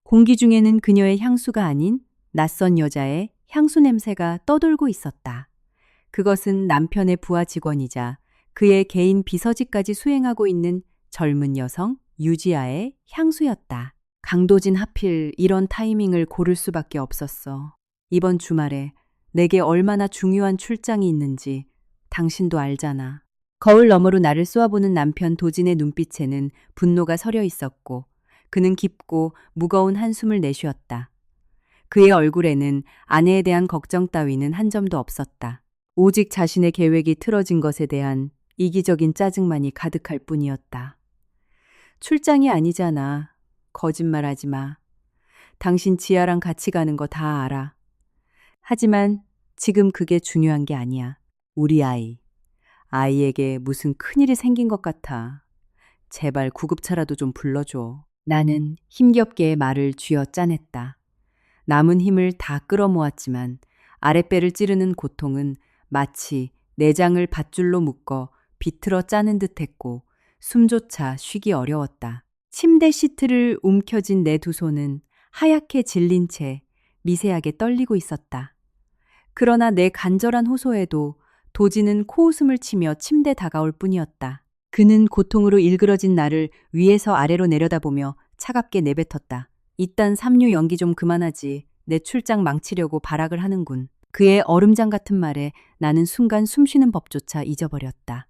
공기 중에는 그녀의 향수가 아닌 낯선 여자의 향수 냄새가 떠돌고 있었다. 그것은 남편의 부하 직원이자 그의 개인 비서직까지 수행하고 있는 젊은 여성 유지아의 향수였다. 강도진 하필 이런 타이밍을 고를 수밖에 없었어. 이번 주말에 내게 얼마나 중요한 출장이 있는지 당신도 알잖아. 거울 너머로 나를 쏘아보는 남편 도진의 눈빛에는 분노가 서려 있었고 그는 깊고 무거운 한숨을 내쉬었다. 그의 얼굴에는 아내에 대한 걱정 따위는 한 점도 없었다. 오직 자신의 계획이 틀어진 것에 대한 이기적인 짜증만이 가득할 뿐이었다. 출장이 아니잖아. 거짓말하지 마. 당신 지아랑 같이 가는 거 다 알아. 하지만 지금 그게 중요한 게 아니야. 우리 아이에게 무슨 큰일이 생긴 것 같아. 제발 구급차라도 좀 불러줘. 나는 힘겹게 말을 쥐어 짜냈다. 남은 힘을 다 끌어모았지만 아랫배를 찌르는 고통은 마치 내장을 밧줄로 묶어 비틀어 짜는 듯했고 숨조차 쉬기 어려웠다. 침대 시트를 움켜쥔 내 두 손은 하얗게 질린 채 미세하게 떨리고 있었다. 그러나 내 간절한 호소에도 도지는 코웃음을 치며 침대 다가올 뿐이었다. 그는 고통으로 일그러진 나를 위에서 아래로 내려다보며 차갑게 내뱉었다. 이딴 삼류 연기 좀 그만하지. 내 출장 망치려고 발악을 하는군. 그의 얼음장 같은 말에 나는 순간 숨쉬는 법조차 잊어버렸다.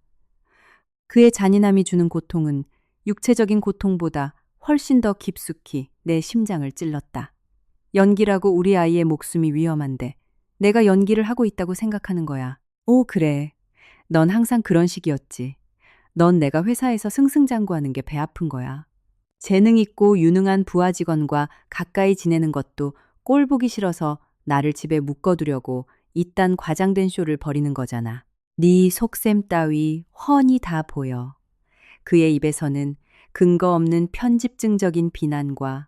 그의 잔인함이 주는 고통은 육체적인 고통보다 훨씬 더 깊숙이 내 심장을 찔렀다. 연기라고 우리 아이의 목숨이 위험한데 내가 연기를 하고 있다고 생각하는 거야. 오, 그래. 넌 항상 그런 식이었지. 넌 내가 회사에서 승승장구하는 게 배 아픈 거야. 재능 있고 유능한 부하 직원과 가까이 지내는 것도 꼴 보기 싫어서 나를 집에 묶어두려고 이딴 과장된 쇼를 벌이는 거잖아. 네 속셈 따위 훤히 다 보여. 그의 입에서는 근거 없는 편집증적인 비난과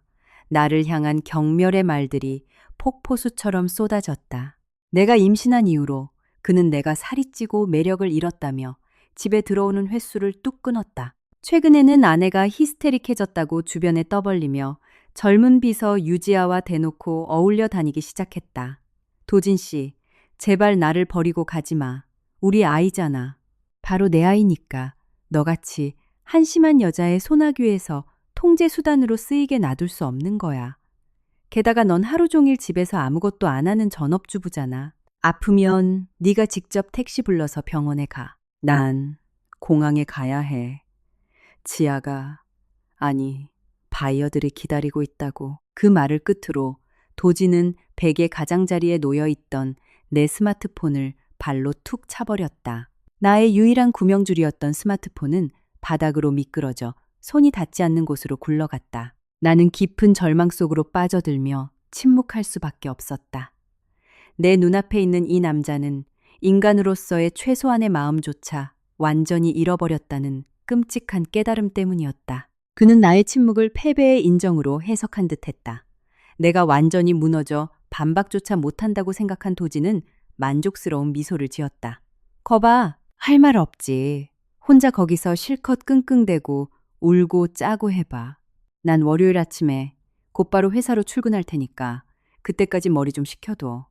나를 향한 경멸의 말들이 폭포수처럼 쏟아졌다. 내가 임신한 이후로 그는 내가 살이 찌고 매력을 잃었다며 집에 들어오는 횟수를 뚝 끊었다. 최근에는 아내가 히스테릭해졌다고 주변에 떠벌리며 젊은 비서 유지아와 대놓고 어울려 다니기 시작했다. 도진 씨, 제발 나를 버리고 가지 마. 우리 아이잖아. 바로 내 아이니까 너같이 한심한 여자의 소나귀에서 통제 수단으로 쓰이게 놔둘 수 없는 거야. 게다가 넌 하루 종일 집에서 아무것도 안 하는 전업주부잖아. 아프면 네가 직접 택시 불러서 병원에 가. 난 공항에 가야 해. 지아가, 아니, 바이어들이 기다리고 있다고. 그 말을 끝으로 도지는 베개 가장자리에 놓여있던 내 스마트폰을 발로 툭 차버렸다. 나의 유일한 구명줄이었던 스마트폰은 바닥으로 미끄러져 손이 닿지 않는 곳으로 굴러갔다. 나는 깊은 절망 속으로 빠져들며 침묵할 수밖에 없었다. 내 눈앞에 있는 이 남자는 인간으로서의 최소한의 마음조차 완전히 잃어버렸다는 끔찍한 깨달음 때문이었다. 그는 나의 침묵을 패배의 인정으로 해석한 듯했다. 내가 완전히 무너져 반박조차 못한다고 생각한 도지는 만족스러운 미소를 지었다. 거봐, 할 말 없지. 혼자 거기서 실컷 끙끙대고 울고 짜고 해봐. 난 월요일 아침에 곧바로 회사로 출근할 테니까 그때까지 머리 좀 식혀둬.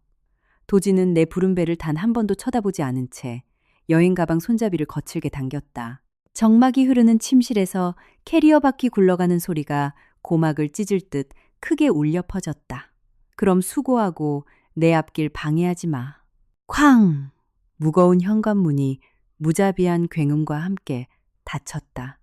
도지는 내 부른 배를 단 한 번도 쳐다보지 않은 채 여행 가방 손잡이를 거칠게 당겼다. 정막이 흐르는 침실에서 캐리어 바퀴 굴러가는 소리가 고막을 찢을 듯 크게 울려 퍼졌다. 그럼 수고하고 내 앞길 방해하지 마. 쾅! 무거운 현관문이 무자비한 굉음과 함께 닫혔다.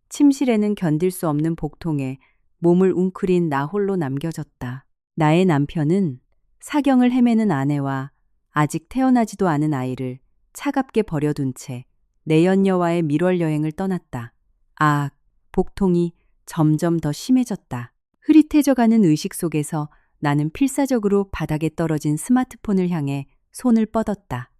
침실에는 견딜 수 없는 복통에 몸을 웅크린 나 홀로 남겨졌다. 나의 남편은 사경을 헤매는 아내와 아직 태어나지도 않은 아이를 차갑게 버려둔 채 내연녀와의 밀월 여행을 떠났다. 아, 복통이 점점 더 심해졌다. 흐릿해져가는 의식 속에서 나는 필사적으로 바닥에 떨어진 스마트폰을 향해 손을 뻗었다.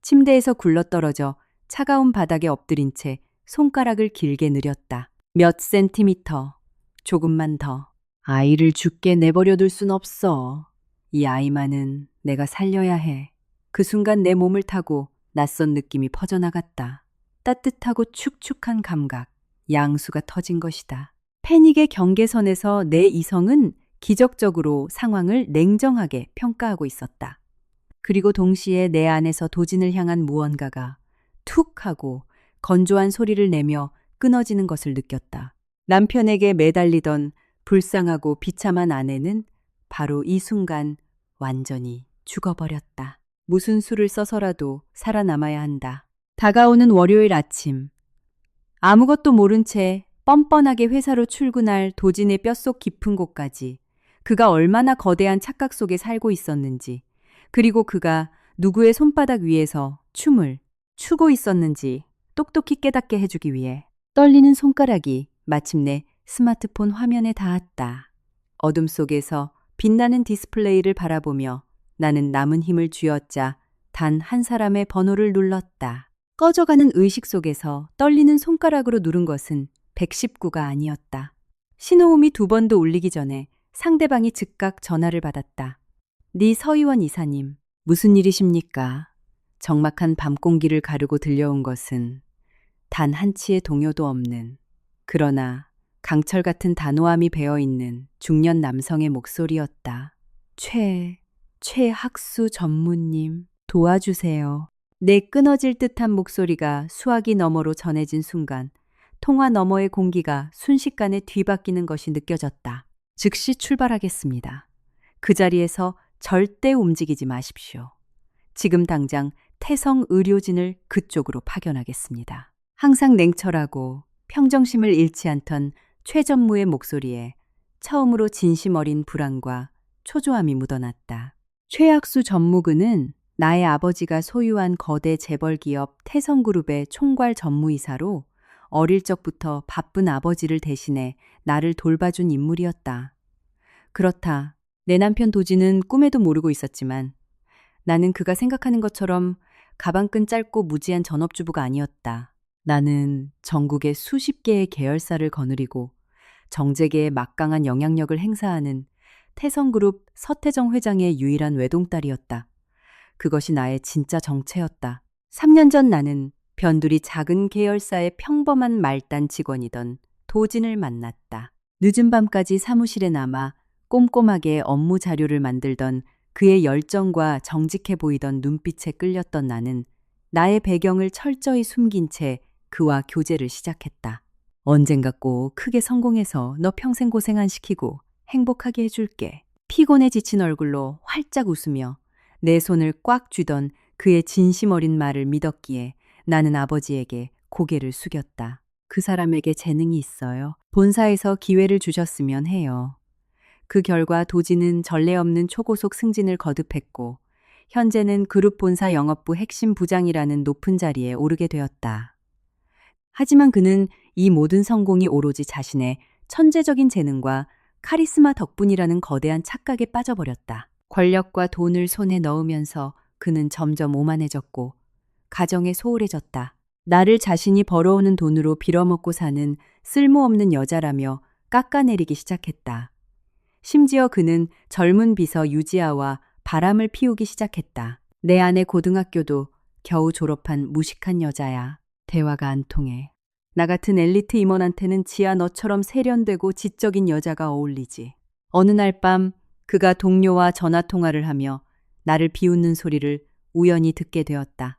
침대에서 굴러떨어져 차가운 바닥에 엎드린 채 손가락을 길게 늘였다. 몇 센티미터, 조금만 더. 아이를 죽게 내버려둘 순 없어. 이 아이만은 내가 살려야 해. 그 순간 내 몸을 타고 낯선 느낌이 퍼져나갔다. 따뜻하고 축축한 감각, 양수가 터진 것이다. 패닉의 경계선에서 내 이성은 기적적으로 상황을 냉정하게 평가하고 있었다. 그리고 동시에 내 안에서 도진을 향한 무언가가 툭 하고 건조한 소리를 내며 끊어지는 것을 느꼈다. 남편에게 매달리던 불쌍하고 비참한 아내는 바로 이 순간 완전히 죽어버렸다. 무슨 수를 써서라도 살아남아야 한다. 다가오는 월요일 아침. 아무것도 모른 채 뻔뻔하게 회사로 출근할 도진의 뼛속 깊은 곳까지 그가 얼마나 거대한 착각 속에 살고 있었는지, 그리고 그가 누구의 손바닥 위에서 춤을 추고 있었는지 똑똑히 깨닫게 해주기 위해 떨리는 손가락이 마침내 스마트폰 화면에 닿았다. 어둠 속에서 빛나는 디스플레이를 바라보며 나는 남은 힘을 쥐어짜 단 한 사람의 번호를 눌렀다. 꺼져가는 의식 속에서 떨리는 손가락으로 누른 것은 119가 아니었다. 신호음이 두 번도 울리기 전에 상대방이 즉각 전화를 받았다. 네 서희원 이사님, 무슨 일이십니까? 적막한 밤 공기를 가르고 들려온 것은 단 한치의 동요도 없는, 그러나 강철 같은 단호함이 배어있는 중년 남성의 목소리였다. 최학수 전무님, 도와주세요. 내 끊어질 듯한 목소리가 수화기 너머로 전해진 순간 통화 너머의 공기가 순식간에 뒤바뀌는 것이 느껴졌다. 즉시 출발하겠습니다. 그 자리에서 절대 움직이지 마십시오. 지금 당장 태성 의료진을 그쪽으로 파견하겠습니다. 항상 냉철하고 평정심을 잃지 않던 최 전무의 목소리에 처음으로 진심 어린 불안과 초조함이 묻어났다. 최학수 전무그는 나의 아버지가 소유한 거대 재벌 기업 태성그룹의 총괄 전무이사로 어릴 적부터 바쁜 아버지를 대신해 나를 돌봐준 인물이었다. 그렇다. 내 남편 도진은 꿈에도 모르고 있었지만 나는 그가 생각하는 것처럼 가방끈 짧고 무지한 전업주부가 아니었다. 나는 전국의 수십 개의 계열사를 거느리고 정재계에 막강한 영향력을 행사하는 태성그룹 서태정 회장의 유일한 외동딸이었다. 그것이 나의 진짜 정체였다. 3년 전 나는 변두리 작은 계열사의 평범한 말단 직원이던 도진을 만났다. 늦은 밤까지 사무실에 남아 꼼꼼하게 업무 자료를 만들던 그의 열정과 정직해 보이던 눈빛에 끌렸던 나는 나의 배경을 철저히 숨긴 채 그와 교제를 시작했다. 언젠가 꼭 크게 성공해서 너 평생 고생 안 시키고 행복하게 해줄게. 피곤해 지친 얼굴로 활짝 웃으며 내 손을 꽉 쥐던 그의 진심 어린 말을 믿었기에 나는 아버지에게 고개를 숙였다. 그 사람에게 재능이 있어요. 본사에서 기회를 주셨으면 해요. 그 결과 도진은 전례 없는 초고속 승진을 거듭했고 현재는 그룹 본사 영업부 핵심 부장이라는 높은 자리에 오르게 되었다. 하지만 그는 이 모든 성공이 오로지 자신의 천재적인 재능과 카리스마 덕분이라는 거대한 착각에 빠져버렸다. 권력과 돈을 손에 넣으면서 그는 점점 오만해졌고 가정에 소홀해졌다. 나를 자신이 벌어오는 돈으로 빌어먹고 사는 쓸모없는 여자라며 깎아내리기 시작했다. 심지어 그는 젊은 비서 유지아와 바람을 피우기 시작했다. 내 아내 고등학교도 겨우 졸업한 무식한 여자야. 대화가 안 통해. 나 같은 엘리트 임원한테는 지아 너처럼 세련되고 지적인 여자가 어울리지. 어느 날 밤 그가 동료와 전화통화를 하며 나를 비웃는 소리를 우연히 듣게 되었다.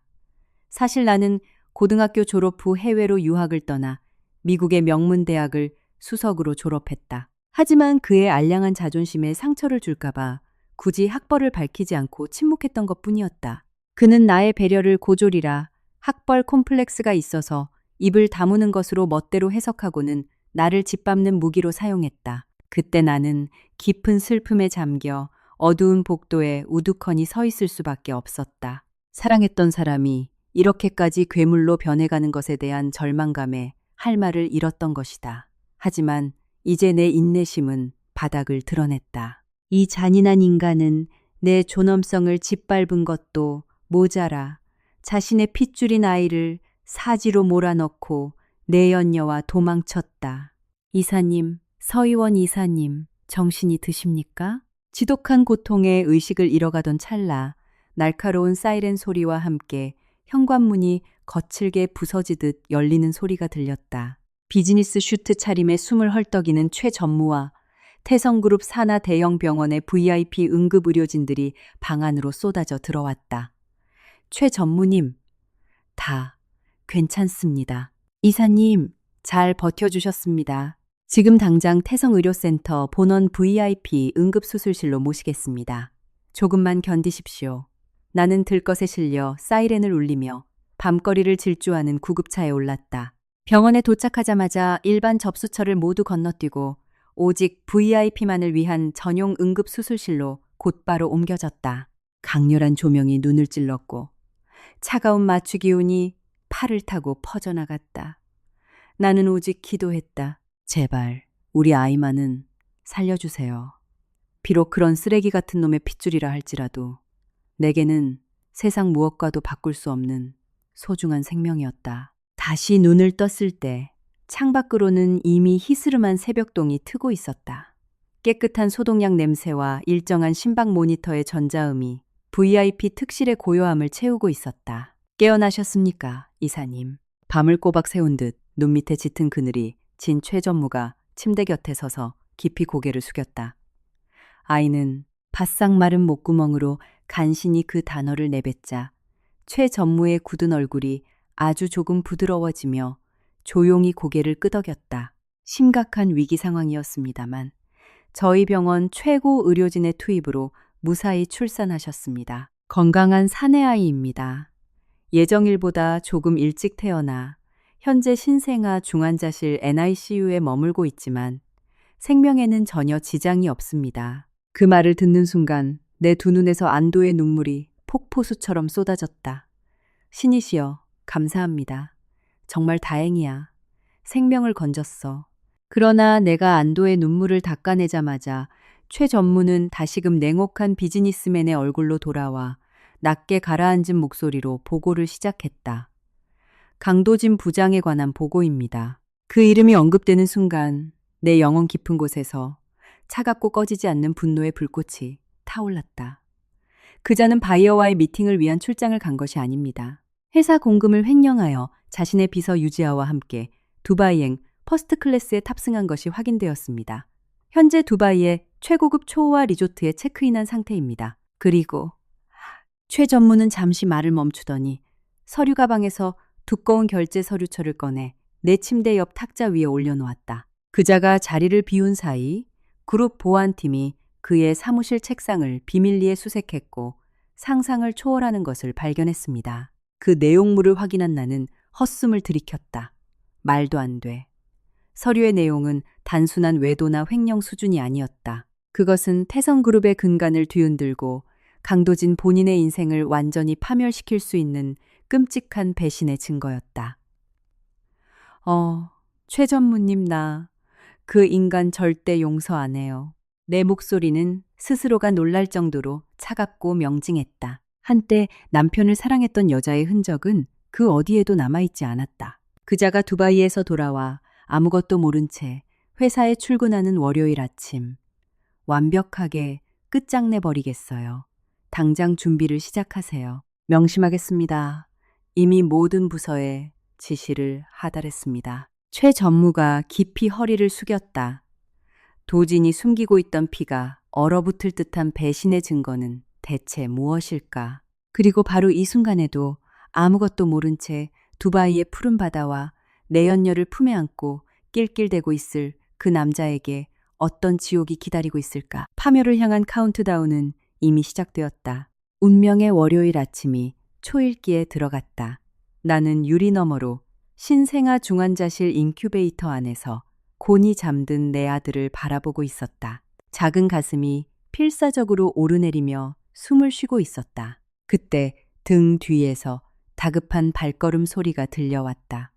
사실 나는 고등학교 졸업 후 해외로 유학을 떠나 미국의 명문대학을 수석으로 졸업했다. 하지만 그의 알량한 자존심에 상처를 줄까봐 굳이 학벌을 밝히지 않고 침묵했던 것뿐이었다. 그는 나의 배려를 고졸이라 학벌 콤플렉스가 있어서 입을 다무는 것으로 멋대로 해석하고는 나를 짓밟는 무기로 사용했다. 그때 나는 깊은 슬픔에 잠겨 어두운 복도에 우두커니 서 있을 수밖에 없었다. 사랑했던 사람이 이렇게까지 괴물로 변해가는 것에 대한 절망감에 할 말을 잃었던 것이다. 하지만 이제 내 인내심은 바닥을 드러냈다. 이 잔인한 인간은 내 존엄성을 짓밟은 것도 모자라 자신의 핏줄인 아이를 사지로 몰아넣고 내연녀와 도망쳤다. 이사님, 서희원 이사님, 정신이 드십니까? 지독한 고통에 의식을 잃어가던 찰나 날카로운 사이렌 소리와 함께 현관문이 거칠게 부서지듯 열리는 소리가 들렸다. 비즈니스 슈트 차림에 숨을 헐떡이는 최전무와 태성그룹 산하 대형 병원의 VIP 응급 의료진들이 방 안으로 쏟아져 들어왔다. 최전무님, 다 괜찮습니다. 이사님, 잘 버텨주셨습니다. 지금 당장 태성의료센터 본원 VIP 응급수술실로 모시겠습니다. 조금만 견디십시오. 나는 들것에 실려 사이렌을 울리며 밤거리를 질주하는 구급차에 올랐다. 병원에 도착하자마자 일반 접수처를 모두 건너뛰고 오직 VIP만을 위한 전용 응급수술실로 곧바로 옮겨졌다. 강렬한 조명이 눈을 찔렀고 차가운 마취 기운이 팔을 타고 퍼져나갔다. 나는 오직 기도했다. 제발 우리 아이만은 살려주세요. 비록 그런 쓰레기 같은 놈의 핏줄이라 할지라도 내게는 세상 무엇과도 바꿀 수 없는 소중한 생명이었다. 다시 눈을 떴을 때 창밖으로는 이미 희스름한 새벽동이 트고 있었다. 깨끗한 소독약 냄새와 일정한 심박 모니터의 전자음이 VIP 특실의 고요함을 채우고 있었다. 깨어나셨습니까, 이사님? 밤을 꼬박 세운 듯 눈 밑에 짙은 그늘이 진 최전무가 침대 곁에 서서 깊이 고개를 숙였다. 아이는 바싹 마른 목구멍으로 간신히 그 단어를 내뱉자 최전무의 굳은 얼굴이 아주 조금 부드러워지며 조용히 고개를 끄덕였다. 심각한 위기 상황이었습니다만 저희 병원 최고 의료진의 투입으로 무사히 출산하셨습니다. 건강한 사내아이입니다. 예정일보다 조금 일찍 태어나 현재 신생아 중환자실 NICU에 머물고 있지만 생명에는 전혀 지장이 없습니다. 그 말을 듣는 순간 내 두 눈에서 안도의 눈물이 폭포수처럼 쏟아졌다. 신이시여, 감사합니다. 정말 다행이야. 생명을 건졌어. 그러나 내가 안도의 눈물을 닦아내자마자 최전무는 다시금 냉혹한 비즈니스맨의 얼굴로 돌아와 낮게 가라앉은 목소리로 보고를 시작했다. 강도진 부장에 관한 보고입니다. 그 이름이 언급되는 순간 내 영혼 깊은 곳에서 차갑고 꺼지지 않는 분노의 불꽃이 타올랐다. 그자는 바이어와의 미팅을 위한 출장을 간 것이 아닙니다. 회사 공금을 횡령하여 자신의 비서 유지아와 함께 두바이행 퍼스트 클래스에 탑승한 것이 확인되었습니다. 현재 두바이의 최고급 초호화 리조트에 체크인한 상태입니다. 그리고 최 전무는 잠시 말을 멈추더니 서류 가방에서 두꺼운 결제 서류처를 꺼내 내 침대 옆 탁자 위에 올려놓았다. 그자가 자리를 비운 사이 그룹 보안팀이 그의 사무실 책상을 비밀리에 수색했고 상상을 초월하는 것을 발견했습니다. 그 내용물을 확인한 나는 헛숨을 들이켰다. 말도 안 돼. 서류의 내용은 단순한 외도나 횡령 수준이 아니었다. 그것은 태성그룹의 근간을 뒤흔들고 강도진 본인의 인생을 완전히 파멸시킬 수 있는 끔찍한 배신의 증거였다. 최 전무님, 나 그 인간 절대 용서 안 해요. 내 목소리는 스스로가 놀랄 정도로 차갑고 명징했다. 한때 남편을 사랑했던 여자의 흔적은 그 어디에도 남아있지 않았다. 그자가 두바이에서 돌아와 아무것도 모른 채 회사에 출근하는 월요일 아침. 완벽하게 끝장내버리겠어요. 당장 준비를 시작하세요. 명심하겠습니다. 이미 모든 부서에 지시를 하달했습니다. 최 전무가 깊이 허리를 숙였다. 도진이 숨기고 있던 피가 얼어붙을 듯한 배신의 증거는 대체 무엇일까? 그리고 바로 이 순간에도 아무것도 모른 채 두바이의 푸른 바다와 내연녀를 품에 안고 낄낄대고 있을 그 남자에게 어떤 지옥이 기다리고 있을까? 파멸을 향한 카운트다운은 이미 시작되었다. 운명의 월요일 아침이 초읽기에 들어갔다. 나는 유리 너머로 신생아 중환자실 인큐베이터 안에서 곤히 잠든 내 아들을 바라보고 있었다. 작은 가슴이 필사적으로 오르내리며 숨을 쉬고 있었다. 그때 등 뒤에서 다급한 발걸음 소리가 들려왔다.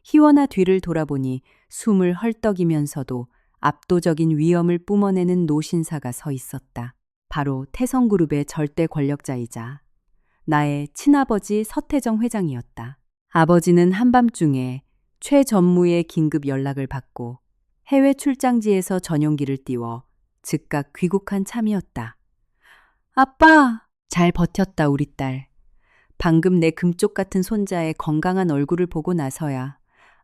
희원아 뒤를 돌아보니 숨을 헐떡이면서도 압도적인 위엄을 뿜어내는 노신사가 서 있었다. 바로 태성그룹의 절대 권력자이자 나의 친아버지 서태정 회장이었다. 아버지는 한밤중에 최 전무의 긴급 연락을 받고 해외 출장지에서 전용기를 띄워 즉각 귀국한 참이었다. 아빠! 잘 버텼다, 우리 딸. 방금 내 금쪽 같은 손자의 건강한 얼굴을 보고 나서야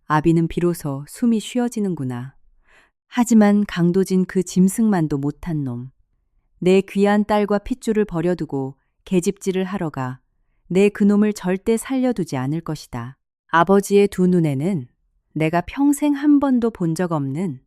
아비는 비로소 숨이 쉬어지는구나. 하지만 강도진 그 짐승만도 못한 놈. 내 귀한 딸과 핏줄을 버려두고 계집질을 하러 가. 내 그놈을 절대 살려두지 않을 것이다. 아버지의 두 눈에는 내가 평생 한 번도 본 적 없는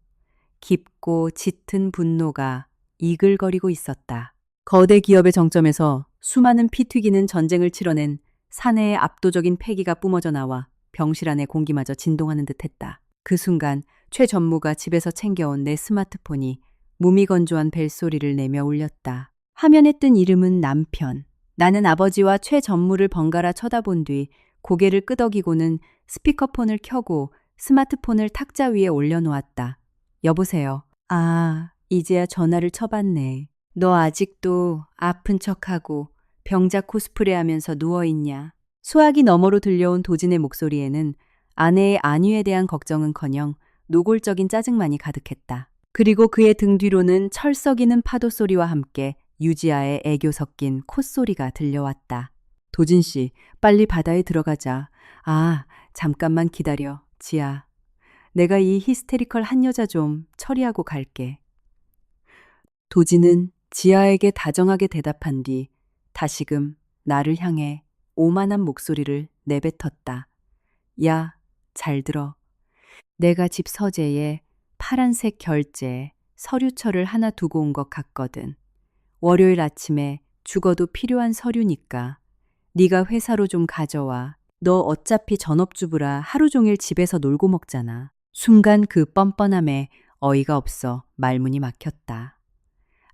깊고 짙은 분노가 이글거리고 있었다. 거대 기업의 정점에서 수많은 피 튀기는 전쟁을 치러낸 사내의 압도적인 패기가 뿜어져 나와 병실 안의 공기마저 진동하는 듯했다. 그 순간 최 전무가 집에서 챙겨온 내 스마트폰이 무미건조한 벨소리를 내며 울렸다. 화면에 뜬 이름은 남편. 나는 아버지와 최 전무를 번갈아 쳐다본 뒤 고개를 끄덕이고는 스피커폰을 켜고 스마트폰을 탁자 위에 올려놓았다. 여보세요. 아, 이제야 전화를 쳐봤네. 너 아직도 아픈 척하고 병자 코스프레 하면서 누워있냐? 수화기 너머로 들려온 도진의 목소리에는 아내의 안위에 대한 걱정은커녕 노골적인 짜증만이 가득했다. 그리고 그의 등 뒤로는 철썩이는 파도 소리와 함께 유지아의 애교 섞인 콧소리가 들려왔다. 도진 씨, 빨리 바다에 들어가자. 아, 잠깐만 기다려, 지아. 내가 이 히스테리컬 한 여자 좀 처리하고 갈게. 도진은 지아에게 다정하게 대답한 뒤 다시금 나를 향해 오만한 목소리를 내뱉었다. 야, 잘 들어. 내가 집 서재에 파란색 결제 서류철을 하나 두고 온 것 같거든. 월요일 아침에 죽어도 필요한 서류니까 네가 회사로 좀 가져와. 너 어차피 전업주부라 하루 종일 집에서 놀고 먹잖아. 순간 그 뻔뻔함에 어이가 없어 말문이 막혔다.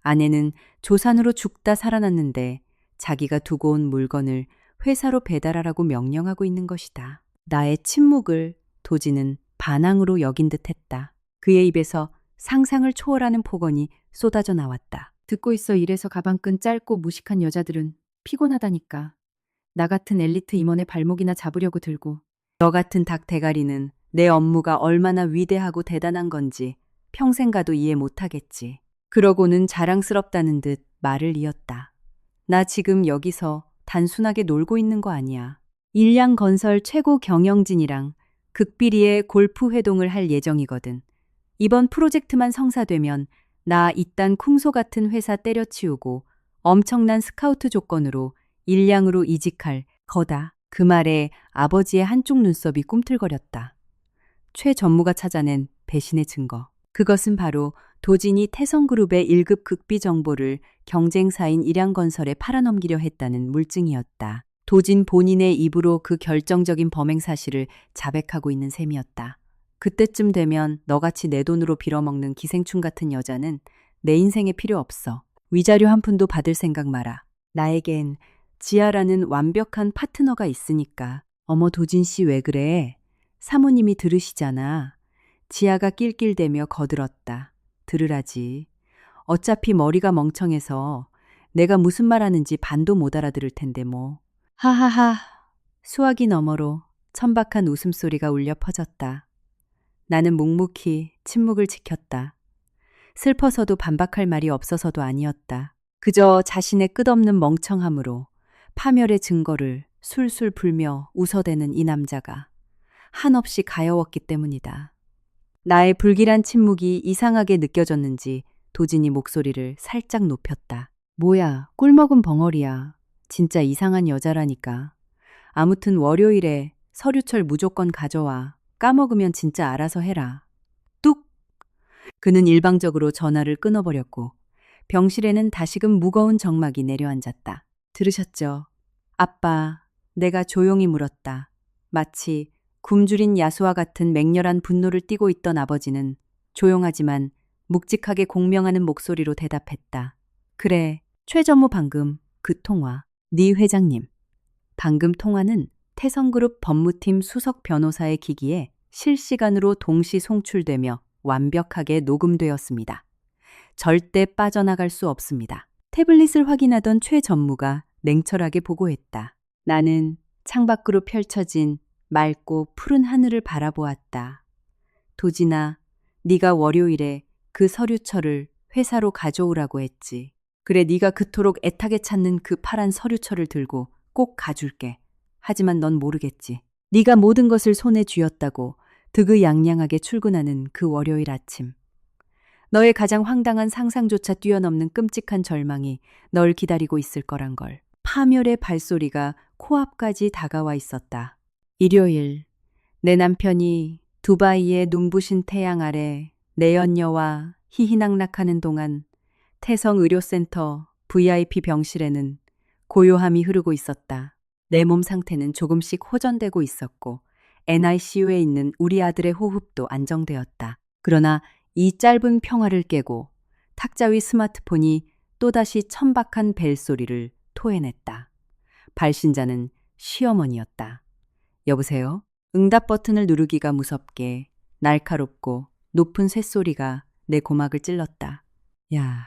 아내는 조산으로 죽다 살아났는데 자기가 두고 온 물건을 회사로 배달하라고 명령하고 있는 것이다. 나의 침묵을 도진은 반항으로 여긴 듯했다. 그의 입에서 상상을 초월하는 폭언이 쏟아져 나왔다. 듣고 있어. 이래서 가방끈 짧고 무식한 여자들은 피곤하다니까. 나 같은 엘리트 임원의 발목이나 잡으려고 들고. 너 같은 닭 대가리는 내 업무가 얼마나 위대하고 대단한 건지 평생 가도 이해 못하겠지. 그러고는 자랑스럽다는 듯 말을 이었다. 나 지금 여기서 단순하게 놀고 있는 거 아니야. 일양건설 최고 경영진이랑 극비리의 골프 회동을 할 예정이거든. 이번 프로젝트만 성사되면 나 이딴 쿵소 같은 회사 때려치우고 엄청난 스카우트 조건으로 일양으로 이직할 거다. 그 말에 아버지의 한쪽 눈썹이 꿈틀거렸다. 최 전무가 찾아낸 배신의 증거. 그것은 바로 도진이 태성그룹의 1급 극비 정보를 경쟁사인 일양건설에 팔아넘기려 했다는 물증이었다. 도진 본인의 입으로 그 결정적인 범행 사실을 자백하고 있는 셈이었다. 그때쯤 되면 너같이 내 돈으로 빌어먹는 기생충 같은 여자는 내 인생에 필요 없어. 위자료 한 푼도 받을 생각 마라. 나에겐 지아라는 완벽한 파트너가 있으니까. 어머, 도진 씨 왜 그래? 사모님이 들으시잖아. 지아가 낄낄대며 거들었다. 들으라지. 어차피 머리가 멍청해서 내가 무슨 말하는지 반도 못 알아들을 텐데 뭐. 하하하. 수화기 너머로 천박한 웃음소리가 울려 퍼졌다. 나는 묵묵히 침묵을 지켰다. 슬퍼서도 반박할 말이 없어서도 아니었다. 그저 자신의 끝없는 멍청함으로 파멸의 증거를 술술 불며 웃어대는 이 남자가 한없이 가여웠기 때문이다. 나의 불길한 침묵이 이상하게 느껴졌는지 도진이 목소리를 살짝 높였다. 뭐야, 꿀먹은 벙어리야. 진짜 이상한 여자라니까. 아무튼 월요일에 서류철 무조건 가져와. 까먹으면 진짜 알아서 해라. 뚝! 그는 일방적으로 전화를 끊어버렸고 병실에는 다시금 무거운 정막이 내려앉았다. 들으셨죠? 아빠, 내가 조용히 물었다. 마치 굶주린 야수와 같은 맹렬한 분노를 띠고 있던 아버지는 조용하지만 묵직하게 공명하는 목소리로 대답했다. 그래, 최 전무 방금 그 통화. 네 회장님. 방금 통화는 태성그룹 법무팀 수석 변호사의 기기에 실시간으로 동시 송출되며 완벽하게 녹음되었습니다. 절대 빠져나갈 수 없습니다. 태블릿을 확인하던 최 전무가 냉철하게 보고했다. 나는 창밖으로 펼쳐진 맑고 푸른 하늘을 바라보았다. 도진아, 네가 월요일에 그 서류철을 회사로 가져오라고 했지. 그래, 네가 그토록 애타게 찾는 그 파란 서류철을 들고 꼭 가줄게. 하지만 넌 모르겠지. 네가 모든 것을 손에 쥐었다고 득의양양하게 출근하는 그 월요일 아침. 너의 가장 황당한 상상조차 뛰어넘는 끔찍한 절망이 널 기다리고 있을 거란 걸. 파멸의 발소리가 코앞까지 다가와 있었다. 일요일, 내 남편이 두바이의 눈부신 태양 아래 내연녀와 희희낙낙하는 동안 태성의료센터 VIP 병실에는 고요함이 흐르고 있었다. 내 몸 상태는 조금씩 호전되고 있었고 NICU에 있는 우리 아들의 호흡도 안정되었다. 그러나 이 짧은 평화를 깨고 탁자 위 스마트폰이 또다시 천박한 벨소리를 토해냈다. 발신자는 시어머니였다. 여보세요? 응답 버튼을 누르기가 무섭게 날카롭고 높은 쇳소리가 내 고막을 찔렀다. 야,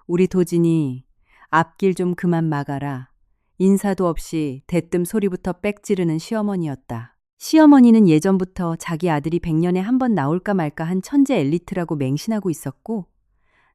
우리 도진이 앞길 좀 그만 막아라. 인사도 없이 대뜸 소리부터 빽 지르는 시어머니였다. 시어머니는 예전부터 자기 아들이 100년에 한 번 나올까 말까 한 천재 엘리트라고 맹신하고 있었고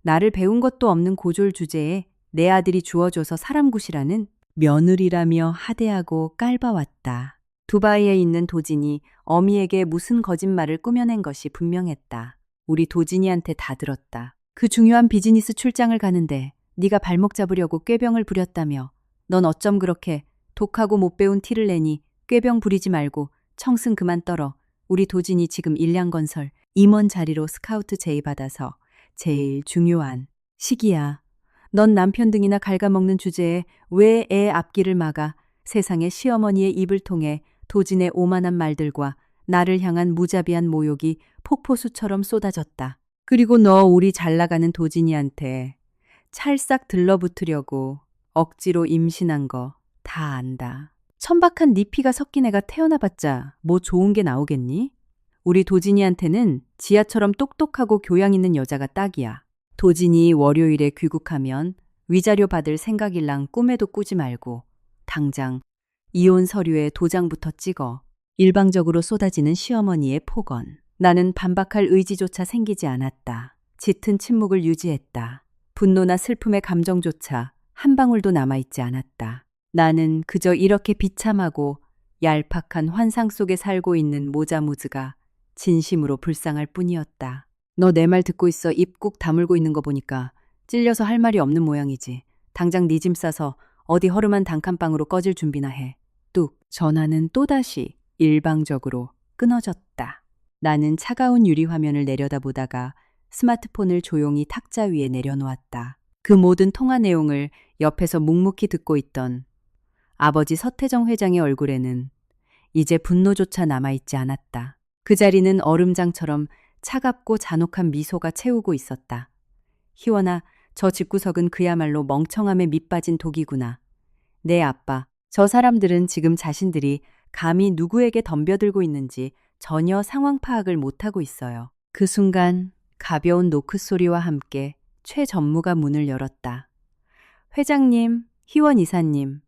나를 배운 것도 없는 고졸 주제에 내 아들이 주워줘서 사람 굿이라는 며느리라며 하대하고 깔봐왔다. 두바이에 있는 도진이 어미에게 무슨 거짓말을 꾸며낸 것이 분명했다. 우리 도진이한테 다 들었다. 그 중요한 비즈니스 출장을 가는데 네가 발목 잡으려고 꾀병을 부렸다며 넌 어쩜 그렇게 독하고 못 배운 티를 내니 꾀병 부리지 말고 청승 그만 떨어. 우리 도진이 지금 일량건설 임원 자리로 스카우트 제의받아서 제일 중요한 시기야. 넌 남편 등이나 갉아먹는 주제에 왜 애 앞길을 막아. 세상에 시어머니의 입을 통해 도진의 오만한 말들과 나를 향한 무자비한 모욕이 폭포수처럼 쏟아졌다. 그리고 너 우리 잘나가는 도진이한테 찰싹 들러붙으려고 억지로 임신한 거 다 안다. 천박한 네 피가 섞인 애가 태어나봤자 뭐 좋은 게 나오겠니? 우리 도진이한테는 지아처럼 똑똑하고 교양 있는 여자가 딱이야. 도진이 월요일에 귀국하면 위자료 받을 생각일랑 꿈에도 꾸지 말고 당장 이혼 서류에 도장부터 찍어. 일방적으로 쏟아지는 시어머니의 폭언. 나는 반박할 의지조차 생기지 않았다. 짙은 침묵을 유지했다. 분노나 슬픔의 감정조차 한 방울도 남아있지 않았다. 나는 그저 이렇게 비참하고 얄팍한 환상 속에 살고 있는 모자무즈가 진심으로 불쌍할 뿐이었다. 너 내 말 듣고 있어. 입 꾹 다물고 있는 거 보니까 찔려서 할 말이 없는 모양이지. 당장 네 짐 싸서 어디 허름한 단칸방으로 꺼질 준비나 해. 뚝. 전화는 또다시 일방적으로 끊어졌다. 나는 차가운 유리 화면을 내려다보다가 스마트폰을 조용히 탁자 위에 내려놓았다. 그 모든 통화 내용을 옆에서 묵묵히 듣고 있던 아버지 서태정 회장의 얼굴에는 이제 분노조차 남아있지 않았다. 그 자리는 얼음장처럼 차갑고 잔혹한 미소가 채우고 있었다. 희원아, 저 집구석은 그야말로 멍청함에 밑빠진 독이구나. 내 아빠, 저 사람들은 지금 자신들이 감히 누구에게 덤벼들고 있는지 전혀 상황 파악을 못하고 있어요. 그 순간 가벼운 노크 소리와 함께 최 전무가 문을 열었다. 회장님, 희원 이사님,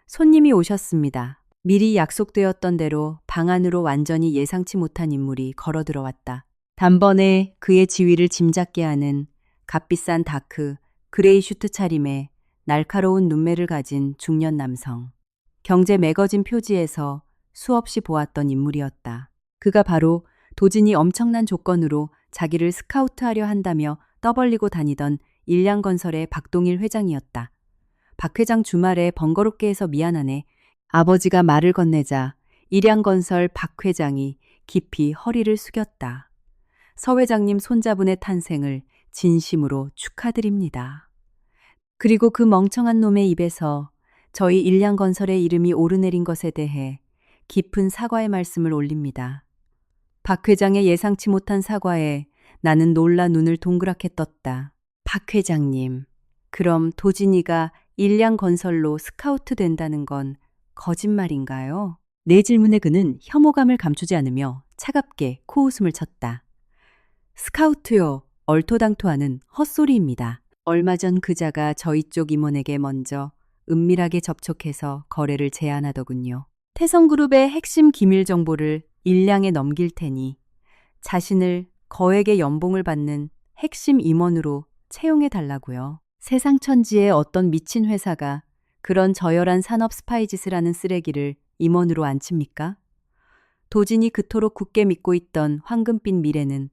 손님이 오셨습니다. 미리 약속되었던 대로 방 안으로 완전히 예상치 못한 인물이 걸어 들어왔다. 단번에 그의 지위를 짐작게 하는 값비싼 다크, 그레이 슈트 차림에 날카로운 눈매를 가진 중년 남성. 경제 매거진 표지에서 수없이 보았던 인물이었다. 그가 바로 도진이 엄청난 조건으로 자기를 스카우트하려 한다며 떠벌리고 다니던 일량건설의 박동일 회장이었다. 박 회장 주말에 번거롭게 해서 미안하네. 아버지가 말을 건네자 일량건설 박 회장이 깊이 허리를 숙였다. 서 회장님 손자분의 탄생을 진심으로 축하드립니다. 그리고 그 멍청한 놈의 입에서 저희 일량건설의 이름이 오르내린 것에 대해 깊은 사과의 말씀을 올립니다. 박 회장의 예상치 못한 사과에 나는 놀라 눈을 동그랗게 떴다. 박 회장님, 그럼 도진이가 일량건설로 스카우트 된다는 건 거짓말인가요? 내 질문에 그는 혐오감을 감추지 않으며 차갑게 코웃음을 쳤다. 스카우트요, 얼토당토하는 헛소리입니다. 얼마 전 그자가 저희 쪽 임원에게 먼저 은밀하게 접촉해서 거래를 제안하더군요. 태성그룹의 핵심 기밀 정보를 일량에 넘길 테니 자신을 거액의 연봉을 받는 핵심 임원으로 채용해달라고요. 세상 천지의 어떤 미친 회사가 그런 저열한 산업 스파이 짓을 하는 쓰레기를 임원으로 앉힙니까? 도진이 그토록 굳게 믿고 있던 황금빛 미래는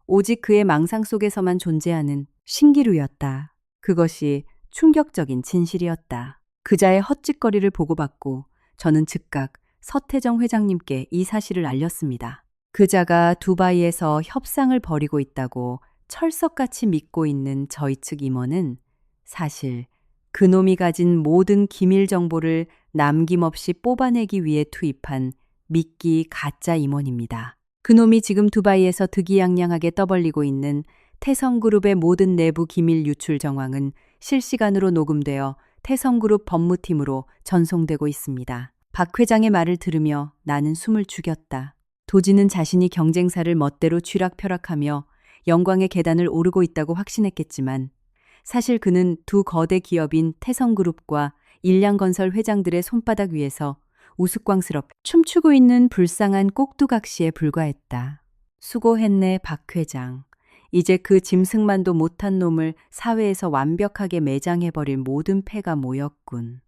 오직 그의 망상 속에서만 존재하는 신기루였다. 그것이 충격적인 진실이었다. 그자의 헛짓거리를 보고받고 저는 즉각 서태정 회장님께 이 사실을 알렸습니다. 그자가 두바이에서 협상을 벌이고 있다고 철석같이 믿고 있는 저희 측 임원은 사실 그놈이 가진 모든 기밀 정보를 남김없이 뽑아내기 위해 투입한 미끼 가짜 임원입니다. 그놈이 지금 두바이에서 득이양양하게 떠벌리고 있는 태성그룹의 모든 내부 기밀 유출 정황은 실시간으로 녹음되어 태성그룹 법무팀으로 전송되고 있습니다. 박 회장의 말을 들으며 나는 숨을 죽였다. 도지는 자신이 경쟁사를 멋대로 쥐락펴락하며 영광의 계단을 오르고 있다고 확신했겠지만 사실 그는 두 거대 기업인 태성그룹과 일량건설 회장들의 손바닥 위에서 우스꽝스럽게 춤추고 있는 불쌍한 꼭두각시에 불과했다. 수고했네, 박 회장. 이제 그 짐승만도 못한 놈을 사회에서 완벽하게 매장해버릴 모든 패가 모였군.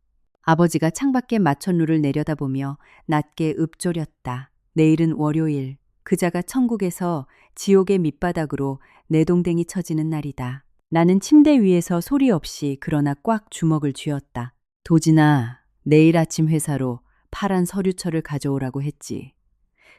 아버지가 창밖에 마천루를 내려다보며 낮게 읊조렸다. 내일은 월요일, 그자가 천국에서 지옥의 밑바닥으로 내동댕이 쳐지는 날이다. 나는 침대 위에서 소리 없이 그러나 꽉 주먹을 쥐었다. 도진아, 내일 아침 회사로 파란 서류철을 가져오라고 했지.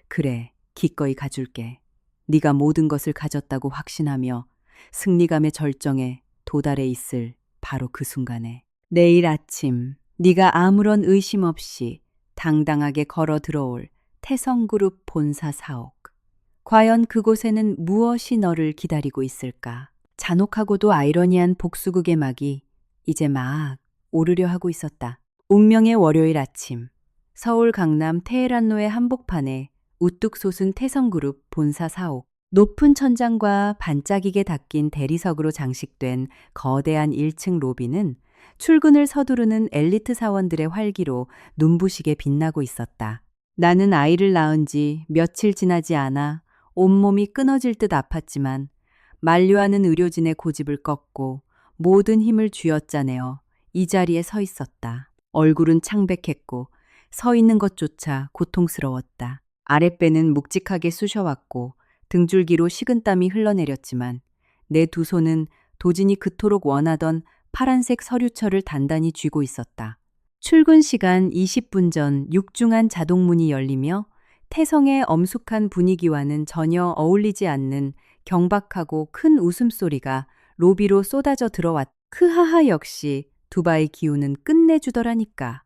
그래, 기꺼이 가줄게. 네가 모든 것을 가졌다고 확신하며 승리감의 절정에 도달해 있을 바로 그 순간에 내일 아침 네가 아무런 의심 없이 당당하게 걸어 들어올 태성그룹 본사 사옥. 과연 그곳에는 무엇이 너를 기다리고 있을까? 잔혹하고도 아이러니한 복수극의 막이 이제 막 오르려 하고 있었다. 운명의 월요일 아침, 서울 강남 테헤란로의 한복판에 우뚝 솟은 태성그룹 본사 사옥. 높은 천장과 반짝이게 닦인 대리석으로 장식된 거대한 1층 로비는 출근을 서두르는 엘리트 사원들의 활기로 눈부시게 빛나고 있었다. 나는 아이를 낳은 지 며칠 지나지 않아 온몸이 끊어질 듯 아팠지만 만류하는 의료진의 고집을 꺾고 모든 힘을 쥐어짜내어 이 자리에 서 있었다. 얼굴은 창백했고 서 있는 것조차 고통스러웠다. 아랫배는 묵직하게 쑤셔왔고 등줄기로 식은땀이 흘러내렸지만 내 두 손은 도진이 그토록 원하던 파란색 서류철을 단단히 쥐고 있었다. 출근 시간 20분 전 육중한 자동문이 열리며 태성의 엄숙한 분위기와는 전혀 어울리지 않는 경박하고 큰 웃음소리가 로비로 쏟아져 들어왔다. 크하하 역시 두바이 기후는 끝내주더라니까.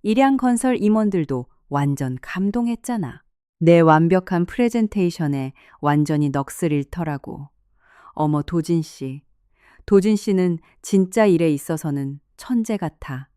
일양건설 임원들도 완전 감동했잖아. 내 완벽한 프레젠테이션에 완전히 넋을 잃더라고. 어머 도진 씨. 도진 씨는 진짜 일에 있어서는 천재 같아.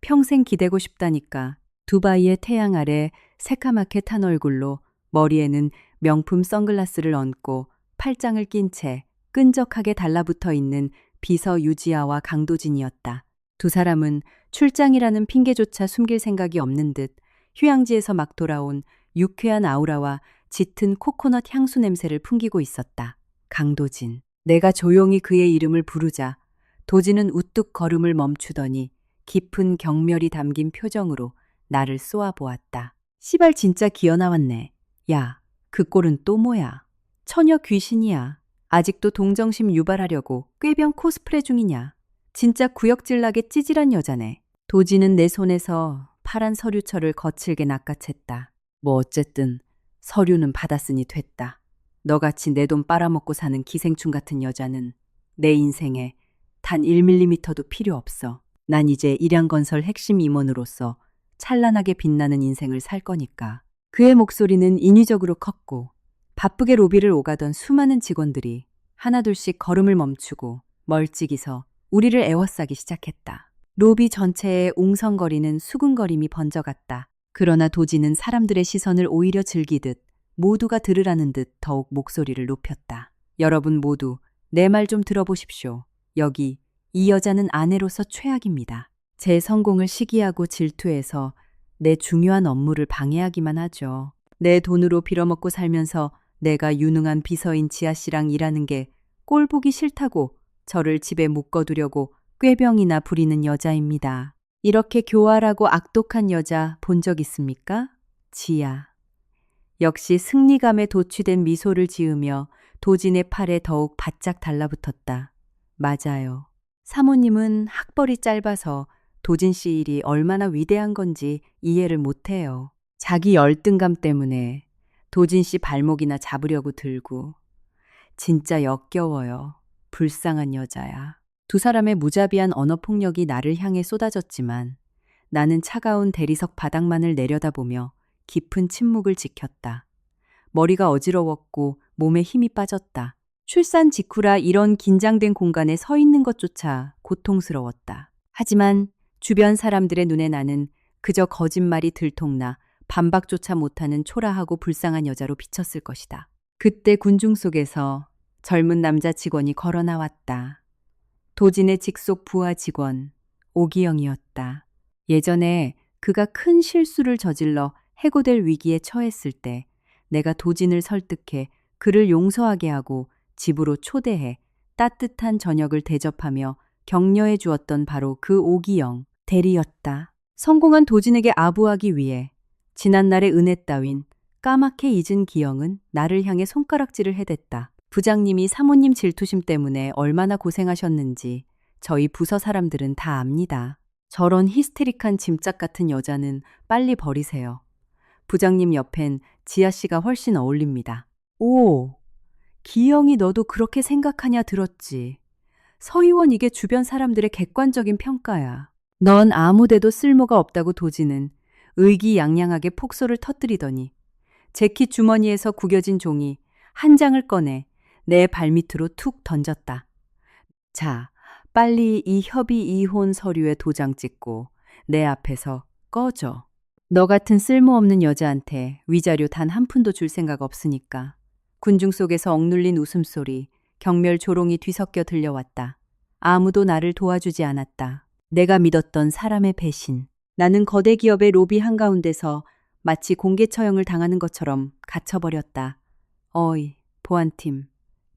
평생 기대고 싶다니까. 두바이의 태양 아래 새카맣게 탄 얼굴로 머리에는 명품 선글라스를 얹고 팔짱을 낀 채 끈적하게 달라붙어 있는 비서 유지아와 강도진이었다. 두 사람은 출장이라는 핑계조차 숨길 생각이 없는 듯 휴양지에서 막 돌아온 유쾌한 아우라와 짙은 코코넛 향수 냄새를 풍기고 있었다. 강도진. 내가 조용히 그의 이름을 부르자 도진은 우뚝 걸음을 멈추더니 깊은 경멸이 담긴 표정으로 나를 쏘아보았다. 시발 진짜 기어나왔네. 야, 그 꼴은 또 뭐야? 처녀 귀신이야. 아직도 동정심 유발하려고 꾀병 코스프레 중이냐? 진짜 구역질나게 찌질한 여자네. 도진은 내 손에서 파란 서류철을 거칠게 낚아챘다. 뭐 어쨌든 서류는 받았으니 됐다. 너같이 내 돈 빨아먹고 사는 기생충 같은 여자는 내 인생에 단 1mm도 필요 없어. 난 이제 일양건설 핵심 임원으로서 찬란하게 빛나는 인생을 살 거니까. 그의 목소리는 인위적으로 컸고 바쁘게 로비를 오가던 수많은 직원들이 하나둘씩 걸음을 멈추고 멀찍이 서 우리를 에워싸기 시작했다. 로비 전체에 웅성거리는 수군거림이 번져갔다. 그러나 도지는 사람들의 시선을 오히려 즐기듯 모두가 들으라는 듯 더욱 목소리를 높였다. 여러분 모두 내 말 좀 들어보십시오. 여기 이 여자는 아내로서 최악입니다. 제 성공을 시기하고 질투해서 내 중요한 업무를 방해하기만 하죠. 내 돈으로 빌어먹고 살면서 내가 유능한 비서인 지아 씨랑 일하는 게 꼴보기 싫다고 저를 집에 묶어두려고 꾀병이나 부리는 여자입니다. 이렇게 교활하고 악독한 여자 본 적 있습니까? 지아. 역시 승리감에 도취된 미소를 지으며 도진의 팔에 더욱 바짝 달라붙었다. 맞아요. 사모님은 학벌이 짧아서 도진 씨 일이 얼마나 위대한 건지 이해를 못해요. 자기 열등감 때문에 도진 씨 발목이나 잡으려고 들고. 진짜 역겨워요. 불쌍한 여자야. 두 사람의 무자비한 언어 폭력이 나를 향해 쏟아졌지만 나는 차가운 대리석 바닥만을 내려다보며 깊은 침묵을 지켰다. 머리가 어지러웠고 몸에 힘이 빠졌다. 출산 직후라 이런 긴장된 공간에 서 있는 것조차 고통스러웠다. 하지만 주변 사람들의 눈에 나는 그저 거짓말이 들통나 반박조차 못하는 초라하고 불쌍한 여자로 비쳤을 것이다. 그때 군중 속에서 젊은 남자 직원이 걸어 나왔다. 도진의 직속 부하 직원, 오기영이었다. 예전에 그가 큰 실수를 저질러 해고될 위기에 처했을 때 내가 도진을 설득해 그를 용서하게 하고 집으로 초대해 따뜻한 저녁을 대접하며 격려해 주었던 바로 그 오기영 대리였다. 성공한 도진에게 아부하기 위해 지난날의 은혜 따윈 까맣게 잊은 기영은 나를 향해 손가락질을 해댔다. 부장님이 사모님 질투심 때문에 얼마나 고생하셨는지 저희 부서 사람들은 다 압니다. 저런 히스테릭한 짐짝 같은 여자는 빨리 버리세요. 부장님 옆엔 지아 씨가 훨씬 어울립니다. 오, 기영이 너도 그렇게 생각하냐 들었지. 서희원 이게 주변 사람들의 객관적인 평가야. 넌 아무데도 쓸모가 없다고 도지는 의기양양하게 폭소를 터뜨리더니 재킷 주머니에서 구겨진 종이 한 장을 꺼내 내 발밑으로 툭 던졌다. 자, 빨리 이 협의 이혼 서류에 도장 찍고 내 앞에서 꺼져. 너 같은 쓸모없는 여자한테 위자료 단 한 푼도 줄 생각 없으니까. 군중 속에서 억눌린 웃음소리, 경멸 조롱이 뒤섞여 들려왔다. 아무도 나를 도와주지 않았다. 내가 믿었던 사람의 배신. 나는 거대 기업의 로비 한가운데서 마치 공개 처형을 당하는 것처럼 갇혀버렸다. 어이, 보안팀.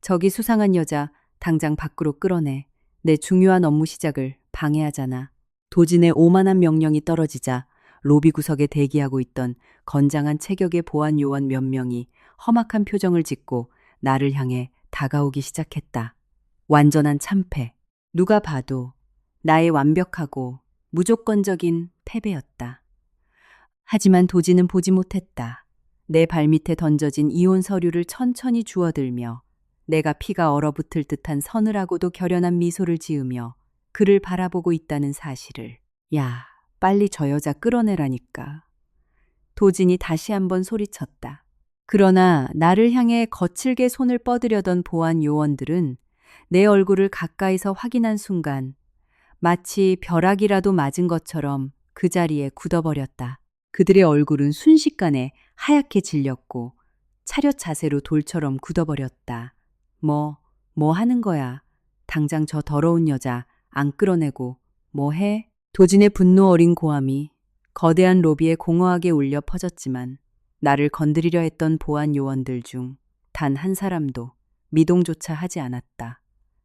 저기 수상한 여자 당장 밖으로 끌어내. 내 중요한 업무 시작을 방해하잖아. 도진의 오만한 명령이 떨어지자 로비 구석에 대기하고 있던 건장한 체격의 보안 요원 몇 명이 험악한 표정을 짓고 나를 향해 다가오기 시작했다. 완전한 참패. 누가 봐도 나의 완벽하고 무조건적인 패배였다. 하지만 도진은 보지 못했다. 내 발밑에 던져진 이혼 서류를 천천히 주워들며 내가 피가 얼어붙을 듯한 서늘하고도 결연한 미소를 지으며 그를 바라보고 있다는 사실을. 야, 빨리 저 여자 끌어내라니까. 도진이 다시 한번 소리쳤다. 그러나 나를 향해 거칠게 손을 뻗으려던 보안 요원들은 내 얼굴을 가까이서 확인한 순간 마치 벼락이라도 맞은 것처럼 그 자리에 굳어버렸다. 그들의 얼굴은 순식간에 하얗게 질렸고 차렷 자세로 돌처럼 굳어버렸다. 뭐 하는 거야? 당장 저 더러운 여자 안 끌어내고 뭐 해? 도진의 분노 어린 고함이 거대한 로비에 공허하게 울려 퍼졌지만 나를 건드리려 했던 보안 요원들 중 단 한 사람도 미동조차 하지 않았다.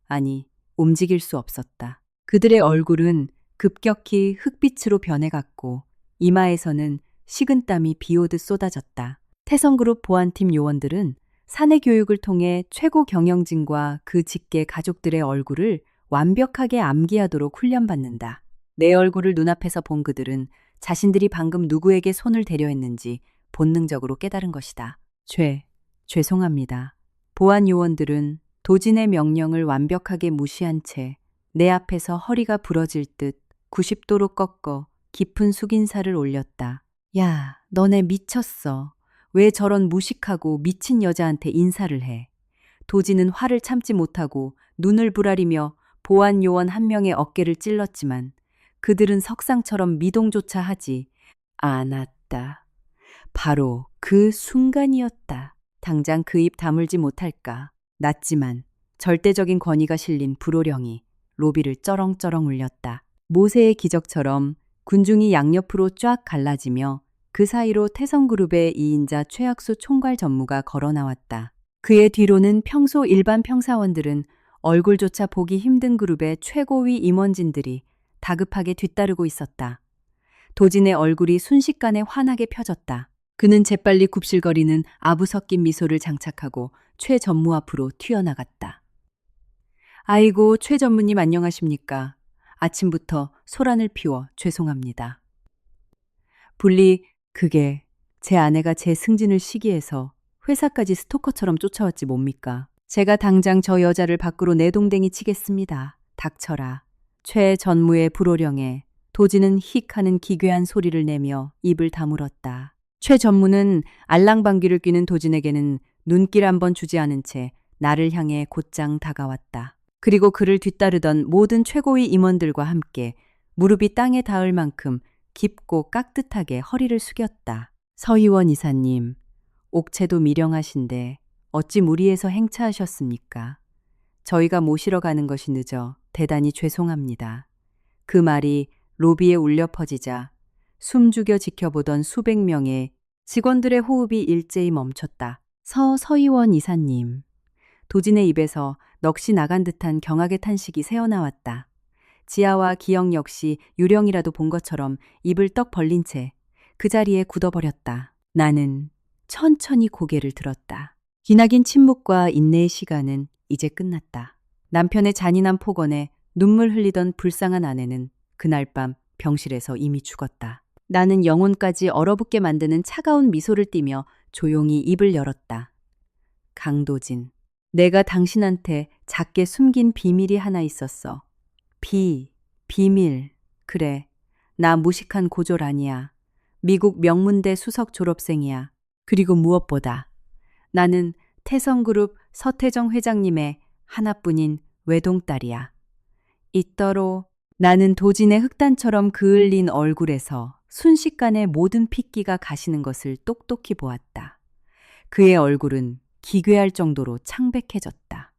아니, 움직일 수 없었다. 그들의 얼굴은 급격히 흑빛으로 변해갔고 이마에서는 식은땀이 비오듯 쏟아졌다. 태성그룹 보안팀 요원들은 사내 교육을 통해 최고 경영진과 그 직계 가족들의 얼굴을 완벽하게 암기하도록 훈련받는다. 내 얼굴을 눈앞에서 본 그들은 자신들이 방금 누구에게 손을 대려 했는지 본능적으로 깨달은 것이다. 죄송합니다. 보안 요원들은 도진의 명령을 완벽하게 무시한 채 내 앞에서 허리가 부러질 듯 90도로 꺾어 깊은 숙인살을 올렸다. 야, 너네 미쳤어. 왜 저런 무식하고 미친 여자한테 인사를 해? 도진은 화를 참지 못하고 눈을 부라리며 보안 요원 한 명의 어깨를 찔렀지만 그들은 석상처럼 미동조차 하지 않았다. 바로 그 순간이었다. 당장 그 입 다물지 못할까. 낮지만 절대적인 권위가 실린 불호령이 로비를 쩌렁쩌렁 울렸다. 모세의 기적처럼 군중이 양옆으로 쫙 갈라지며 그 사이로 태성그룹의 2인자 최학수 총괄 전무가 걸어 나왔다. 그의 뒤로는 평소 일반 평사원들은 얼굴조차 보기 힘든 그룹의 최고위 임원진들이 다급하게 뒤따르고 있었다. 도진의 얼굴이 순식간에 환하게 펴졌다. 그는 재빨리 굽실거리는 아부 섞인 미소를 장착하고 최 전무 앞으로 튀어나갔다. 아이고, 최 전무님 안녕하십니까? 아침부터 소란을 피워 죄송합니다. 분리, 그게 제 아내가 제 승진을 시기해서 회사까지 스토커처럼 쫓아왔지 뭡니까? 제가 당장 저 여자를 밖으로 내동댕이 치겠습니다. 닥쳐라. 최 전무의 불호령에 도지는 힉 하는 기괴한 소리를 내며 입을 다물었다. 최 전무는 알랑방귀를 뀌는 도진에게는 눈길 한 번 주지 않은 채 나를 향해 곧장 다가왔다. 그리고 그를 뒤따르던 모든 최고위 임원들과 함께 무릎이 땅에 닿을 만큼 깊고 깍듯하게 허리를 숙였다. 서희원 이사님, 옥체도 미령하신데 어찌 무리해서 행차하셨습니까? 저희가 모시러 가는 것이 늦어 대단히 죄송합니다. 그 말이 로비에 울려 퍼지자 숨죽여 지켜보던 수백 명의 직원들의 호흡이 일제히 멈췄다. 서희원 이사님. 도진의 입에서 넋이 나간 듯한 경악의 탄식이 새어나왔다. 지아와 기영 역시 유령이라도 본 것처럼 입을 떡 벌린 채 그 자리에 굳어버렸다. 나는 천천히 고개를 들었다. 기나긴 침묵과 인내의 시간은 이제 끝났다. 남편의 잔인한 폭언에 눈물 흘리던 불쌍한 아내는 그날 밤 병실에서 이미 죽었다. 나는 영혼까지 얼어붙게 만드는 차가운 미소를 띠며 조용히 입을 열었다. 강도진, 내가 당신한테 작게 숨긴 비밀이 하나 있었어. 비밀. 그래, 나 무식한 고졸 아니야. 미국 명문대 수석 졸업생이야. 그리고 무엇보다 나는 태성그룹 서태정 회장님의 하나뿐인 외동딸이야. 이더러 나는 도진의 흑단처럼 그을린 얼굴에서 순식간에 모든 핏기가 가시는 것을 똑똑히 보았다. 그의 얼굴은 기괴할 정도로 창백해졌다.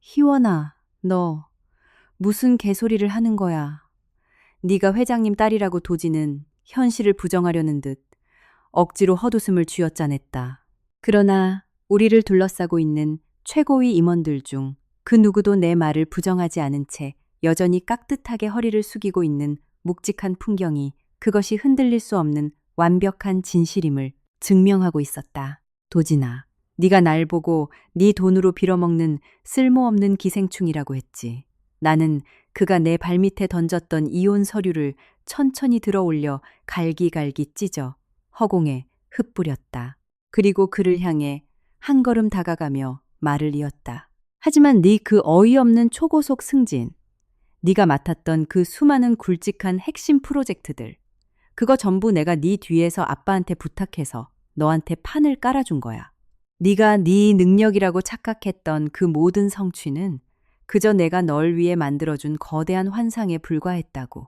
희원아, 너 무슨 개소리를 하는 거야. 네가 회장님 딸이라고 도지는 현실을 부정하려는 듯 억지로 헛웃음을 쥐어짜냈다. 그러나 우리를 둘러싸고 있는 최고위 임원들 중 그 누구도 내 말을 부정하지 않은 채 여전히 깍듯하게 허리를 숙이고 있는 묵직한 풍경이 그것이 흔들릴 수 없는 완벽한 진실임을 증명하고 있었다. 도진아, 네가 날 보고 네 돈으로 빌어먹는 쓸모없는 기생충이라고 했지. 나는 그가 내 발밑에 던졌던 이혼 서류를 천천히 들어올려 갈기갈기 찢어 허공에 흩뿌렸다. 그리고 그를 향해 한 걸음 다가가며 말을 이었다. 하지만 네 그 어이없는 초고속 승진, 네가 맡았던 그 수많은 굵직한 핵심 프로젝트들, 그거 전부 내가 네 뒤에서 아빠한테 부탁해서 너한테 판을 깔아준 거야. 네가 네 능력이라고 착각했던 그 모든 성취는 그저 내가 널 위해 만들어준 거대한 환상에 불과했다고.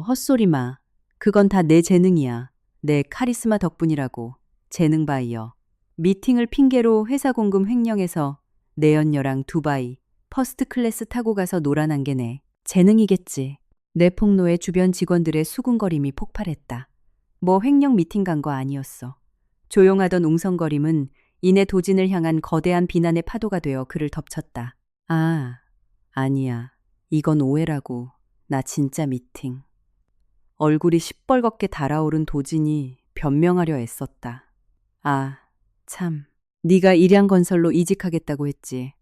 헛소리 마. 그건 다 내 재능이야. 내 카리스마 덕분이라고. 재능 바이어. 미팅을 핑계로 회사 공금 횡령해서 내연녀랑 두바이, 퍼스트 클래스 타고 가서 놀아난 게 내 재능이겠지. 내 폭로에 주변 직원들의 수군거림이 폭발했다. 횡령 미팅 간 거 아니었어. 조용하던 웅성거림은 이내 도진을 향한 거대한 비난의 파도가 되어 그를 덮쳤다. 아니야. 이건 오해라고. 나 진짜 미팅. 얼굴이 시뻘겋게 달아오른 도진이 변명하려 애썼다. 참. 네가 일양건설로 이직하겠다고 했지.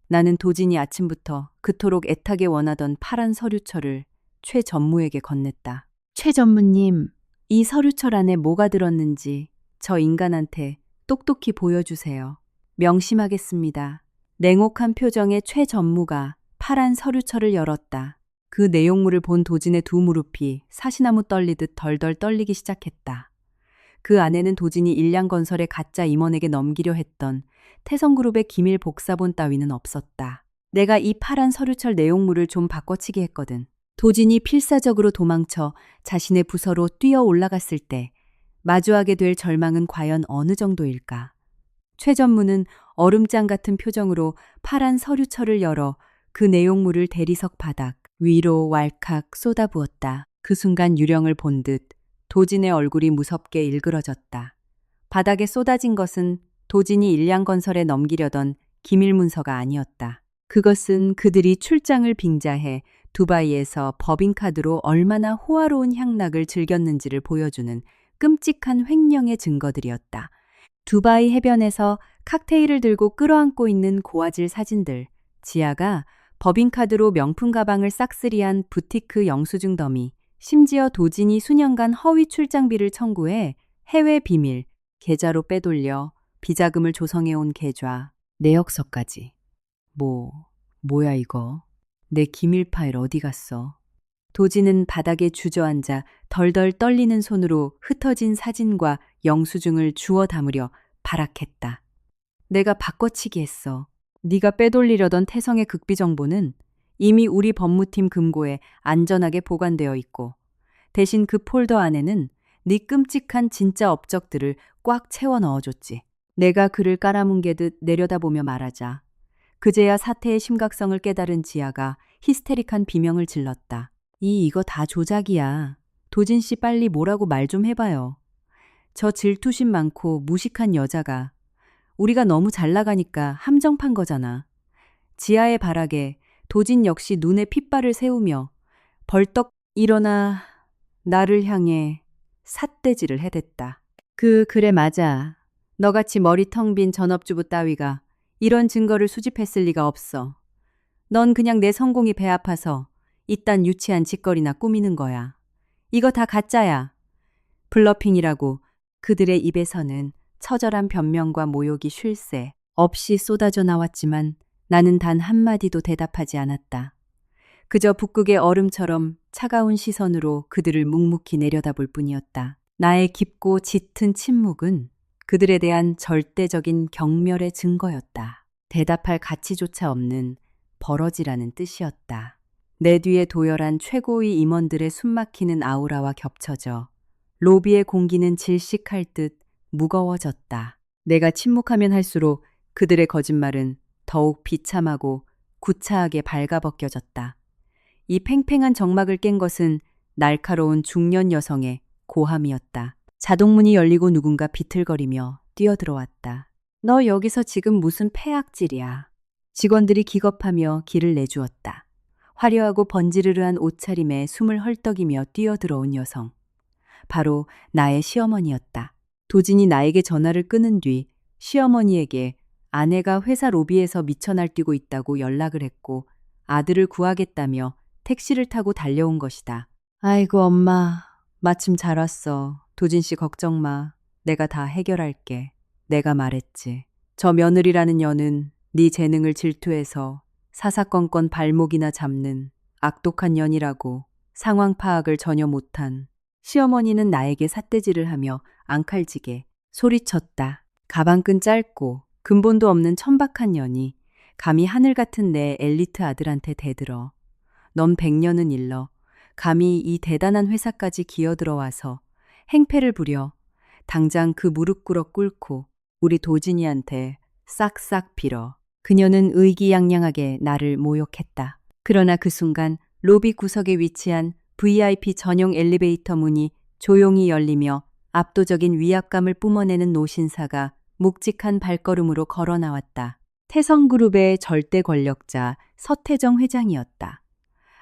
나는 도진이 아침부터 그토록 애타게 원하던 파란 서류철을 최 전무에게 건넸다. 최 전무님, 이 서류철 안에 뭐가 들었는지 저 인간한테 똑똑히 보여주세요. 명심하겠습니다. 냉혹한 표정의 최 전무가 파란 서류철을 열었다. 그 내용물을 본 도진의 두 무릎이 사시나무 떨리듯 덜덜 떨리기 시작했다. 그 안에는 도진이 일양건설의 가짜 임원에게 넘기려 했던 태성그룹의 기밀 복사본 따위는 없었다. 내가 이 파란 서류철 내용물을 좀 바꿔치기 했거든. 도진이 필사적으로 도망쳐 자신의 부서로 뛰어 올라갔을 때 마주하게 될 절망은 과연 어느 정도일까? 최 전무는 얼음장 같은 표정으로 파란 서류철을 열어 그 내용물을 대리석 바닥 위로 왈칵 쏟아부었다. 그 순간 유령을 본 듯 도진의 얼굴이 무섭게 일그러졌다. 바닥에 쏟아진 것은 도진이 일양건설에 넘기려던 기밀문서가 아니었다. 그것은 그들이 출장을 빙자해 두바이에서 법인카드로 얼마나 호화로운 향락을 즐겼는지를 보여주는 끔찍한 횡령의 증거들이었다. 두바이 해변에서 칵테일을 들고 끌어안고 있는 고화질 사진들, 지아가 법인카드로 명품 가방을 싹쓸이한 부티크 영수증 더미, 심지어 도진이 수년간 허위 출장비를 청구해 해외 비밀, 계좌로 빼돌려 비자금을 조성해온 계좌, 내역서까지. 뭐야 이거? 내 기밀 파일 어디 갔어? 도진은 바닥에 주저앉아 덜덜 떨리는 손으로 흩어진 사진과 영수증을 주워 담으려 발악했다. 내가 바꿔치기 했어. 네가 빼돌리려던 태성의 극비 정보는 이미 우리 법무팀 금고에 안전하게 보관되어 있고 대신 그 폴더 안에는 네 끔찍한 진짜 업적들을 꽉 채워 넣어줬지. 내가 그를 깔아뭉개듯 내려다보며 말하자. 그제야 사태의 심각성을 깨달은 지아가 히스테릭한 비명을 질렀다. 이거 다 조작이야. 도진 씨 빨리 뭐라고 말 좀 해봐요. 저 질투심 많고 무식한 여자가 우리가 너무 잘 나가니까 함정판 거잖아. 지아의 발악에 도진 역시 눈에 핏발을 세우며 벌떡 일어나 나를 향해 삿대질을 해댔다. 그래 맞아. 너같이 머리 텅 빈 전업주부 따위가 이런 증거를 수집했을 리가 없어. 넌 그냥 내 성공이 배 아파서 이딴 유치한 짓거리나 꾸미는 거야. 이거 다 가짜야. 블러핑이라고 그들의 입에서는 처절한 변명과 모욕이 쉴 새 없이 쏟아져 나왔지만 나는 단 한마디도 대답하지 않았다. 그저 북극의 얼음처럼 차가운 시선으로 그들을 묵묵히 내려다볼 뿐이었다. 나의 깊고 짙은 침묵은 그들에 대한 절대적인 경멸의 증거였다. 대답할 가치조차 없는 버러지라는 뜻이었다. 내 뒤에 도열한 최고위 임원들의 숨막히는 아우라와 겹쳐져 로비의 공기는 질식할 듯 무거워졌다. 내가 침묵하면 할수록 그들의 거짓말은 더욱 비참하고 구차하게 발가벗겨졌다. 이 팽팽한 정막을 깬 것은 날카로운 중년 여성의 고함이었다. 자동문이 열리고 누군가 비틀거리며 뛰어들어왔다. 너 여기서 지금 무슨 폐악질이야. 직원들이 기겁하며 길을 내주었다. 화려하고 번지르르한 옷차림에 숨을 헐떡이며 뛰어들어온 여성. 바로 나의 시어머니였다. 도진이 나에게 전화를 끊은 뒤 시어머니에게 아내가 회사 로비에서 미쳐 날뛰고 있다고 연락을 했고 아들을 구하겠다며 택시를 타고 달려온 것이다. 아이고 엄마, 마침 잘 왔어. 도진 씨 걱정 마. 내가 다 해결할게. 내가 말했지. 저 며느리라는 년은 네 재능을 질투해서 사사건건 발목이나 잡는 악독한 년이라고. 상황 파악을 전혀 못한. 시어머니는 나에게 삿대질을 하며 앙칼지게 소리쳤다. 가방끈 짧고 근본도 없는 천박한 년이 감히 하늘 같은 내 엘리트 아들한테 대들어. 넌 100년은 일러 감히 이 대단한 회사까지 기어들어와서 행패를 부려 당장 그 무릎 꿇어 꿇고 우리 도진이한테 싹싹 빌어. 그녀는 의기양양하게 나를 모욕했다. 그러나 그 순간 로비 구석에 위치한 VIP 전용 엘리베이터 문이 조용히 열리며 압도적인 위압감을 뿜어내는 노신사가 묵직한 발걸음으로 걸어 나왔다. 태성그룹의 절대 권력자 서태정 회장이었다.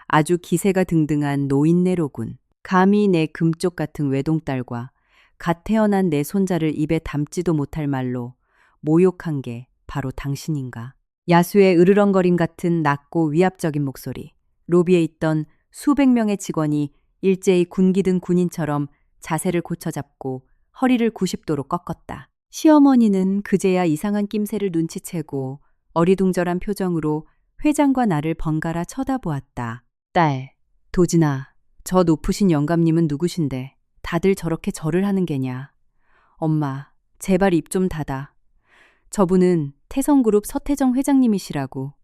아주 기세가 등등한 노인네로군. 감히 내 금쪽 같은 외동딸과 갓 태어난 내 손자를 입에 담지도 못할 말로 모욕한 게 바로 당신인가. 야수의 으르렁거림 같은 낮고 위압적인 목소리. 로비에 있던 수백 명의 직원이 일제히 군기든 군인처럼 자세를 고쳐잡고 허리를 90도로 꺾었다. 시어머니는 그제야 이상한 낌새를 눈치채고 어리둥절한 표정으로 회장과 나를 번갈아 쳐다보았다. 딸, 도진아, 저 높으신 영감님은 누구신데 다들 저렇게 절을 하는 게냐. 엄마, 제발 입 좀 닫아. 저분은 태성그룹 서태정 회장님이시라고.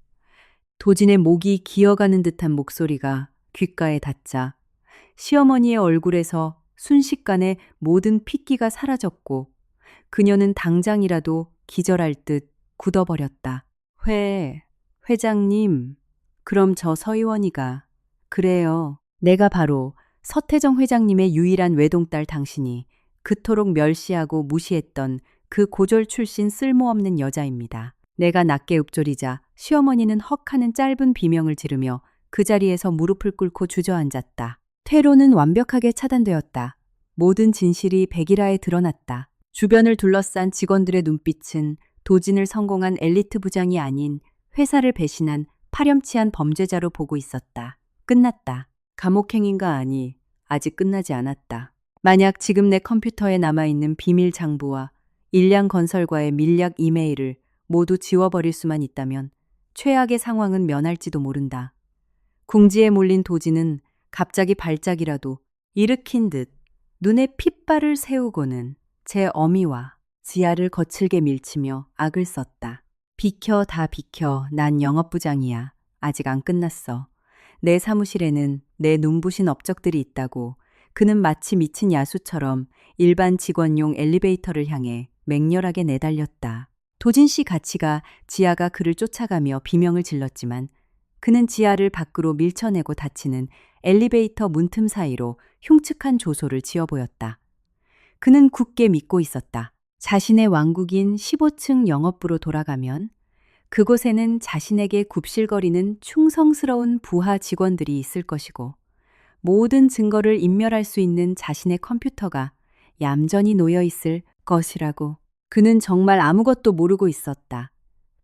도진의 목이 기어가는 듯한 목소리가 귓가에 닿자 시어머니의 얼굴에서 순식간에 모든 핏기가 사라졌고 그녀는 당장이라도 기절할 듯 굳어버렸다. 회장님, 그럼 저 서의원이가. 그래요. 내가 바로 서태정 회장님의 유일한 외동딸 당신이 그토록 멸시하고 무시했던 그 고졸 출신 쓸모없는 여자입니다. 내가 낮게 읊조리자 시어머니는 헉하는 짧은 비명을 지르며 그 자리에서 무릎을 꿇고 주저앉았다. 퇴로는 완벽하게 차단되었다. 모든 진실이 백일하에 드러났다. 주변을 둘러싼 직원들의 눈빛은 도진을 성공한 엘리트 부장이 아닌 회사를 배신한 파렴치한 범죄자로 보고 있었다. 끝났다. 감옥행인가 아니, 아직 끝나지 않았다. 만약 지금 내 컴퓨터에 남아있는 비밀 장부와 일량건설과의 밀약 이메일을 모두 지워버릴 수만 있다면 최악의 상황은 면할지도 모른다. 궁지에 몰린 도지는 갑자기 발작이라도 일으킨 듯 눈에 핏발을 세우고는 제 어미와 지하를 거칠게 밀치며 악을 썼다. 비켜 다 비켜, 난 영업부장이야. 아직 안 끝났어. 내 사무실에는 내 눈부신 업적들이 있다고. 그는 마치 미친 야수처럼 일반 직원용 엘리베이터를 향해 맹렬하게 내달렸다. 도진 씨 가치가 지아가 그를 쫓아가며 비명을 질렀지만 그는 지아를 밖으로 밀쳐내고 닫히는 엘리베이터 문틈 사이로 흉측한 조소를 지어 보였다. 그는 굳게 믿고 있었다. 자신의 왕국인 15층 영업부로 돌아가면 그곳에는 자신에게 굽실거리는 충성스러운 부하 직원들이 있을 것이고 모든 증거를 인멸할 수 있는 자신의 컴퓨터가 얌전히 놓여 있을 것이라고. 그는 정말 아무것도 모르고 있었다.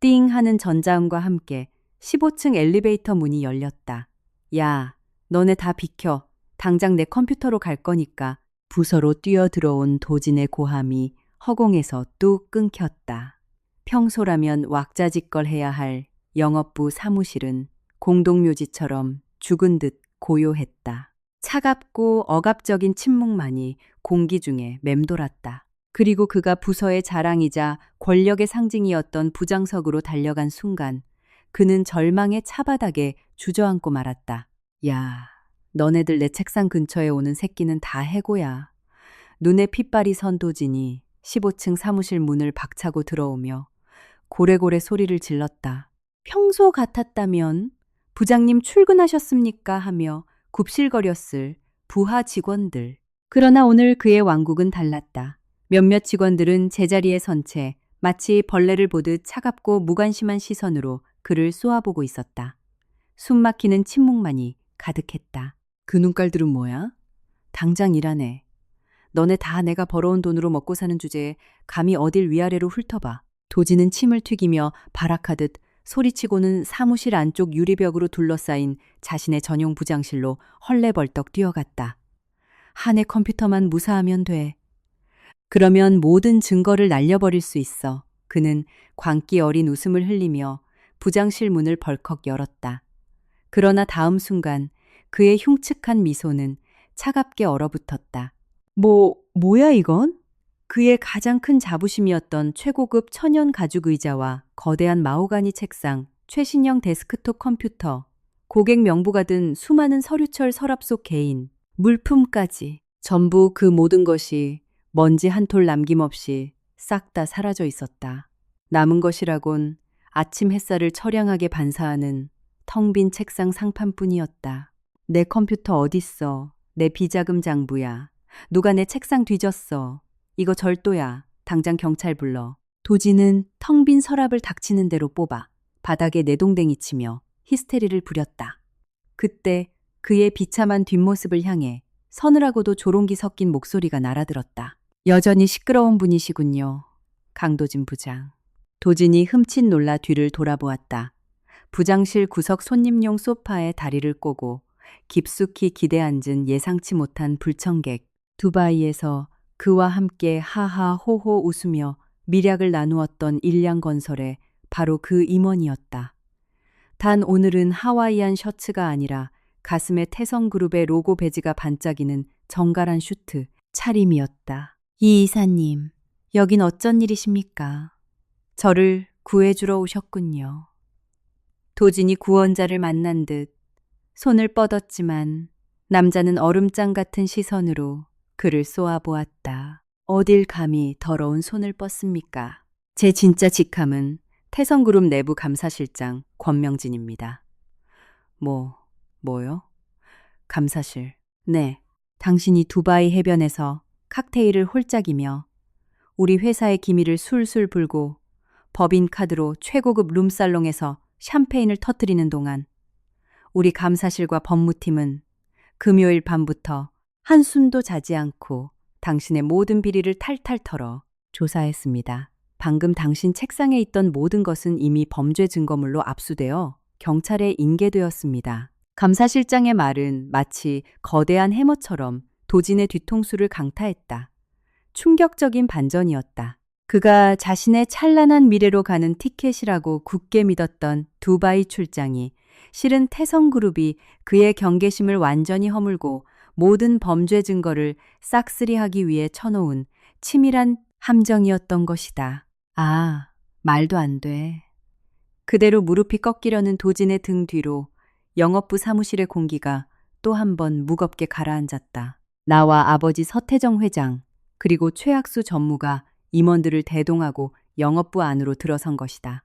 띵 하는 전자음과 함께 15층 엘리베이터 문이 열렸다. 야, 너네 다 비켜. 당장 내 컴퓨터로 갈 거니까. 부서로 뛰어들어온 도진의 고함이 허공에서 뚝 끊겼다. 평소라면 왁자지껄해야 할 영업부 사무실은 공동묘지처럼 죽은 듯 고요했다. 차갑고 억압적인 침묵만이 공기 중에 맴돌았다. 그리고 그가 부서의 자랑이자 권력의 상징이었던 부장석으로 달려간 순간 그는 절망의 차바닥에 주저앉고 말았다. 야, 너네들 내 책상 근처에 오는 새끼는 다 해고야. 눈에 핏발이 선 도진이 15층 사무실 문을 박차고 들어오며 고래고래 소리를 질렀다. 평소 같았다면 부장님 출근하셨습니까? 하며 굽실거렸을 부하 직원들. 그러나 오늘 그의 왕국은 달랐다. 몇몇 직원들은 제자리에 선 채 마치 벌레를 보듯 차갑고 무관심한 시선으로 그를 쏘아보고 있었다. 숨막히는 침묵만이 가득했다. 그 눈깔들은 뭐야? 당장 일하네. 너네 다 내가 벌어온 돈으로 먹고 사는 주제에 감히 어딜 위아래로 훑어봐. 도지는 침을 튀기며 발악하듯 소리치고는 사무실 안쪽 유리벽으로 둘러싸인 자신의 전용 부장실로 헐레벌떡 뛰어갔다. 한해 컴퓨터만 무사하면 돼. 그러면 모든 증거를 날려버릴 수 있어. 그는 광기 어린 웃음을 흘리며 부장실 문을 벌컥 열었다. 그러나 다음 순간 그의 흉측한 미소는 차갑게 얼어붙었다. 뭐야 이건? 그의 가장 큰 자부심이었던 최고급 천연 가죽 의자와 거대한 마호가니 책상, 최신형 데스크톱 컴퓨터, 고객 명부가 든 수많은 서류철 서랍 속 개인, 물품까지 전부 그 모든 것이 먼지 한 톨 남김없이 싹 다 사라져 있었다. 남은 것이라곤 아침 햇살을 처량하게 반사하는 텅 빈 책상 상판뿐이었다. 내 컴퓨터 어딨어? 내 비자금 장부야. 누가 내 책상 뒤졌어? 이거 절도야. 당장 경찰 불러. 도지는 텅 빈 서랍을 닥치는 대로 뽑아 바닥에 내동댕이 치며 히스테리를 부렸다. 그때 그의 비참한 뒷모습을 향해 서늘하고도 조롱기 섞인 목소리가 날아들었다. 여전히 시끄러운 분이시군요. 강도진 부장. 도진이 흠칫 놀라 뒤를 돌아보았다. 부장실 구석 손님용 소파에 다리를 꼬고 깊숙이 기대앉은 예상치 못한 불청객. 두바이에서 그와 함께 하하호호 웃으며 밀약을 나누었던 일량건설의 바로 그 임원이었다. 단 오늘은 하와이안 셔츠가 아니라 가슴에 태성그룹의 로고 배지가 반짝이는 정갈한 슈트, 차림이었다. 이 이사님, 여긴 어쩐 일이십니까? 저를 구해주러 오셨군요. 도진이 구원자를 만난 듯 손을 뻗었지만 남자는 얼음장 같은 시선으로 그를 쏘아보았다. 어딜 감히 더러운 손을 뻗습니까? 제 진짜 직함은 태성그룹 내부 감사실장 권명진입니다. 뭐요? 감사실. 네, 당신이 두바이 해변에서 칵테일을 홀짝이며 우리 회사의 기밀을 술술 불고 법인카드로 최고급 룸살롱에서 샴페인을 터뜨리는 동안 우리 감사실과 법무팀은 금요일 밤부터 한숨도 자지 않고 당신의 모든 비리를 탈탈 털어 조사했습니다. 방금 당신 책상에 있던 모든 것은 이미 범죄 증거물로 압수되어 경찰에 인계되었습니다. 감사실장의 말은 마치 거대한 해머처럼 도진의 뒤통수를 강타했다. 충격적인 반전이었다. 그가 자신의 찬란한 미래로 가는 티켓이라고 굳게 믿었던 두바이 출장이 실은 태성그룹이 그의 경계심을 완전히 허물고 모든 범죄 증거를 싹쓸이하기 위해 쳐놓은 치밀한 함정이었던 것이다. 아, 말도 안 돼. 그대로 무릎이 꺾이려는 도진의 등 뒤로 영업부 사무실의 공기가 또 한 번 무겁게 가라앉았다. 나와 아버지 서태정 회장, 그리고 최학수 전무가 임원들을 대동하고 영업부 안으로 들어선 것이다.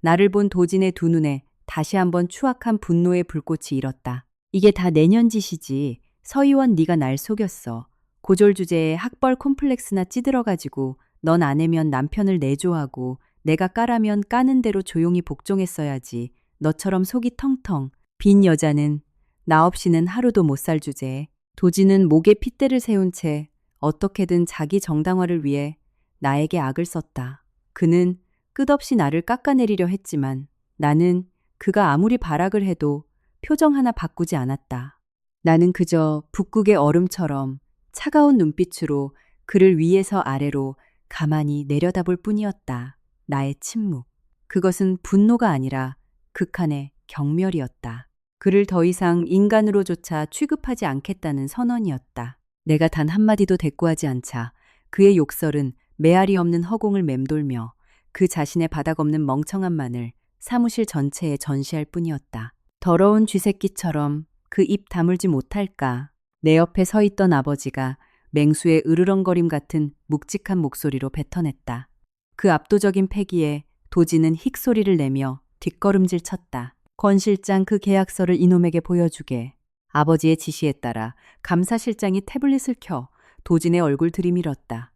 나를 본 도진의 두 눈에 다시 한번 추악한 분노의 불꽃이 일었다. 이게 다 내년 짓이지. 서의원 네가 날 속였어. 고졸 주제에 학벌 콤플렉스나 찌들어가지고 넌 안 내면 남편을 내조하고 내가 까라면 까는 대로 조용히 복종했어야지. 너처럼 속이 텅텅 빈 여자는 나 없이는 하루도 못 살 주제에. 도진은 목에 핏대를 세운 채 어떻게든 자기 정당화를 위해 나에게 악을 썼다. 그는 끝없이 나를 깎아내리려 했지만 나는 그가 아무리 발악을 해도 표정 하나 바꾸지 않았다. 나는 그저 북극의 얼음처럼 차가운 눈빛으로 그를 위에서 아래로 가만히 내려다볼 뿐이었다. 나의 침묵. 그것은 분노가 아니라 극한의 경멸이었다. 그를 더 이상 인간으로조차 취급하지 않겠다는 선언이었다. 내가 단 한마디도 대꾸하지 않자 그의 욕설은 메아리 없는 허공을 맴돌며 그 자신의 바닥 없는 멍청함만을 사무실 전체에 전시할 뿐이었다. 더러운 쥐새끼처럼 그 입 다물지 못할까. 내 옆에 서 있던 아버지가 맹수의 으르렁거림 같은 묵직한 목소리로 뱉어냈다. 그 압도적인 패기에 도진은 힉 소리를 내며 뒷걸음질 쳤다. 권 실장 그 계약서를 이놈에게 보여주게. 아버지의 지시에 따라 감사실장이 태블릿을 켜 도진의 얼굴 들이밀었다.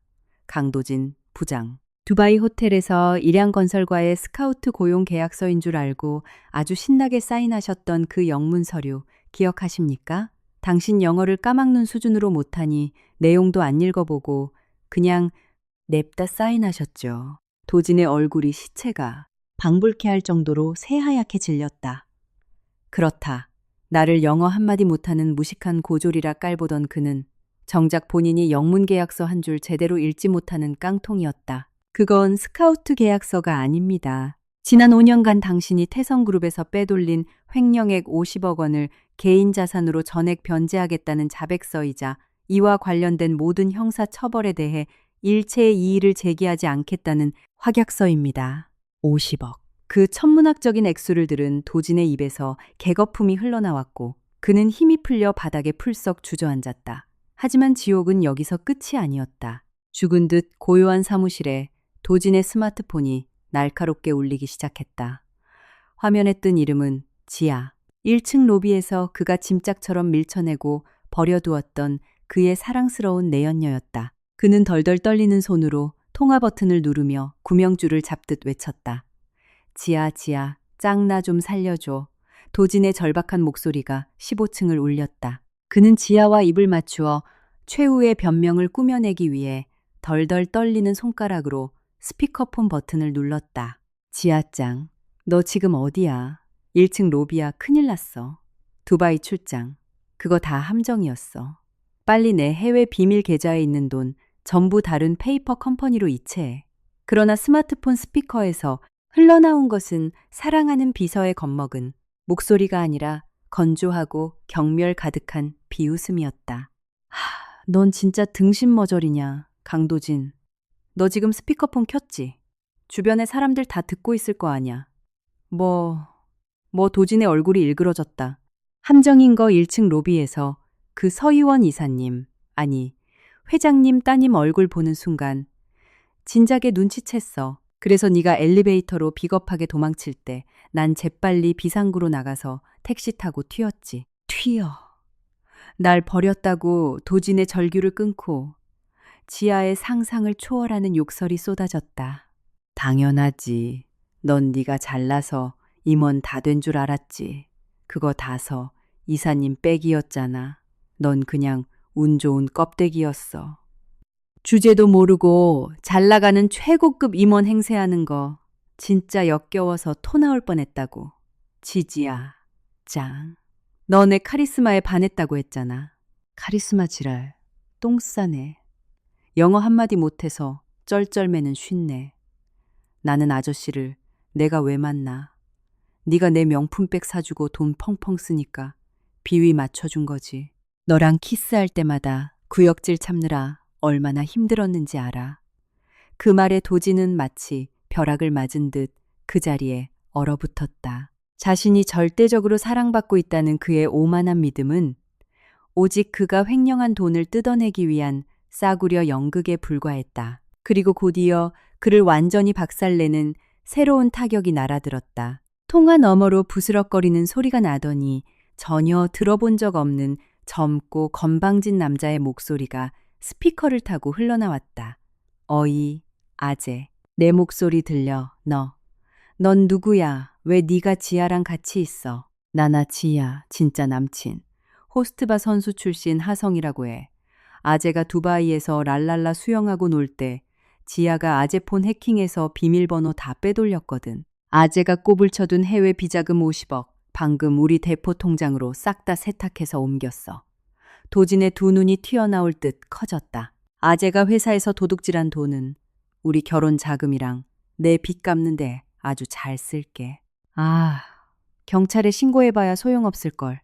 강도진 부장. 두바이 호텔에서 일양건설과의 스카우트 고용 계약서인 줄 알고 아주 신나게 사인하셨던 그 영문 서류 기억하십니까? 당신 영어를 까막눈 수준으로 못하니 내용도 안 읽어보고 그냥 냅다 사인하셨죠. 도진의 얼굴이 시체가 방불케 할 정도로 새하얗게 질렸다. 그렇다. 나를 영어 한마디 못하는 무식한 고졸이라 깔보던 그는 정작 본인이 영문 계약서 한 줄 제대로 읽지 못하는 깡통이었다. 그건 스카우트 계약서가 아닙니다. 지난 5년간 당신이 태성그룹에서 빼돌린 횡령액 50억 원을 개인 자산으로 전액 변제하겠다는 자백서이자 이와 관련된 모든 형사 처벌에 대해 일체의 이의를 제기하지 않겠다는 확약서입니다. 50억. 그 천문학적인 액수를 들은 도진의 입에서 개거품이 흘러나왔고 그는 힘이 풀려 바닥에 풀썩 주저앉았다. 하지만 지옥은 여기서 끝이 아니었다. 죽은 듯 고요한 사무실에 도진의 스마트폰이 날카롭게 울리기 시작했다. 화면에 뜬 이름은 지아. 1층 로비에서 그가 짐짝처럼 밀쳐내고 버려두었던 그의 사랑스러운 내연녀였다. 그는 덜덜 떨리는 손으로 통화 버튼을 누르며 구명줄을 잡듯 외쳤다. 지아, 지아, 짱나 좀 살려줘. 도진의 절박한 목소리가 15층을 울렸다. 그는 지아와 입을 맞추어 최후의 변명을 꾸며내기 위해 덜덜 떨리는 손가락으로 스피커폰 버튼을 눌렀다. 지아짱, 너 지금 어디야? 1층 로비야. 큰일 났어. 두바이 출장. 그거 다 함정이었어. 빨리 내 해외 비밀 계좌에 있는 돈 전부 다른 페이퍼 컴퍼니로 이체해. 그러나 스마트폰 스피커에서 흘러나온 것은 사랑하는 비서의 겁먹은 목소리가 아니라 건조하고 경멸 가득한 비웃음이었다. 넌 진짜 등신머저리냐, 강도진. 너 지금 스피커폰 켰지? 주변에 사람들 다 듣고 있을 거 아냐. 도진의 얼굴이 일그러졌다. 함정인 거 1층 로비에서 그 서의원 이사님, 아니 회장님 따님 얼굴 보는 순간 진작에 눈치챘어. 그래서 네가 엘리베이터로 비겁하게 도망칠 때 난 재빨리 비상구로 나가서 택시 타고 튀었지. 튀어. 날 버렸다고 도진의 절규를 끊고 지아의 상상을 초월하는 욕설이 쏟아졌다. 당연하지. 넌 네가 잘나서 임원 다 된 줄 알았지. 그거 다서 이사님 빽이었잖아. 넌 그냥 운 좋은 껍데기였어. 주제도 모르고 잘 나가는 최고급 임원 행세하는 거 진짜 역겨워서 토 나올 뻔했다고. 지지야, 짱. 너 내 카리스마에 반했다고 했잖아. 카리스마 지랄, 똥 싸네. 영어 한마디 못해서 쩔쩔매는 쉰내. 나는 아저씨를 내가 왜 만나. 네가 내 명품백 사주고 돈 펑펑 쓰니까 비위 맞춰준 거지. 너랑 키스할 때마다 구역질 참느라 얼마나 힘들었는지 알아. 그 말에 도지는 마치 벼락을 맞은 듯 그 자리에 얼어붙었다. 자신이 절대적으로 사랑받고 있다는 그의 오만한 믿음은 오직 그가 횡령한 돈을 뜯어내기 위한 싸구려 연극에 불과했다. 그리고 곧이어 그를 완전히 박살내는 새로운 타격이 날아들었다. 통화 너머로 부스럭거리는 소리가 나더니 전혀 들어본 적 없는 젊고 건방진 남자의 목소리가 스피커를 타고 흘러나왔다. 어이, 아재, 내 목소리 들려, 너. 넌 누구야? 왜 네가 지아랑 같이 있어? 나나 지아, 진짜 남친. 호스트바 선수 출신 하성이라고 해. 아재가 두바이에서 랄랄라 수영하고 놀 때 지아가 아재폰 해킹해서 비밀번호 다 빼돌렸거든. 아재가 꼽을 쳐둔 해외 비자금 50억 방금 우리 대포 통장으로 싹 다 세탁해서 옮겼어. 도진의 두 눈이 튀어나올 듯 커졌다. 아재가 회사에서 도둑질한 돈은 우리 결혼 자금이랑 내 빚 갚는데 아주 잘 쓸게. 아, 경찰에 신고해봐야 소용없을걸.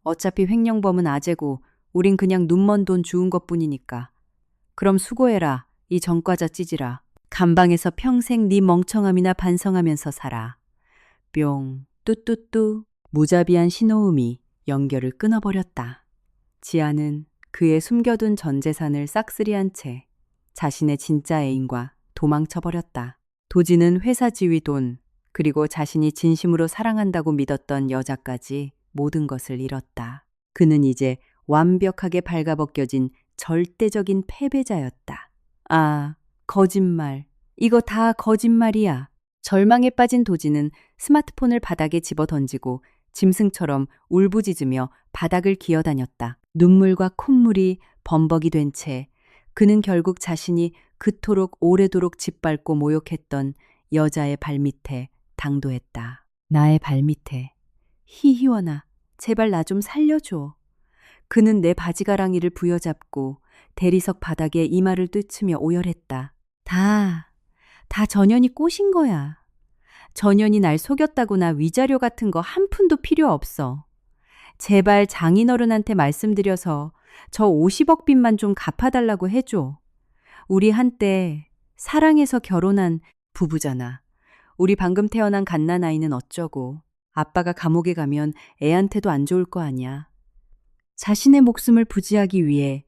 어차피 횡령범은 아재고 우린 그냥 눈먼 돈 주운 것뿐이니까. 그럼 수고해라, 이 전과자 찌질아. 감방에서 평생 네 멍청함이나 반성하면서 살아. 뿅, 뚜뚜뚜. 무자비한 신호음이 연결을 끊어버렸다. 지아는 그의 숨겨둔 전 재산을 싹쓸이한 채 자신의 진짜 애인과 도망쳐버렸다. 도지는 회사 지위 돈, 그리고 자신이 진심으로 사랑한다고 믿었던 여자까지 모든 것을 잃었다. 그는 이제 완벽하게 발가벗겨진 절대적인 패배자였다. 아, 거짓말. 이거 다 거짓말이야. 절망에 빠진 도지는 스마트폰을 바닥에 집어 던지고 짐승처럼 울부짖으며 바닥을 기어다녔다. 눈물과 콧물이 범벅이 된 채 그는 결국 자신이 그토록 오래도록 짓밟고 모욕했던 여자의 발밑에 당도했다. 나의 발밑에. 희희원아, 제발 나 좀 살려줘. 그는 내 바지가랑이를 부여잡고 대리석 바닥에 이마를 뜯으며 오열했다. 다 전현이 꼬신 거야. 전현이 날 속였다거나 위자료 같은 거 한 푼도 필요 없어. 제발 장인어른한테 말씀드려서 저 50억 빚만 좀 갚아달라고 해줘. 우리 한때 사랑해서 결혼한 부부잖아. 우리 방금 태어난 갓난아이는 어쩌고. 아빠가 감옥에 가면 애한테도 안 좋을 거 아니야. 자신의 목숨을 부지하기 위해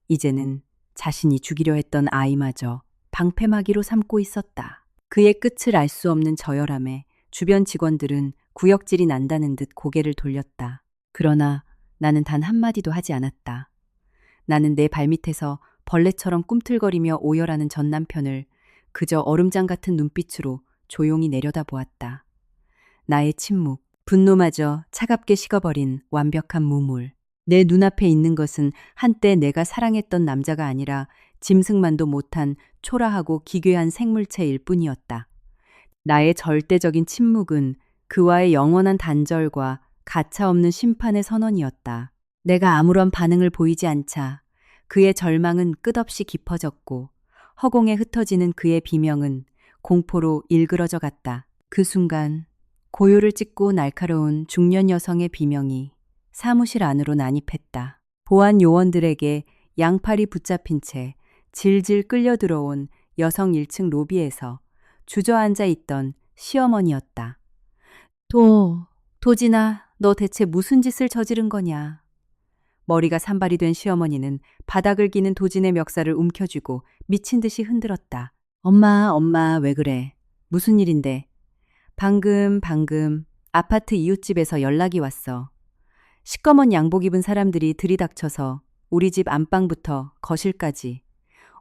이제는 자신이 죽이려 했던 아이마저 방패막이로 삼고 있었다. 그의 끝을 알 수 없는 저열함에 주변 직원들은 구역질이 난다는 듯 고개를 돌렸다. 그러나 나는 단 한마디도 하지 않았다. 나는 내 발밑에서 벌레처럼 꿈틀거리며 오열하는 전 남편을 그저 얼음장 같은 눈빛으로 조용히 내려다보았다. 나의 침묵, 분노마저 차갑게 식어버린 완벽한 무물. 내 눈앞에 있는 것은 한때 내가 사랑했던 남자가 아니라 짐승만도 못한 초라하고 기괴한 생물체일 뿐이었다. 나의 절대적인 침묵은 그와의 영원한 단절과 가차없는 심판의 선언이었다. 내가 아무런 반응을 보이지 않자 그의 절망은 끝없이 깊어졌고 허공에 흩어지는 그의 비명은 공포로 일그러져 갔다. 그 순간 고요를 찢고 날카로운 중년 여성의 비명이 사무실 안으로 난입했다. 보안 요원들에게 양팔이 붙잡힌 채 질질 끌려 들어온 여성 1층 로비에서 주저앉아 있던 시어머니였다. 도진아, 너 대체 무슨 짓을 저지른 거냐? 머리가 산발이 된 시어머니는 바닥을 기는 도진의 멱살을 움켜쥐고 미친 듯이 흔들었다. 엄마, 왜 그래? 무슨 일인데? 방금 아파트 이웃집에서 연락이 왔어. 시꺼먼 양복 입은 사람들이 들이닥쳐서 우리 집 안방부터 거실까지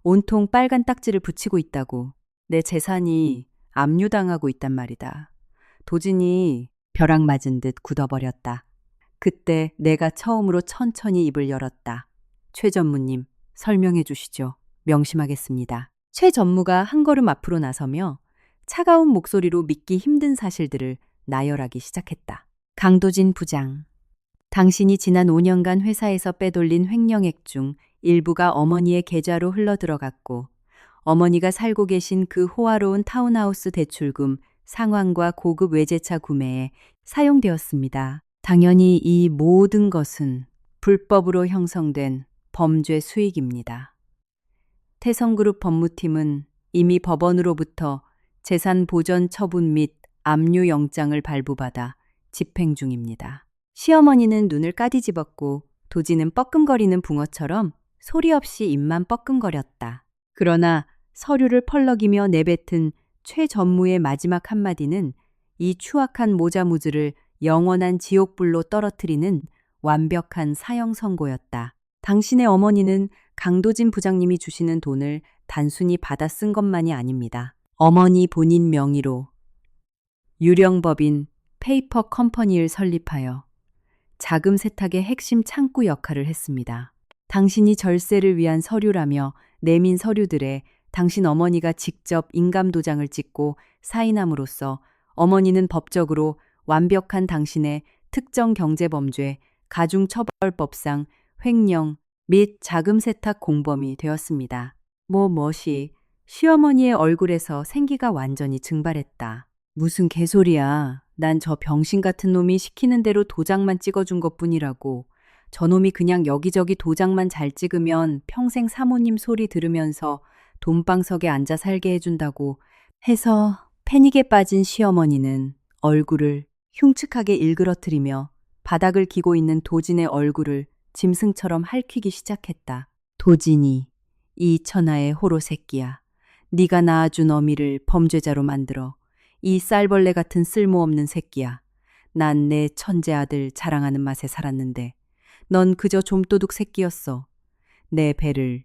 온통 빨간 딱지를 붙이고 있다고. 내 재산이 압류당하고 있단 말이다. 도진이 벼락 맞은 듯 굳어버렸다. 그때 내가 처음으로 천천히 입을 열었다. 최 전무님, 설명해 주시죠. 명심하겠습니다. 최 전무가 한 걸음 앞으로 나서며 차가운 목소리로 믿기 힘든 사실들을 나열하기 시작했다. 강도진 부장. 당신이 지난 5년간 회사에서 빼돌린 횡령액 중 일부가 어머니의 계좌로 흘러들어갔고 어머니가 살고 계신 그 호화로운 타운하우스 대출금, 상환과 고급 외제차 구매에 사용되었습니다. 당연히 이 모든 것은 불법으로 형성된 범죄 수익입니다. 태성그룹 법무팀은 이미 법원으로부터 재산 보전 처분 및 압류 영장을 발부받아 집행 중입니다. 시어머니는 눈을 까디집었고 도지는 뻐끔거리는 붕어처럼 소리 없이 입만 뻐끔거렸다. 그러나 서류를 펄럭이며 내뱉은 최 전무의 마지막 한마디는 이 추악한 모자무즈를 영원한 지옥불로 떨어뜨리는 완벽한 사형 선고였다. 당신의 어머니는 강도진 부장님이 주시는 돈을 단순히 받아 쓴 것만이 아닙니다. 어머니 본인 명의로 유령법인 페이퍼 컴퍼니를 설립하여 자금 세탁의 핵심 창구 역할을 했습니다. 당신이 절세를 위한 서류라며 내민 서류들에 당신 어머니가 직접 인감도장을 찍고 사인함으로써 어머니는 법적으로 완벽한 당신의 특정 경제범죄, 가중처벌법상 횡령 및 자금 세탁 공범이 되었습니다. 무엇이 시어머니의 얼굴에서 생기가 완전히 증발했다. 무슨 개소리야. 난 저 병신 같은 놈이 시키는 대로 도장만 찍어준 것뿐이라고. 저놈이 그냥 여기저기 도장만 잘 찍으면 평생 사모님 소리 들으면서 돈방석에 앉아 살게 해준다고 해서 패닉에 빠진 시어머니는 얼굴을 흉측하게 일그러뜨리며 바닥을 기고 있는 도진의 얼굴을 짐승처럼 핥히기 시작했다. 도진이, 이 천하의 호로 새끼야. 네가 낳아준 어미를 범죄자로 만들어. 이 쌀벌레 같은 쓸모없는 새끼야. 난 내 천재 아들 자랑하는 맛에 살았는데 넌 그저 좀도둑 새끼였어. 내 배를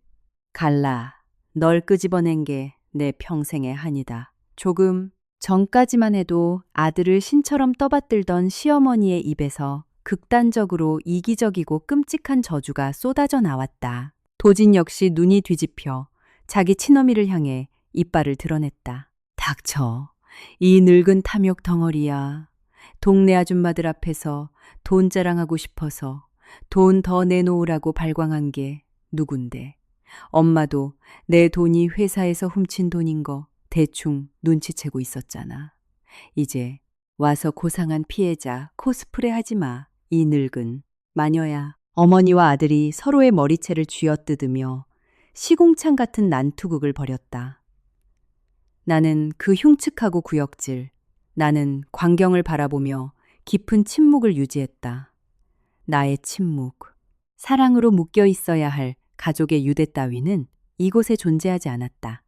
갈라 널 끄집어낸 게 내 평생의 한이다. 조금 전까지만 해도 아들을 신처럼 떠받들던 시어머니의 입에서 극단적으로 이기적이고 끔찍한 저주가 쏟아져 나왔다. 도진 역시 눈이 뒤집혀 자기 친어미를 향해 이빨을 드러냈다. 닥쳐. 이 늙은 탐욕 덩어리야. 동네 아줌마들 앞에서 돈 자랑하고 싶어서 돈 더 내놓으라고 발광한 게 누군데. 엄마도 내 돈이 회사에서 훔친 돈인 거 대충 눈치채고 있었잖아. 이제 와서 고상한 피해자 코스프레 하지 마. 이 늙은 마녀야. 어머니와 아들이 서로의 머리채를 쥐어뜯으며 시궁창 같은 난투극을 벌였다. 나는 그 흉측하고 구역질, 나는 광경을 바라보며 깊은 침묵을 유지했다. 나의 침묵. 사랑으로 묶여 있어야 할 가족의 유대 따위는 이곳에 존재하지 않았다.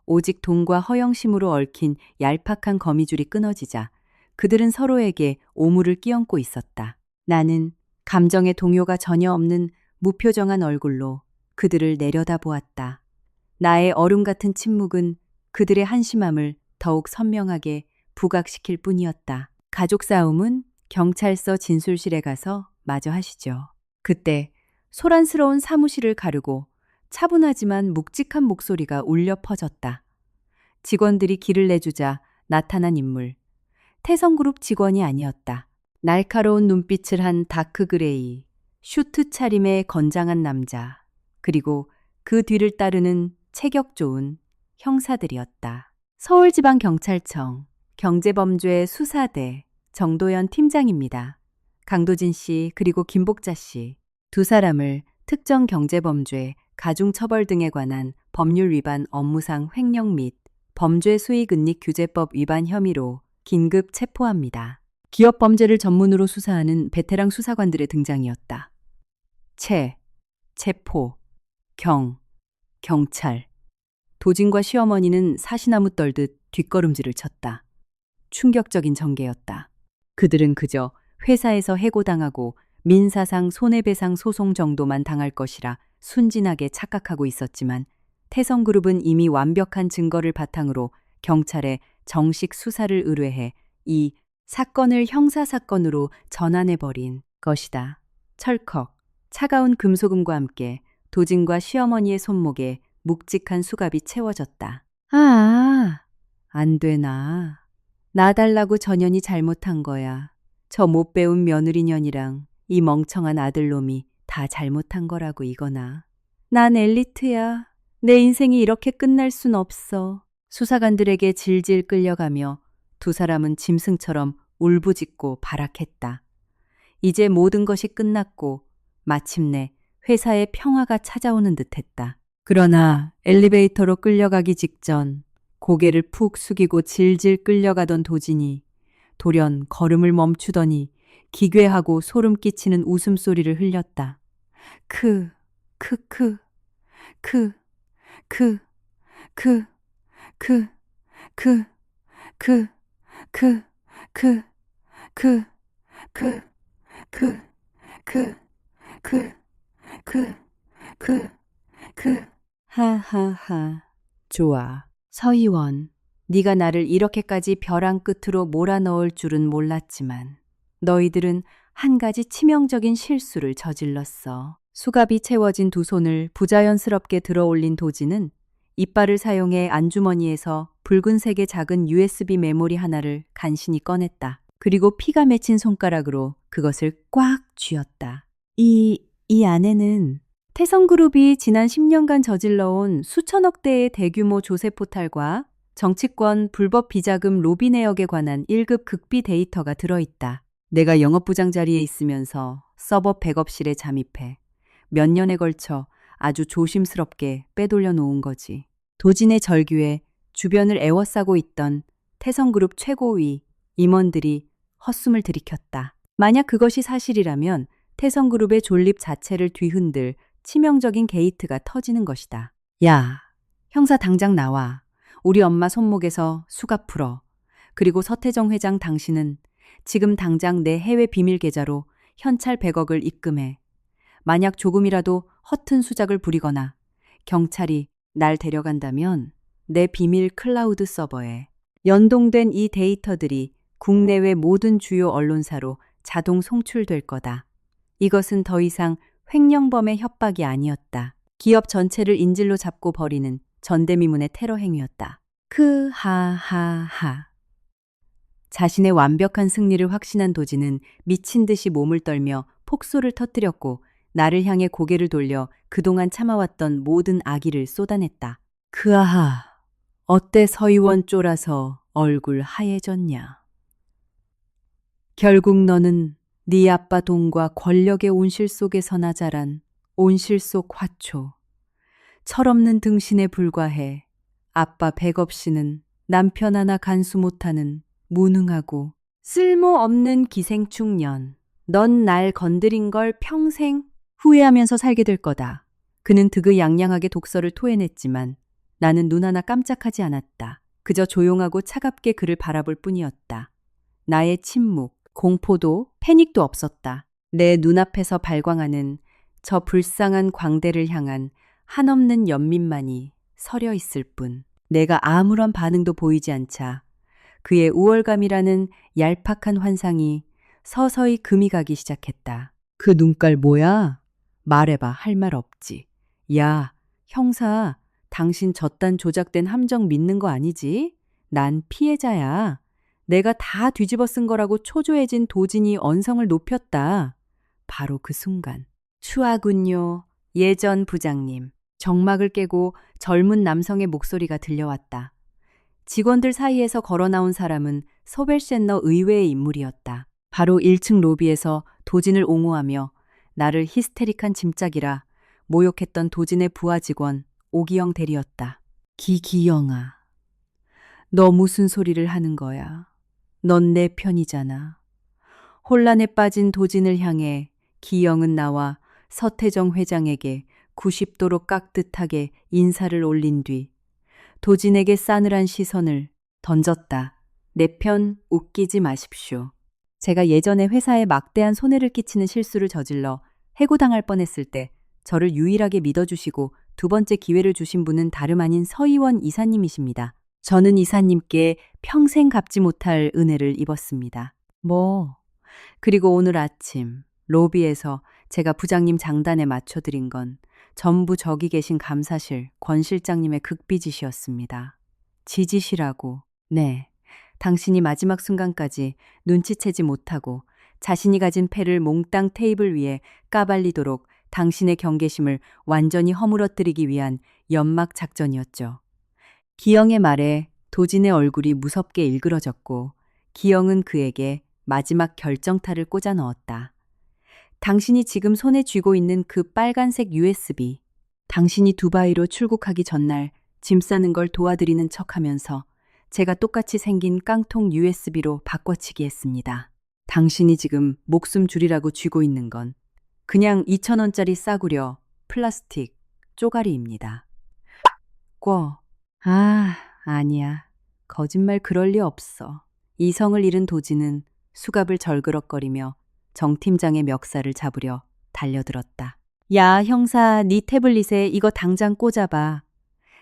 오직 돈과 허영심으로 얽힌 얄팍한 거미줄이 끊어지자 그들은 서로에게 오물을 끼얹고 있었다. 나는 감정의 동요가 전혀 없는 무표정한 얼굴로 그들을 내려다보았다. 나의 얼음 같은 침묵은 그들의 한심함을 더욱 선명하게 부각시킬 뿐이었다. 가족 싸움은 경찰서 진술실에 가서 마저 하시죠. 그때 소란스러운 사무실을 가르고 차분하지만 묵직한 목소리가 울려 퍼졌다. 직원들이 길을 내주자 나타난 인물. 태성그룹 직원이 아니었다. 날카로운 눈빛을 한 다크그레이, 슈트 차림의 건장한 남자, 그리고 그 뒤를 따르는 체격 좋은 형사들이었다. 서울지방경찰청 경제범죄 수사대 정도연 팀장입니다. 강도진 씨 그리고 김복자 씨 두 사람을 특정 경제범죄, 가중처벌 등에 관한 법률 위반 업무상 횡령 및 범죄 수익 은닉 규제법 위반 혐의로 긴급 체포합니다. 기업 범죄를 전문으로 수사하는 베테랑 수사관들의 등장이었다. 체포, 경찰. 도진과 시어머니는 사시나무 떨듯 뒷걸음질을 쳤다. 충격적인 전개였다. 그들은 그저 회사에서 해고당하고 민사상 손해배상 소송 정도만 당할 것이라 순진하게 착각하고 있었지만 태성그룹은 이미 완벽한 증거를 바탕으로 경찰에 정식 수사를 의뢰해 이 사건을 형사사건으로 전환해버린 것이다. 철컥, 차가운 금소금과 함께 도진과 시어머니의 손목에 묵직한 수갑이 채워졌다. 아, 안 되나. 나 달라고 전현이 잘못한 거야. 저 못 배운 며느리년이랑 이 멍청한 아들놈이 다 잘못한 거라고 이거나. 난 엘리트야. 내 인생이 이렇게 끝날 순 없어. 수사관들에게 질질 끌려가며 두 사람은 짐승처럼 울부짖고 발악했다. 이제 모든 것이 끝났고 마침내 회사에 평화가 찾아오는 듯했다. 그러나 엘리베이터로 끌려가기 직전 고개를 푹 숙이고 질질 끌려가던 도진이 돌연 걸음을 멈추더니 기괴하고 소름 끼치는 웃음소리를 흘렸다. 크, 크, 크, 크, 크, 크, 크, 크, 크, 크, 크, 크, 크, 크, 크, 크, 크, 크, 크. 하하하. 좋아. 서희원, 네가 나를 이렇게까지 벼랑 끝으로 몰아넣을 줄은 몰랐지만 너희들은 한 가지 치명적인 실수를 저질렀어. 수갑이 채워진 두 손을 부자연스럽게 들어 올린 도진은 이빨을 사용해 안주머니에서 붉은색의 작은 USB 메모리 하나를 간신히 꺼냈다. 그리고 피가 맺힌 손가락으로 그것을 꽉 쥐었다. 이 안에는 태성그룹이 지난 10년간 저질러온 수천억 대의 대규모 조세 포탈과 정치권 불법 비자금 로비 내역에 관한 1급 극비 데이터가 들어있다. 내가 영업부장 자리에 있으면서 서버 백업실에 잠입해 몇 년에 걸쳐 아주 조심스럽게 빼돌려 놓은 거지. 도진의 절규에 주변을 에워싸고 있던 태성그룹 최고위 임원들이 헛숨을 들이켰다. 만약 그것이 사실이라면 태성그룹의 존립 자체를 뒤흔들 치명적인 게이트가 터지는 것이다. 야, 형사 당장 나와. 우리 엄마 손목에서 수갑 풀어. 그리고 서태정 회장 당신은 지금 당장 내 해외 비밀 계좌로 현찰 100억을 입금해. 만약 조금이라도 허튼 수작을 부리거나 경찰이 날 데려간다면 내 비밀 클라우드 서버에 연동된 이 데이터들이 국내외 모든 주요 언론사로 자동 송출될 거다. 이것은 더 이상 횡령범의 협박이 아니었다. 기업 전체를 인질로 잡고 벌이는 전대미문의 테러 행위였다. 크하하하. 자신의 완벽한 승리를 확신한 도진은 미친 듯이 몸을 떨며 폭소를 터뜨렸고 나를 향해 고개를 돌려 그동안 참아왔던 모든 악의를 쏟아냈다. 크아하, 어때 서의원 쫄아서 얼굴 하얘졌냐. 결국 너는 네 아빠 돈과 권력의 온실 속에서나 자란 온실 속 화초. 철없는 등신에 불과해 아빠 백업씨는 남편 하나 간수 못하는 무능하고 쓸모없는 기생충년. 넌 날 건드린 걸 평생 후회하면서 살게 될 거다. 그는 득의양양하게 독서를 토해냈지만 나는 눈 하나 깜짝하지 않았다. 그저 조용하고 차갑게 그를 바라볼 뿐이었다. 나의 침묵, 공포도 패닉도 없었다. 내 눈앞에서 발광하는 저 불쌍한 광대를 향한 한없는 연민만이 서려 있을 뿐. 내가 아무런 반응도 보이지 않자 그의 우월감이라는 얄팍한 환상이 서서히 금이 가기 시작했다. 그 눈깔 뭐야? 말해봐, 할 말 없지. 야, 형사, 당신 저딴 조작된 함정 믿는 거 아니지? 난 피해자야. 내가 다 뒤집어 쓴 거라고 초조해진 도진이 언성을 높였다. 바로 그 순간. 추하군요, 예전 부장님. 정막을 깨고 젊은 남성의 목소리가 들려왔다. 직원들 사이에서 걸어 나온 사람은 소벨셴너 의외의 인물이었다. 바로 1층 로비에서 도진을 옹호하며 나를 히스테릭한 짐짝이라 모욕했던 도진의 부하 직원 오기영 대리였다. 기기영아, 너 무슨 소리를 하는 거야? 넌 내 편이잖아. 혼란에 빠진 도진을 향해 기영은 나와 서태정 회장에게 90도로 깍듯하게 인사를 올린 뒤 도진에게 싸늘한 시선을 던졌다. 내 편 웃기지 마십시오. 제가 예전에 회사에 막대한 손해를 끼치는 실수를 저질러 해고당할 뻔했을 때 저를 유일하게 믿어주시고 두 번째 기회를 주신 분은 다름 아닌 서희원 이사님이십니다. 저는 이사님께 평생 갚지 못할 은혜를 입었습니다. 그리고 오늘 아침 로비에서 제가 부장님 장단에 맞춰드린 건 전부 저기 계신 감사실 권 실장님의 극비짓이었습니다. 지짓이라고. 네. 당신이 마지막 순간까지 눈치채지 못하고 자신이 가진 패를 몽땅 테이블 위에 까발리도록 당신의 경계심을 완전히 허물어뜨리기 위한 연막 작전이었죠. 기영의 말에 도진의 얼굴이 무섭게 일그러졌고 기영은 그에게 마지막 결정타를 꽂아 넣었다. 당신이 지금 손에 쥐고 있는 그 빨간색 USB, 당신이 두바이로 출국하기 전날 짐 싸는 걸 도와드리는 척하면서 제가 똑같이 생긴 깡통 USB로 바꿔치기 했습니다. 당신이 지금 목숨 줄이라고 쥐고 있는 건 그냥 2,000원짜리 싸구려 플라스틱 쪼가리입니다. 아니야. 거짓말 그럴 리 없어. 이성을 잃은 도진은 수갑을 절그럭거리며 정 팀장의 멱살을 잡으려 달려들었다. 야, 형사, 네 태블릿에 이거 당장 꽂아봐.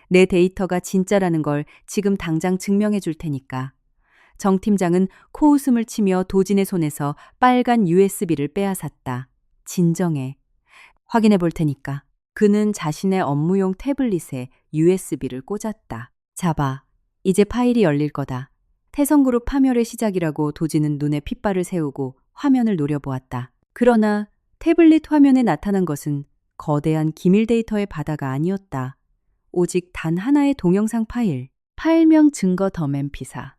내 데이터가 진짜라는 걸 지금 당장 증명해 줄 테니까. 정 팀장은 코웃음을 치며 도진의 손에서 빨간 USB를 빼앗았다. 진정해. 확인해 볼 테니까. 그는 자신의 업무용 태블릿에 USB를 꽂았다. 잡아. 이제 파일이 열릴 거다. 태성그룹 파멸의 시작이라고 도진은 눈에 핏발을 세우고 화면을 노려보았다. 그러나 태블릿 화면에 나타난 것은 거대한 기밀 데이터의 바다가 아니었다. 오직 단 하나의 동영상 파일. 파일명 증거 더맨피사.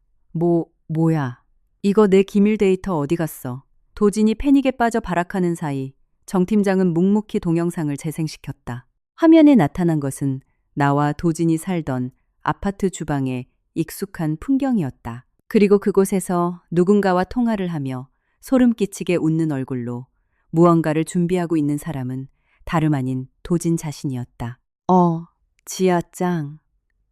뭐야. 이거 내 기밀 데이터 어디 갔어? 도진이 패닉에 빠져 발악하는 사이 정 팀장은 묵묵히 동영상을 재생시켰다. 화면에 나타난 것은 나와 도진이 살던 아파트 주방의 익숙한 풍경이었다. 그리고 그곳에서 누군가와 통화를 하며 소름 끼치게 웃는 얼굴로 무언가를 준비하고 있는 사람은 다름 아닌 도진 자신이었다. 지아짱.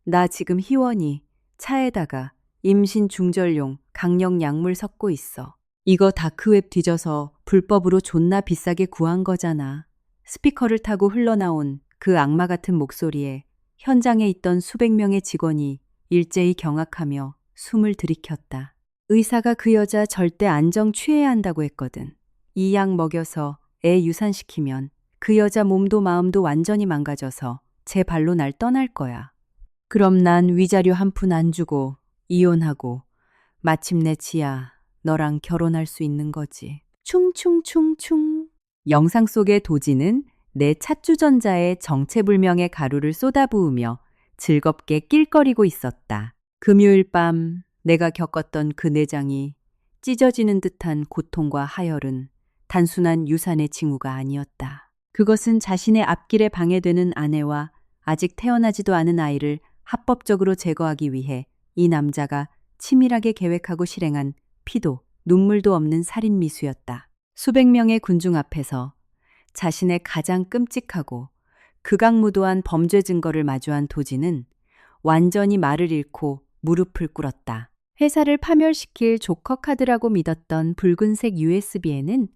나 지금 희원이 차에다가 임신 중절용 강력 약물 섞고 있어. 이거 다크웹 뒤져서 불법으로 존나 비싸게 구한 거잖아. 스피커를 타고 흘러나온 그 악마 같은 목소리에 현장에 있던 수백 명의 직원이 일제히 경악하며 숨을 들이켰다. 의사가 그 여자 절대 안정 취해야 한다고 했거든. 이 약 먹여서 애 유산시키면 그 여자 몸도 마음도 완전히 망가져서 제 발로 날 떠날 거야. 그럼 난 위자료 한 푼 안 주고 이혼하고 마침내 지아 너랑 결혼할 수 있는 거지. 충충충충. 영상 속의 도진은 내 찻주전자에 정체불명의 가루를 쏟아부으며 즐겁게 낄거리고 있었다. 금요일 밤 내가 겪었던 그 내장이 찢어지는 듯한 고통과 하열은 단순한 유산의 징후가 아니었다. 그것은 자신의 앞길에 방해되는 아내와 아직 태어나지도 않은 아이를 합법적으로 제거하기 위해 이 남자가 치밀하게 계획하고 실행한 피도 눈물도 없는 살인 미수였다. 수백 명의 군중 앞에서 자신의 가장 끔찍하고 극악무도한 범죄 증거를 마주한 도진은 완전히 말을 잃고 무릎을 꿇었다. 회사를 파멸시킬 조커 카드라고 믿었던 붉은색 USB에는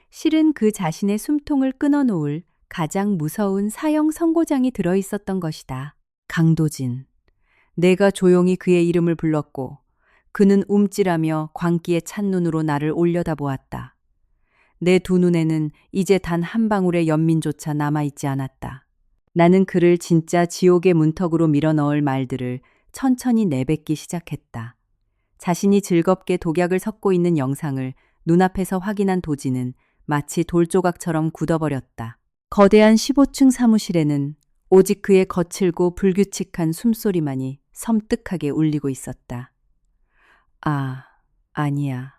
실은 그 자신의 숨통을 끊어놓을 가장 무서운 사형 선고장이 들어있었던 것이다. 강도진. 내가 조용히 그의 이름을 불렀고 그는 움찔하며 광기에 찬 눈으로 나를 올려다보았다. 내 두 눈에는 이제 단 한 방울의 연민조차 남아있지 않았다. 나는 그를 진짜 지옥의 문턱으로 밀어넣을 말들을 천천히 내뱉기 시작했다. 자신이 즐겁게 독약을 섞고 있는 영상을 눈앞에서 확인한 도진은 마치 돌조각처럼 굳어버렸다. 거대한 15층 사무실에는 오직 그의 거칠고 불규칙한 숨소리만이 섬뜩하게 울리고 있었다. 아니야.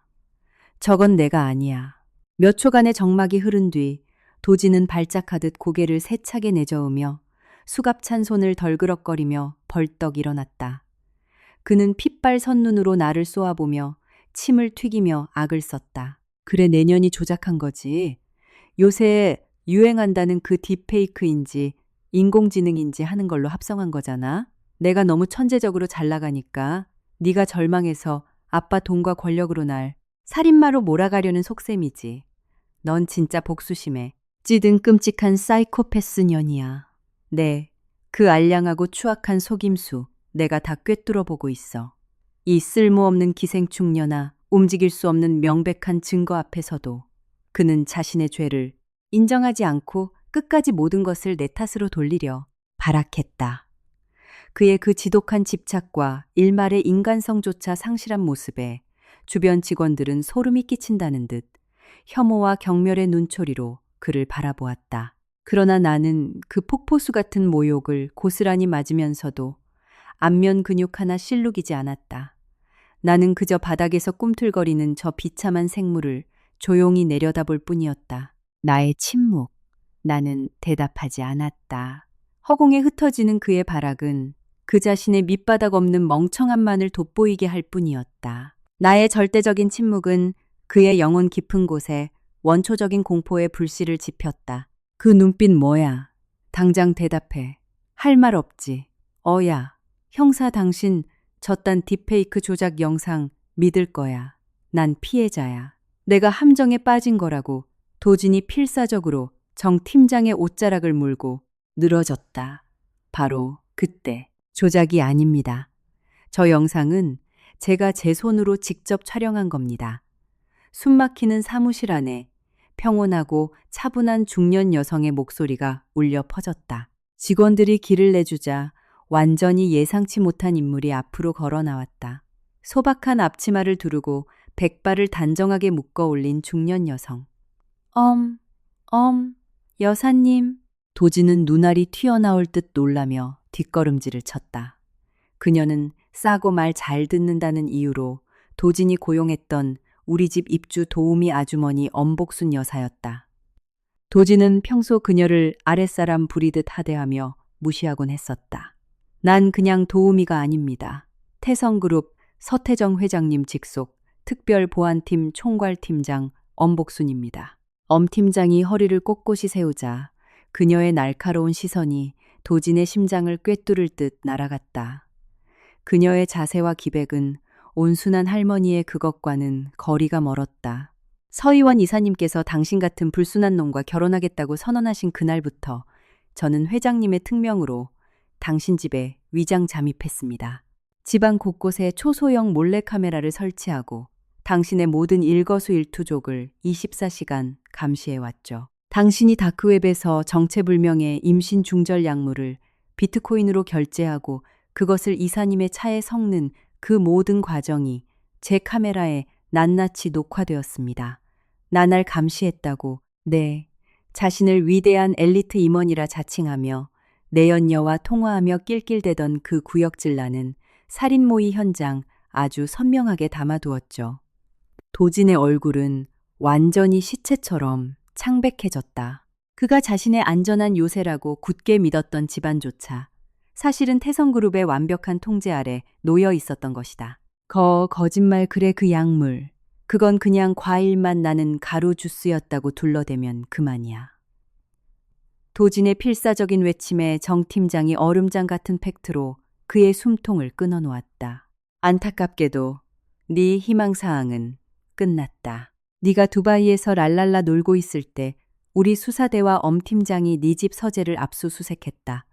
저건 내가 아니야. 몇 초간의 정막이 흐른 뒤 도진은 발작하듯 고개를 세차게 내저으며 수갑찬 손을 덜그럭거리며 벌떡 일어났다. 그는 핏발 선눈으로 나를 쏘아보며 침을 튀기며 악을 썼다. 그래, 내년이 조작한 거지. 요새 유행한다는 그 딥페이크인지 인공지능인지 하는 걸로 합성한 거잖아. 내가 너무 천재적으로 잘 나가니까 네가 절망해서 아빠 돈과 권력으로 날 살인마로 몰아가려는 속셈이지. 넌 진짜 복수심에 찌든 끔찍한 사이코패스 년이야. 네, 그 알량하고 추악한 속임수 내가 다 꿰뚫어 보고 있어. 이 쓸모없는 기생충년아, 움직일 수 없는 명백한 증거 앞에서도 그는 자신의 죄를 인정하지 않고 끝까지 모든 것을 내 탓으로 돌리려 발악했다. 그의 그 지독한 집착과 일말의 인간성조차 상실한 모습에 주변 직원들은 소름이 끼친다는 듯 혐오와 경멸의 눈초리로 그를 바라보았다. 그러나 나는 그 폭포수 같은 모욕을 고스란히 맞으면서도 안면 근육 하나 실룩이지 않았다. 나는 그저 바닥에서 꿈틀거리는 저 비참한 생물을 조용히 내려다볼 뿐이었다. 나의 침묵. 나는 대답하지 않았다. 허공에 흩어지는 그의 발악은 그 자신의 밑바닥 없는 멍청함만을 돋보이게 할 뿐이었다. 나의 절대적인 침묵은 그의 영혼 깊은 곳에 원초적인 공포의 불씨를 지폈다. 그 눈빛 뭐야? 당장 대답해. 할 말 없지. 어야, 형사 당신 저딴 딥페이크 조작 영상 믿을 거야. 난 피해자야. 내가 함정에 빠진 거라고 도진이 필사적으로 정 팀장의 옷자락을 물고 늘어졌다. 바로 그때. 조작이 아닙니다. 저 영상은 제가 제 손으로 직접 촬영한 겁니다. 숨막히는 사무실 안에 평온하고 차분한 중년 여성의 목소리가 울려 퍼졌다. 직원들이 길을 내주자 완전히 예상치 못한 인물이 앞으로 걸어 나왔다. 소박한 앞치마를 두르고 백발을 단정하게 묶어 올린 중년 여성. 여사님. 도지는 눈알이 튀어나올 듯 놀라며 뒷걸음질을 쳤다. 그녀는 싸고 말 잘 듣는다는 이유로 도진이 고용했던 우리 집 입주 도우미 아주머니 엄복순 여사였다. 도진은 평소 그녀를 아랫사람 부리듯 하대하며 무시하곤 했었다. 난 그냥 도우미가 아닙니다. 태성그룹 서태정 회장님 직속 특별보안팀 총괄팀장 엄복순입니다. 엄 팀장이 허리를 꼿꼿이 세우자 그녀의 날카로운 시선이 도진의 심장을 꿰뚫을 듯 날아갔다. 그녀의 자세와 기백은 온순한 할머니의 그것과는 거리가 멀었다. 서의원 이사님께서 당신 같은 불순한 놈과 결혼하겠다고 선언하신 그날부터 저는 회장님의 특명으로 당신 집에 위장 잠입했습니다. 집안 곳곳에 초소형 몰래카메라를 설치하고 당신의 모든 일거수일투족을 24시간 감시해왔죠. 당신이 다크웹에서 정체불명의 임신 중절 약물을 비트코인으로 결제하고 그것을 이사님의 차에 섞는 그 모든 과정이 제 카메라에 낱낱이 녹화되었습니다. 나날 감시했다고, 네, 자신을 위대한 엘리트 임원이라 자칭하며 내연녀와 통화하며 낄낄대던 그 구역질나는 살인모의 현장 아주 선명하게 담아두었죠. 도진의 얼굴은 완전히 시체처럼 창백해졌다. 그가 자신의 안전한 요새라고 굳게 믿었던 집안조차 사실은 태성그룹의 완벽한 통제 아래 놓여 있었던 것이다. 거짓말 그래 그 약물. 그건 그냥 과일맛 나는 가루 주스였다고 둘러대면 그만이야. 도진의 필사적인 외침에 정 팀장이 얼음장 같은 팩트로 그의 숨통을 끊어놓았다. 안타깝게도 네 희망사항은 끝났다. 네가 두바이에서 랄랄라 놀고 있을 때 우리 수사대와 엄 팀장이 네 집 서재를 압수수색했다.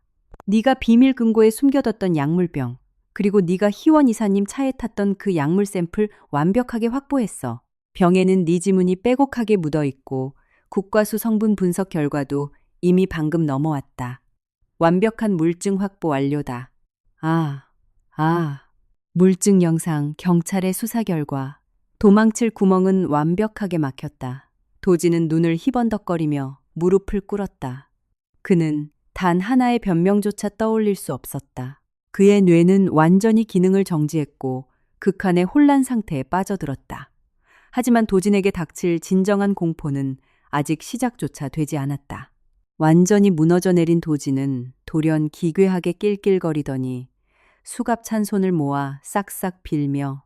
네가 비밀 금고에 숨겨뒀던 약물병, 그리고 네가 희원 이사님 차에 탔던 그 약물 샘플 완벽하게 확보했어. 병에는 네 지문이 빼곡하게 묻어있고 국과수 성분 분석 결과도 이미 방금 넘어왔다. 완벽한 물증 확보 완료다. 물증 영상, 경찰의 수사 결과. 도망칠 구멍은 완벽하게 막혔다. 도지는 눈을 희번덕거리며 무릎을 꿇었다. 그는 단 하나의 변명조차 떠올릴 수 없었다. 그의 뇌는 완전히 기능을 정지했고 극한의 혼란 상태에 빠져들었다. 하지만 도진에게 닥칠 진정한 공포는 아직 시작조차 되지 않았다. 완전히 무너져 내린 도진은 돌연 기괴하게 낄낄거리더니 수갑찬 손을 모아 싹싹 빌며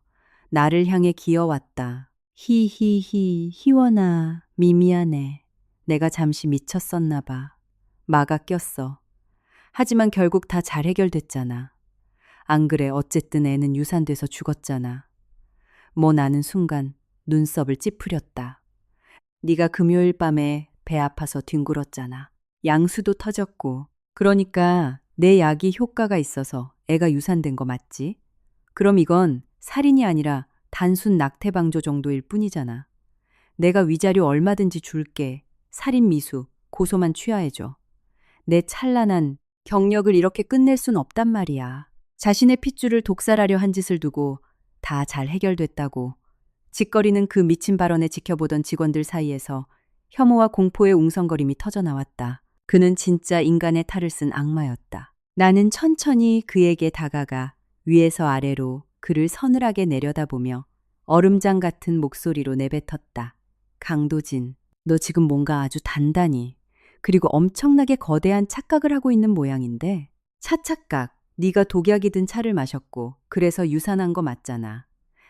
나를 향해 기어왔다. 히히히, 희원아, 미미하네. 내가 잠시 미쳤었나 봐. 마가 꼈어. 하지만 결국 다 잘 해결됐잖아. 안 그래, 어쨌든 애는 유산돼서 죽었잖아. 뭐 나는 순간 눈썹을 찌푸렸다. 네가 금요일 밤에 배 아파서 뒹굴었잖아. 양수도 터졌고. 그러니까 내 약이 효과가 있어서 애가 유산된 거 맞지? 그럼 이건 살인이 아니라 단순 낙태 방조 정도일 뿐이잖아. 내가 위자료 얼마든지 줄게. 살인 미수, 고소만 취하해줘. 내 찬란한 경력을 이렇게 끝낼 순 없단 말이야. 자신의 핏줄을 독살하려 한 짓을 두고 다 잘 해결됐다고 짓거리는 그 미친 발언에 지켜보던 직원들 사이에서 혐오와 공포의 웅성거림이 터져나왔다. 그는 진짜 인간의 탈을 쓴 악마였다. 나는 천천히 그에게 다가가 위에서 아래로 그를 서늘하게 내려다보며 얼음장 같은 목소리로 내뱉었다. 강도진, 너 지금 뭔가 아주 단단히 그리고 엄청나게 거대한 착각을 하고 있는 모양인데. 차착각, 네가 독약이 든 차를 마셨고 그래서 유산한 거 맞잖아.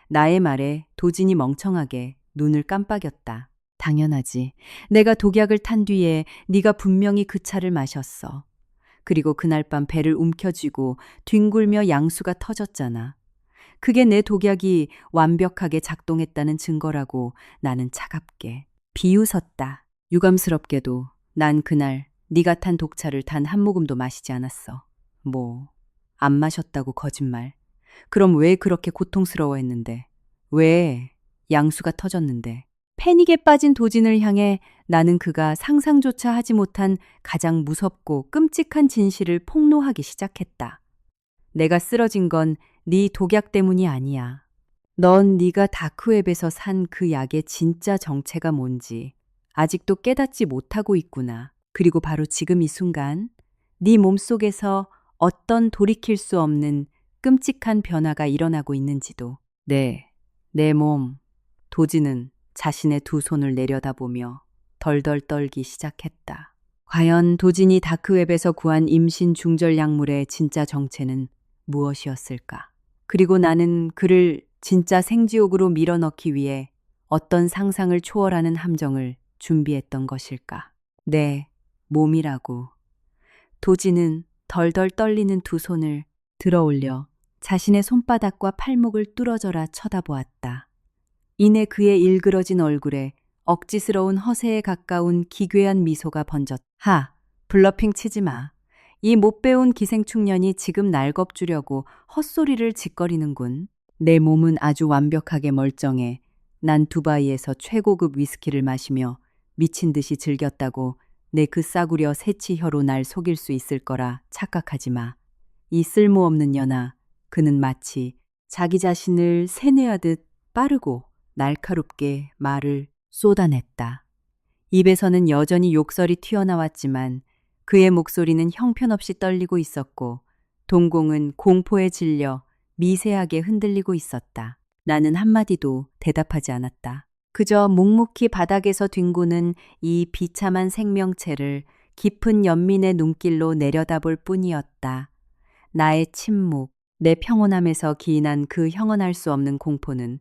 나의 말에 도진이 멍청하게 눈을 깜빡였다. 당연하지. 내가 독약을 탄 뒤에 네가 분명히 그 차를 마셨어. 그리고 그날 밤 배를 움켜쥐고 뒹굴며 양수가 터졌잖아. 그게 내 독약이 완벽하게 작동했다는 증거라고 나는 차갑게 비웃었다. 유감스럽게도 난 그날 네가 탄 독차를 단 한 모금도 마시지 않았어. 뭐, 안 마셨다고 거짓말. 그럼 왜 그렇게 고통스러워했는데? 왜 양수가 터졌는데? 패닉에 빠진 도진을 향해 나는 그가 상상조차 하지 못한 가장 무섭고 끔찍한 진실을 폭로하기 시작했다. 내가 쓰러진 건 네 독약 때문이 아니야. 넌 네가 다크웹에서 산 그 약의 진짜 정체가 뭔지 아직도 깨닫지 못하고 있구나. 그리고 바로 지금 이 순간 네 몸속에서 어떤 돌이킬 수 없는 끔찍한 변화가 일어나고 있는지도. 네, 내 몸. 도지는 자신의 두 손을 내려다보며 덜덜 떨기 시작했다. 과연 도진이 다크웹에서 구한 임신 중절 약물의 진짜 정체는 무엇이었을까? 그리고 나는 그를 진짜 생지옥으로 밀어넣기 위해 어떤 상상을 초월하는 함정을 준비했던 것일까? 내 몸이라고. 도지는 덜덜 떨리는 두 손을 들어 올려 자신의 손바닥과 팔목을 뚫어져라 쳐다보았다. 이내 그의 일그러진 얼굴에 억지스러운 허세에 가까운 기괴한 미소가 번졌다. 블러핑 치지 마. 이 못 배운 기생충년이 지금 날 겁주려고 헛소리를 짓거리는군. 내 몸은 아주 완벽하게 멀쩡해. 난 두바이에서 최고급 위스키를 마시며 미친 듯이 즐겼다고 내 그 싸구려 새치혀로 날 속일 수 있을 거라 착각하지 마. 이 쓸모없는 년아, 그는 마치 자기 자신을 세뇌하듯 빠르고 날카롭게 말을 쏟아냈다. 입에서는 여전히 욕설이 튀어나왔지만 그의 목소리는 형편없이 떨리고 있었고 동공은 공포에 질려 미세하게 흔들리고 있었다. 나는 한마디도 대답하지 않았다. 그저 묵묵히 바닥에서 뒹구는 이 비참한 생명체를 깊은 연민의 눈길로 내려다볼 뿐이었다. 나의 침묵, 내 평온함에서 기인한 그 형언할 수 없는 공포는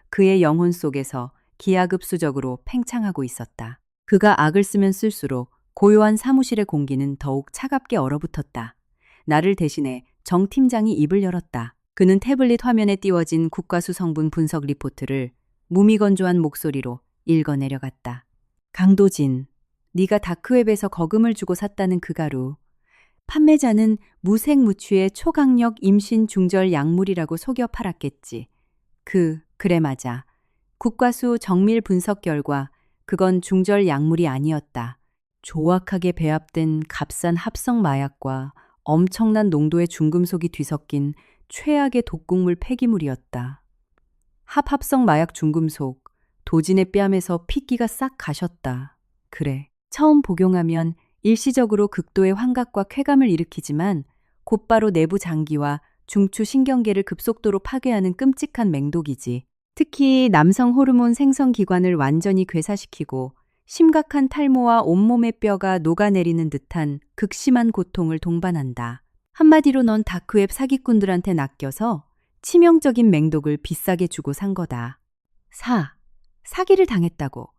그의 영혼 속에서 기하급수적으로 팽창하고 있었다. 그가 악을 쓰면 쓸수록 고요한 사무실의 공기는 더욱 차갑게 얼어붙었다. 나를 대신해 정 팀장이 입을 열었다. 그는 태블릿 화면에 띄워진 국과수 성분 분석 리포트를 무미건조한 목소리로 읽어내려갔다. 강도진, 네가 다크웹에서 거금을 주고 샀다는 그 가루. 판매자는 무색무취의 초강력 임신 중절 약물이라고 속여 팔았겠지. 그래 맞아. 국과수 정밀 분석 결과 그건 중절 약물이 아니었다. 조악하게 배합된 값싼 합성 마약과 엄청난 농도의 중금속이 뒤섞인 최악의 독극물 폐기물이었다. 합성 마약 중금속, 도진의 뺨에서 핏기가 싹 가셨다. 그래, 처음 복용하면 일시적으로 극도의 환각과 쾌감을 일으키지만 곧바로 내부 장기와 중추 신경계를 급속도로 파괴하는 끔찍한 맹독이지. 특히 남성 호르몬 생성 기관을 완전히 괴사시키고 심각한 탈모와 온몸의 뼈가 녹아내리는 듯한 극심한 고통을 동반한다. 한마디로 넌 다크웹 사기꾼들한테 낚여서 치명적인 맹독을 비싸게 주고 산 거다. 사기를 당했다고.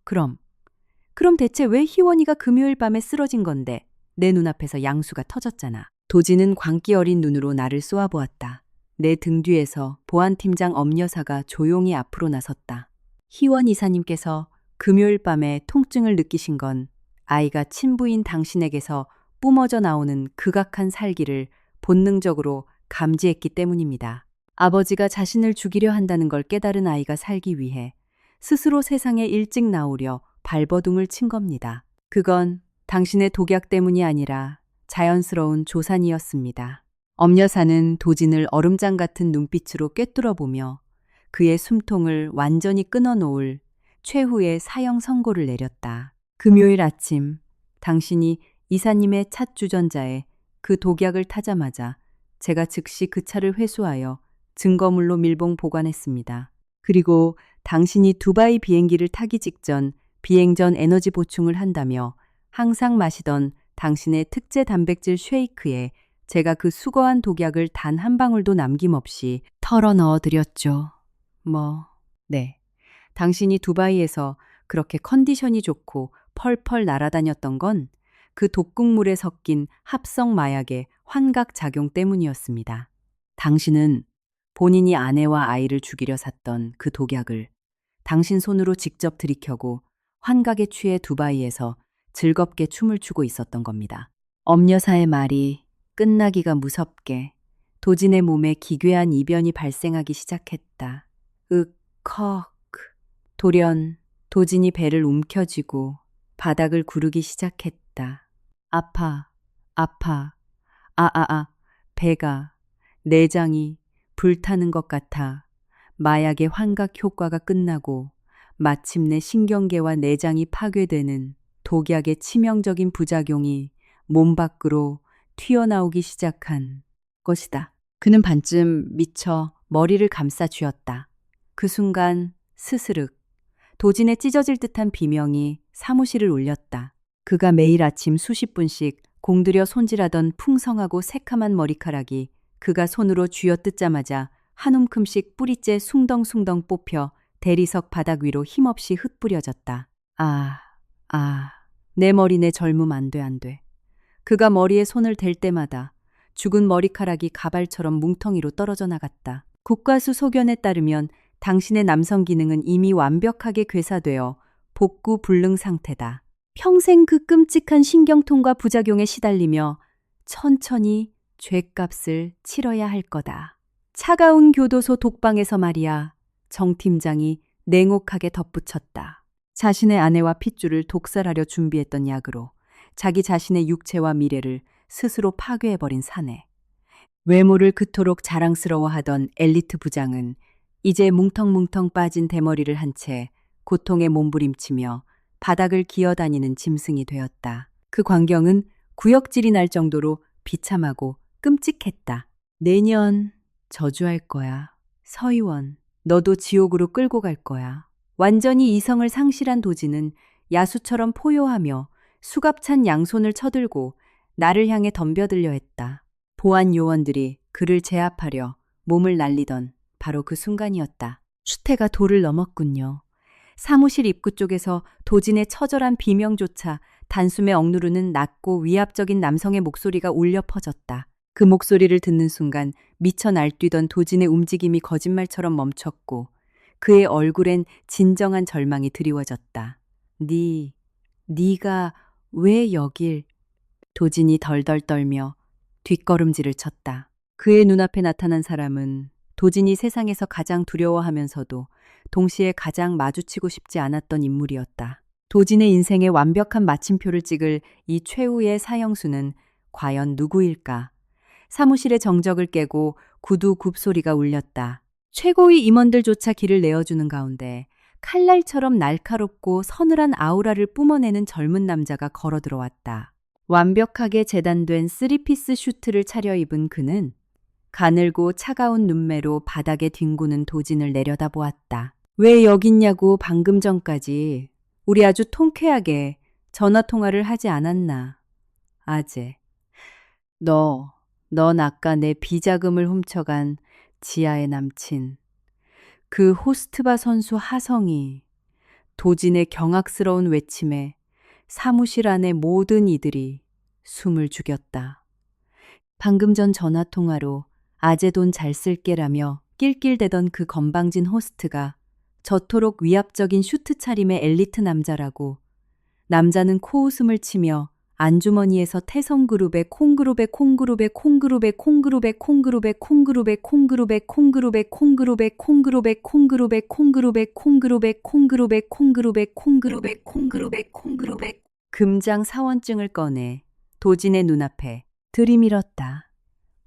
그럼 대체 왜 희원이가 금요일 밤에 쓰러진 건데 내 눈앞에서 양수가 터졌잖아. 도지는 광기 어린 눈으로 나를 쏘아보았다. 내 등 뒤에서 보안팀장 엄여사가 조용히 앞으로 나섰다. 희원 이사님께서 금요일 밤에 통증을 느끼신 건 아이가 친부인 당신에게서 뿜어져 나오는 극악한 살기를 본능적으로 감지했기 때문입니다. 아버지가 자신을 죽이려 한다는 걸 깨달은 아이가 살기 위해 스스로 세상에 일찍 나오려 발버둥을 친 겁니다. 그건 당신의 독약 때문이 아니라 자연스러운 조산이었습니다. 엄여사는 도진을 얼음장 같은 눈빛으로 꿰뚫어보며 그의 숨통을 완전히 끊어놓을 최후의 사형 선고를 내렸다. 금요일 아침 당신이 이사님의 찻 주전자에 그 독약을 타자마자 제가 즉시 그 차를 회수하여 증거물로 밀봉 보관했습니다. 그리고 당신이 두바이 비행기를 타기 직전 비행 전 에너지 보충을 한다며 항상 마시던 당신의 특제 단백질 쉐이크에 제가 그 수거한 독약을 단 한 방울도 남김없이 털어 넣어 드렸죠. 네. 당신이 두바이에서 그렇게 컨디션이 좋고 펄펄 날아다녔던 건 그 독극물에 섞인 합성 마약의 환각 작용 때문이었습니다. 당신은 본인이 아내와 아이를 죽이려 샀던 그 독약을 당신 손으로 직접 들이켜고 환각에 취해 두바이에서 즐겁게 춤을 추고 있었던 겁니다. 엄여사의 말이 끝나기가 무섭게 도진의 몸에 기괴한 이변이 발생하기 시작했다. 컥. 돌연 도진이 배를 움켜쥐고 바닥을 구르기 시작했다. 아파. 배가, 내장이 불타는 것 같아. 마약의 환각 효과가 끝나고 마침내 신경계와 내장이 파괴되는 독약의 치명적인 부작용이 몸 밖으로 튀어나오기 시작한 것이다. 그는 반쯤 미쳐 머리를 감싸 쥐었다. 그 순간 스스륵 도진의 찢어질 듯한 비명이 사무실을 울렸다. 그가 매일 아침 수십 분씩 공들여 손질하던 풍성하고 새카만 머리카락이 그가 손으로 쥐어뜯자마자 한 움큼씩 뿌리째 숭덩숭덩 뽑혀 대리석 바닥 위로 힘없이 흩뿌려졌다. 내 머리 내 젊음 안 돼. 그가 머리에 손을 댈 때마다 죽은 머리카락이 가발처럼 뭉텅이로 떨어져 나갔다. 국가수 소견에 따르면 당신의 남성 기능은 이미 완벽하게 괴사되어 복구 불능 상태다. 평생 그 끔찍한 신경통과 부작용에 시달리며 천천히 죗값을 치러야 할 거다. 차가운 교도소 독방에서 말이야. 정 팀장이 냉혹하게 덧붙였다. 자신의 아내와 핏줄을 독살하려 준비했던 약으로 자기 자신의 육체와 미래를 스스로 파괴해버린 사내. 외모를 그토록 자랑스러워하던 엘리트 부장은 이제 뭉텅뭉텅 빠진 대머리를 한 채 고통에 몸부림치며 바닥을 기어다니는 짐승이 되었다. 그 광경은 구역질이 날 정도로 비참하고 끔찍했다. 내년 저주할 거야. 서희원, 너도 지옥으로 끌고 갈 거야. 완전히 이성을 상실한 도진은 야수처럼 포효하며 수갑찬 양손을 쳐들고 나를 향해 덤벼들려 했다. 보안 요원들이 그를 제압하려 몸을 날리던 바로 그 순간이었다. 추태가 도를 넘었군요. 사무실 입구 쪽에서 도진의 처절한 비명조차 단숨에 억누르는 낮고 위압적인 남성의 목소리가 울려 퍼졌다. 그 목소리를 듣는 순간 미쳐 날뛰던 도진의 움직임이 거짓말처럼 멈췄고 그의 얼굴엔 진정한 절망이 드리워졌다. 네가 왜 여길? 도진이 덜덜 떨며 뒷걸음질을 쳤다. 그의 눈앞에 나타난 사람은 도진이 세상에서 가장 두려워하면서도 동시에 가장 마주치고 싶지 않았던 인물이었다. 도진의 인생에 완벽한 마침표를 찍을 이 최후의 사형수는 과연 누구일까? 사무실의 정적을 깨고 구두 굽소리가 울렸다. 최고위 임원들조차 길을 내어주는 가운데 칼날처럼 날카롭고 서늘한 아우라를 뿜어내는 젊은 남자가 걸어 들어왔다. 완벽하게 재단된 쓰리피스 슈트를 차려입은 그는 가늘고 차가운 눈매로 바닥에 뒹구는 도진을 내려다보았다. 왜 여기 있냐고 방금 전까지 우리 아주 통쾌하게 전화통화를 하지 않았나. 아재. 넌 아까 내 비자금을 훔쳐간 지아의 남친. 그 호스트바 선수 하성이 도진의 경악스러운 외침에 사무실 안의 모든 이들이 숨을 죽였다. 방금 전 전화통화로 아재 돈 잘 쓸게라며 낄낄대던 그 건방진 호스트가 저토록 위압적인 슈트 차림의 엘리트 남자라고. 남자는 코웃음을 치며 안주머니에서 태성그룹의 콩그룹의 콩그룹의 콩그룹의 콩그룹의 콩그룹의 콩그룹의 콩그룹의 콩그룹의 콩그룹의 콩그룹의 콩그룹의 콩그룹의 콩그룹의 콩그룹의 콩그룹의 콩그룹의 콩그룹의 콩그룹의 금장 사원증을 꺼내 도진의 눈앞에 들이밀었다.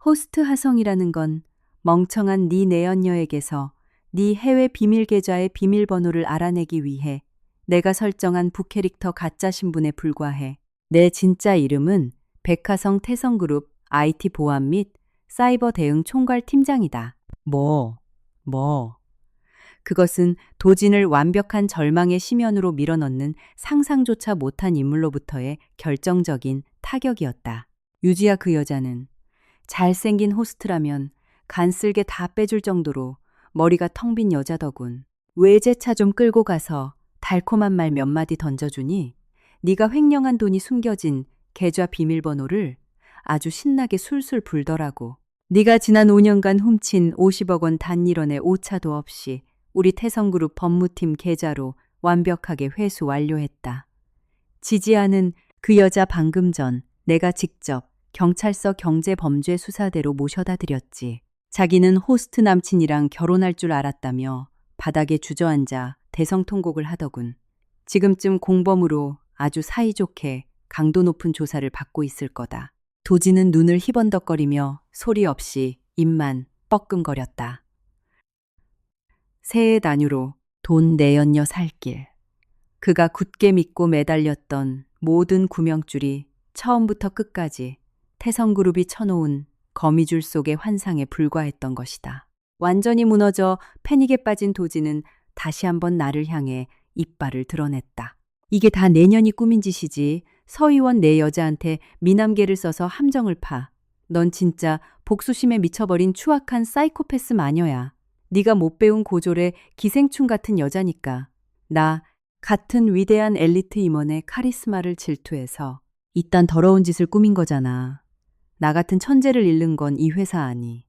호스트 하성이라는 건 멍청한 네 내연녀에게서 네 해외 비밀 계좌의 비밀번호를 알아내기 위해 내가 설정한 부캐릭터 가짜 신분에 불과해. 내 진짜 이름은 백화성 태성그룹 IT 보안 및 사이버 대응 총괄 팀장이다. 뭐? 그것은 도진을 완벽한 절망의 심연으로 밀어넣는 상상조차 못한 인물로부터의 결정적인 타격이었다. 유지야, 그 여자는 잘생긴 호스트라면 간쓸게 다 빼줄 정도로 머리가 텅 빈 여자더군. 외제차 좀 끌고 가서 달콤한 말 몇 마디 던져주니 네가 횡령한 돈이 숨겨진 계좌 비밀번호를 아주 신나게 술술 불더라고. 네가 지난 5년간 훔친 50억 원 단일원의 오차도 없이 우리 태성그룹 법무팀 계좌로 완벽하게 회수 완료했다. 지지아는 그 여자 방금 전 내가 직접 경찰서 경제범죄수사대로 모셔다 드렸지. 자기는 호스트 남친이랑 결혼할 줄 알았다며 바닥에 주저앉아 대성통곡을 하더군. 지금쯤 공범으로 아주 사이좋게 강도 높은 조사를 받고 있을 거다. 도진은 눈을 희번덕거리며 소리 없이 입만 뻐끔거렸다. 새해 단유로 돈 내연녀 살길. 그가 굳게 믿고 매달렸던 모든 구명줄이 처음부터 끝까지 태성그룹이 쳐놓은 거미줄 속의 환상에 불과했던 것이다. 완전히 무너져 패닉에 빠진 도진은 다시 한번 나를 향해 이빨을 드러냈다. 이게 다 내년이 꾸민 짓이지. 서의원 내 여자한테 미남계를 써서 함정을 파. 넌 진짜 복수심에 미쳐버린 추악한 사이코패스 마녀야. 네가 못 배운 고졸의 기생충 같은 여자니까. 나 같은 위대한 엘리트 임원의 카리스마를 질투해서 이딴 더러운 짓을 꾸민 거잖아. 나 같은 천재를 잃는 건 이 회사 아니.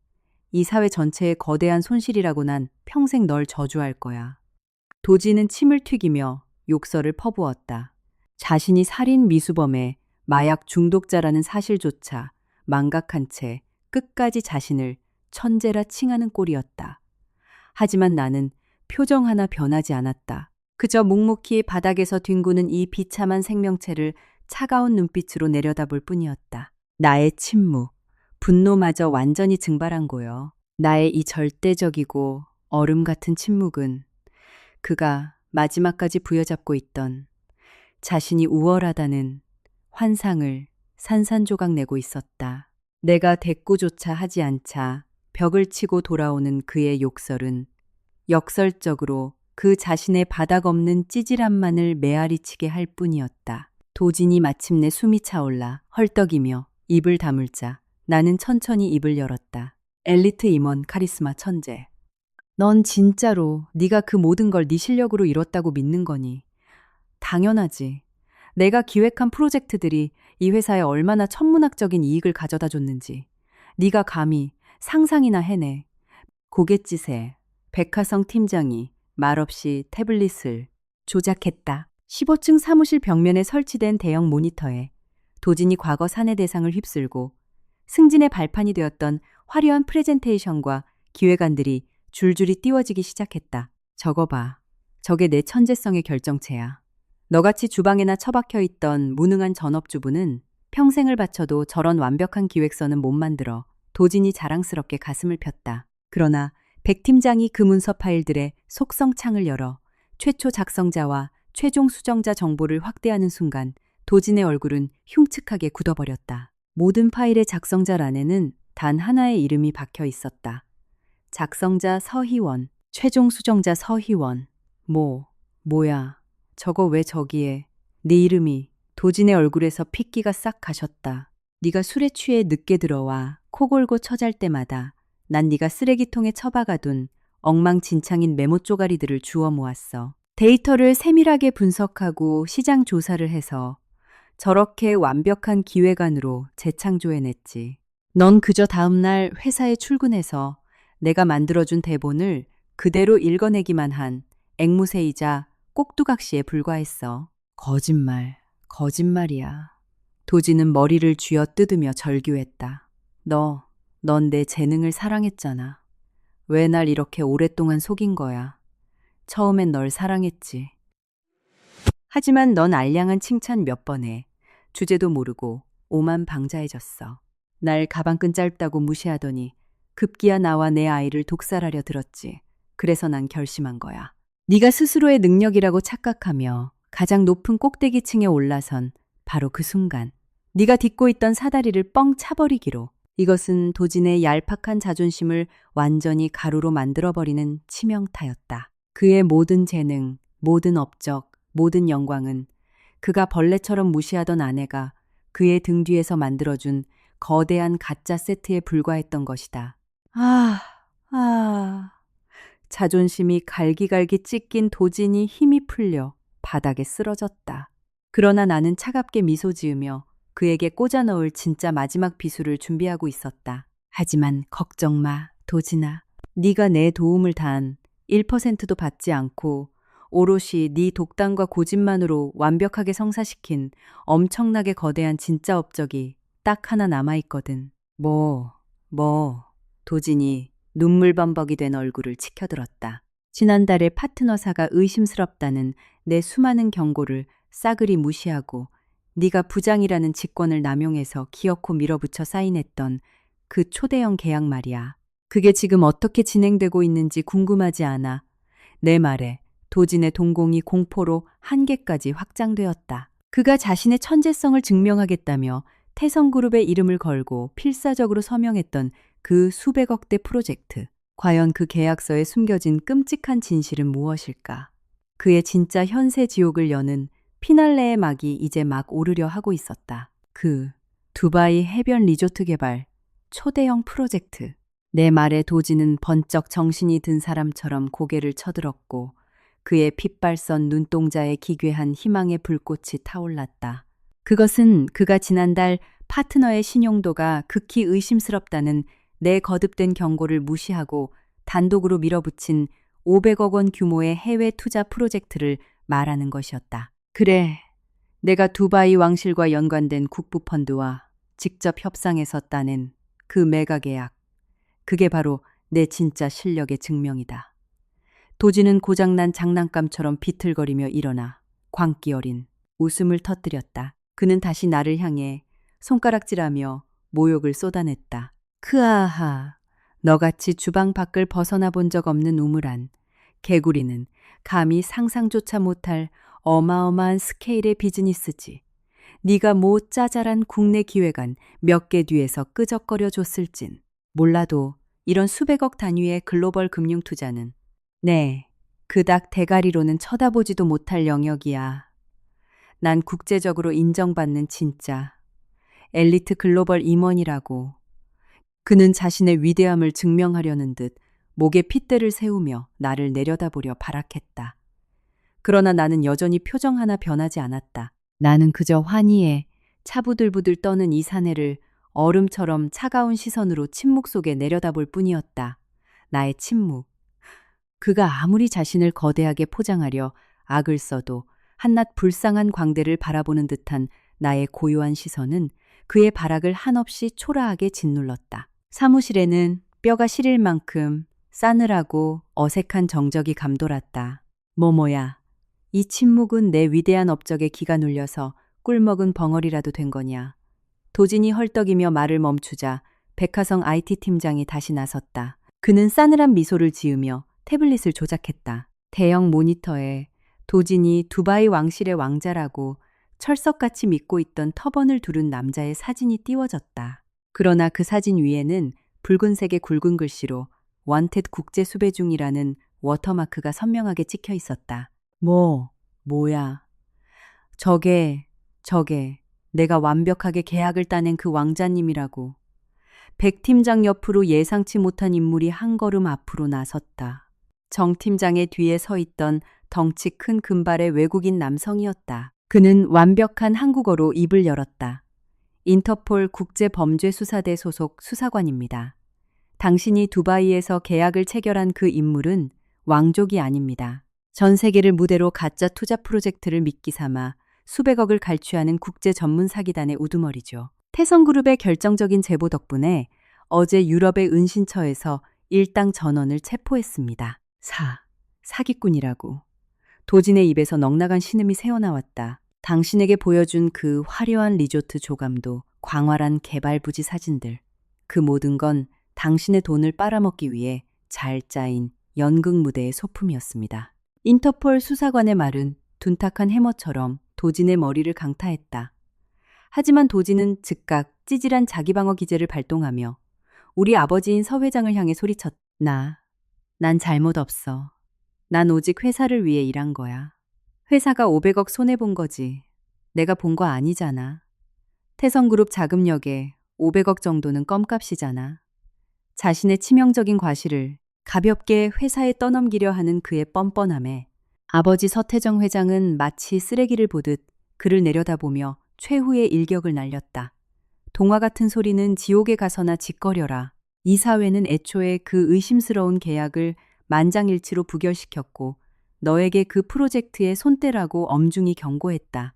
이 사회 전체의 거대한 손실이라고 난 평생 널 저주할 거야. 도지는 침을 튀기며 욕설을 퍼부었다. 자신이 살인 미수범의 마약 중독자라는 사실조차 망각한 채 끝까지 자신을 천재라 칭하는 꼴이었다. 하지만 나는 표정 하나 변하지 않았다. 그저 묵묵히 바닥에서 뒹구는 이 비참한 생명체를 차가운 눈빛으로 내려다볼 뿐이었다. 나의 침묵, 분노마저 완전히 증발한 거요. 나의 이 절대적이고 얼음 같은 침묵은 그가 마지막까지 부여잡고 있던 자신이 우월하다는 환상을 산산조각 내고 있었다. 내가 대꾸조차 하지 않자 벽을 치고 돌아오는 그의 욕설은 역설적으로 그 자신의 바닥 없는 찌질함만을 메아리치게 할 뿐이었다. 도진이 마침내 숨이 차올라 헐떡이며 입을 다물자 나는 천천히 입을 열었다. 엘리트 임원 카리스마 천재. 넌 진짜로 네가 그 모든 걸 네 실력으로 이뤘다고 믿는 거니? 당연하지. 내가 기획한 프로젝트들이 이 회사에 얼마나 천문학적인 이익을 가져다 줬는지 네가 감히 상상이나 해내. 고갯짓에 백화성 팀장이 말없이 태블릿을 조작했다. 15층 사무실 벽면에 설치된 대형 모니터에 도진이 과거 사내 대상을 휩쓸고 승진의 발판이 되었던 화려한 프레젠테이션과 기획안들이 줄줄이 띄워지기 시작했다. 저거 봐. 저게 내 천재성의 결정체야. 너같이 주방에나 처박혀 있던 무능한 전업주부는 평생을 바쳐도 저런 완벽한 기획서는 못 만들어. 도진이 자랑스럽게 가슴을 폈다. 그러나 백 팀장이 그 문서 파일들의 속성 창을 열어 최초 작성자와 최종 수정자 정보를 확대하는 순간 도진의 얼굴은 흉측하게 굳어버렸다. 모든 파일의 작성자란에는 단 하나의 이름이 박혀 있었다. 작성자 서희원, 최종 수정자 서희원. 뭐야. 저거 왜 저기에. 네 이름이. 도진의 얼굴에서 핏기가 싹 가셨다. 네가 술에 취해 늦게 들어와 코 골고 처잘 때마다 난 네가 쓰레기통에 처박아둔 엉망진창인 메모 쪼가리들을 주워 모았어. 데이터를 세밀하게 분석하고 시장 조사를 해서 저렇게 완벽한 기획안으로 재창조해냈지. 넌 그저 다음날 회사에 출근해서 내가 만들어준 대본을 그대로 읽어내기만 한 앵무새이자 꼭두각시에 불과했어. 거짓말이야. 도진은 머리를 쥐어 뜯으며 절규했다. 넌 내 재능을 사랑했잖아. 왜 날 이렇게 오랫동안 속인 거야? 처음엔 널 사랑했지. 하지만 넌 알량한 칭찬 몇 번에 주제도 모르고 오만방자해졌어. 날 가방끈 짧다고 무시하더니 급기야 나와 내 아이를 독살하려 들었지. 그래서 난 결심한 거야. 네가 스스로의 능력이라고 착각하며 가장 높은 꼭대기층에 올라선 바로 그 순간 네가 딛고 있던 사다리를 뻥 차버리기로. 이것은 도진의 얄팍한 자존심을 완전히 가루로 만들어버리는 치명타였다. 그의 모든 재능, 모든 업적, 모든 영광은 그가 벌레처럼 무시하던 아내가 그의 등 뒤에서 만들어준 거대한 가짜 세트에 불과했던 것이다. 자존심이 갈기갈기 찢긴 도진이 힘이 풀려 바닥에 쓰러졌다. 그러나 나는 차갑게 미소 지으며 그에게 꽂아 넣을 진짜 마지막 비수를 준비하고 있었다. 하지만 걱정 마, 도진아. 네가 내 도움을 단 1%도 받지 않고 오롯이 네 독단과 고집만으로 완벽하게 성사시킨 엄청나게 거대한 진짜 업적이 딱 하나 남아있거든. 도진이 눈물범벅이 된 얼굴을 치켜들었다. 지난달에 파트너사가 의심스럽다는 내 수많은 경고를 싸그리 무시하고 네가 부장이라는 직권을 남용해서 기어코 밀어붙여 사인했던 그 초대형 계약 말이야. 그게 지금 어떻게 진행되고 있는지 궁금하지 않아. 내 말에 도진의 동공이 공포로 한계까지 확장되었다. 그가 자신의 천재성을 증명하겠다며 태성그룹의 이름을 걸고 필사적으로 서명했던 그 수백억대 프로젝트. 과연 그 계약서에 숨겨진 끔찍한 진실은 무엇일까? 그의 진짜 현세 지옥을 여는 피날레의 막이 이제 막 오르려 하고 있었다. 그 두바이 해변 리조트 개발 초대형 프로젝트. 내 말에 도진은 번쩍 정신이 든 사람처럼 고개를 쳐들었고 그의 핏발선 눈동자에 기괴한 희망의 불꽃이 타올랐다. 그것은 그가 지난달 파트너의 신용도가 극히 의심스럽다는 내 거듭된 경고를 무시하고 단독으로 밀어붙인 500억 원 규모의 해외 투자 프로젝트를 말하는 것이었다. 그래, 내가 두바이 왕실과 연관된 국부펀드와 직접 협상해서 따낸 그 메가 계약. 그게 바로 내 진짜 실력의 증명이다. 도진은 고장난 장난감처럼 비틀거리며 일어나 광기 어린 웃음을 터뜨렸다. 그는 다시 나를 향해 손가락질하며 모욕을 쏟아냈다. 크아하, 너같이 주방 밖을 벗어나 본 적 없는 우물안. 개구리는 감히 상상조차 못할 어마어마한 스케일의 비즈니스지. 네가 뭐 짜잘한 국내 기획안 몇 개 뒤에서 끄적거려 줬을진. 몰라도 이런 수백억 단위의 글로벌 금융 투자는 그닥 대가리로는 쳐다보지도 못할 영역이야. 난 국제적으로 인정받는 진짜 엘리트 글로벌 임원이라고. 그는 자신의 위대함을 증명하려는 듯 목에 핏대를 세우며 나를 내려다보려 발악했다. 그러나 나는 여전히 표정 하나 변하지 않았다. 나는 그저 환희에 차부들부들 떠는 이 사내를 얼음처럼 차가운 시선으로 침묵 속에 내려다볼 뿐이었다. 나의 침묵. 그가 아무리 자신을 거대하게 포장하려 악을 써도 한낱 불쌍한 광대를 바라보는 듯한 나의 고요한 시선은 그의 발악을 한없이 초라하게 짓눌렀다. 사무실에는 뼈가 시릴 만큼 싸늘하고 어색한 정적이 감돌았다. 뭐야, 이 침묵은 내 위대한 업적에 기가 눌려서 꿀먹은 벙어리라도 된 거냐. 도진이 헐떡이며 말을 멈추자 백하성 IT 팀장이 다시 나섰다. 그는 싸늘한 미소를 지으며 태블릿을 조작했다. 대형 모니터에 도진이 두바이 왕실의 왕자라고 철석같이 믿고 있던 터번을 두른 남자의 사진이 띄워졌다. 그러나 그 사진 위에는 붉은색의 굵은 글씨로 원텟 국제 수배 중이라는 워터마크가 선명하게 찍혀 있었다. 뭐야. 저게 내가 완벽하게 계약을 따낸 그 왕자님이라고. 백 팀장 옆으로 예상치 못한 인물이 한 걸음 앞으로 나섰다. 정 팀장의 뒤에 서 있던 덩치 큰 금발의 외국인 남성이었다. 그는 완벽한 한국어로 입을 열었다. 인터폴 국제범죄수사대 소속 수사관입니다. 당신이 두바이에서 계약을 체결한 그 인물은 왕족이 아닙니다. 전 세계를 무대로 가짜 투자 프로젝트를 미끼 삼아 수백억을 갈취하는 국제 전문 사기단의 우두머리죠. 태성그룹의 결정적인 제보 덕분에 어제 유럽의 은신처에서 일당 전원을 체포했습니다. 사기꾼이라고. 도진의 입에서 넉나간 신음이 새어나왔다. 당신에게 보여준 그 화려한 리조트 조감도 광활한 개발부지 사진들. 그 모든 건 당신의 돈을 빨아먹기 위해 잘 짜인 연극 무대의 소품이었습니다. 인터폴 수사관의 말은 둔탁한 해머처럼 도진의 머리를 강타했다. 하지만 도진은 즉각 찌질한 자기방어 기제를 발동하며 우리 아버지인 서 회장을 향해 소리쳤다. 난 잘못 없어. 난 오직 회사를 위해 일한 거야. 회사가 500억 손해본 거지. 내가 본 거 아니잖아. 태성그룹 자금력에 500억 정도는 껌값이잖아. 자신의 치명적인 과실을 가볍게 회사에 떠넘기려 하는 그의 뻔뻔함에 아버지 서태정 회장은 마치 쓰레기를 보듯 그를 내려다보며 최후의 일격을 날렸다. 동화 같은 소리는 지옥에 가서나 짓거려라. 이 사회는 애초에 그 의심스러운 계약을 만장일치로 부결시켰고 너에게 그 프로젝트에 손대라고 엄중히 경고했다.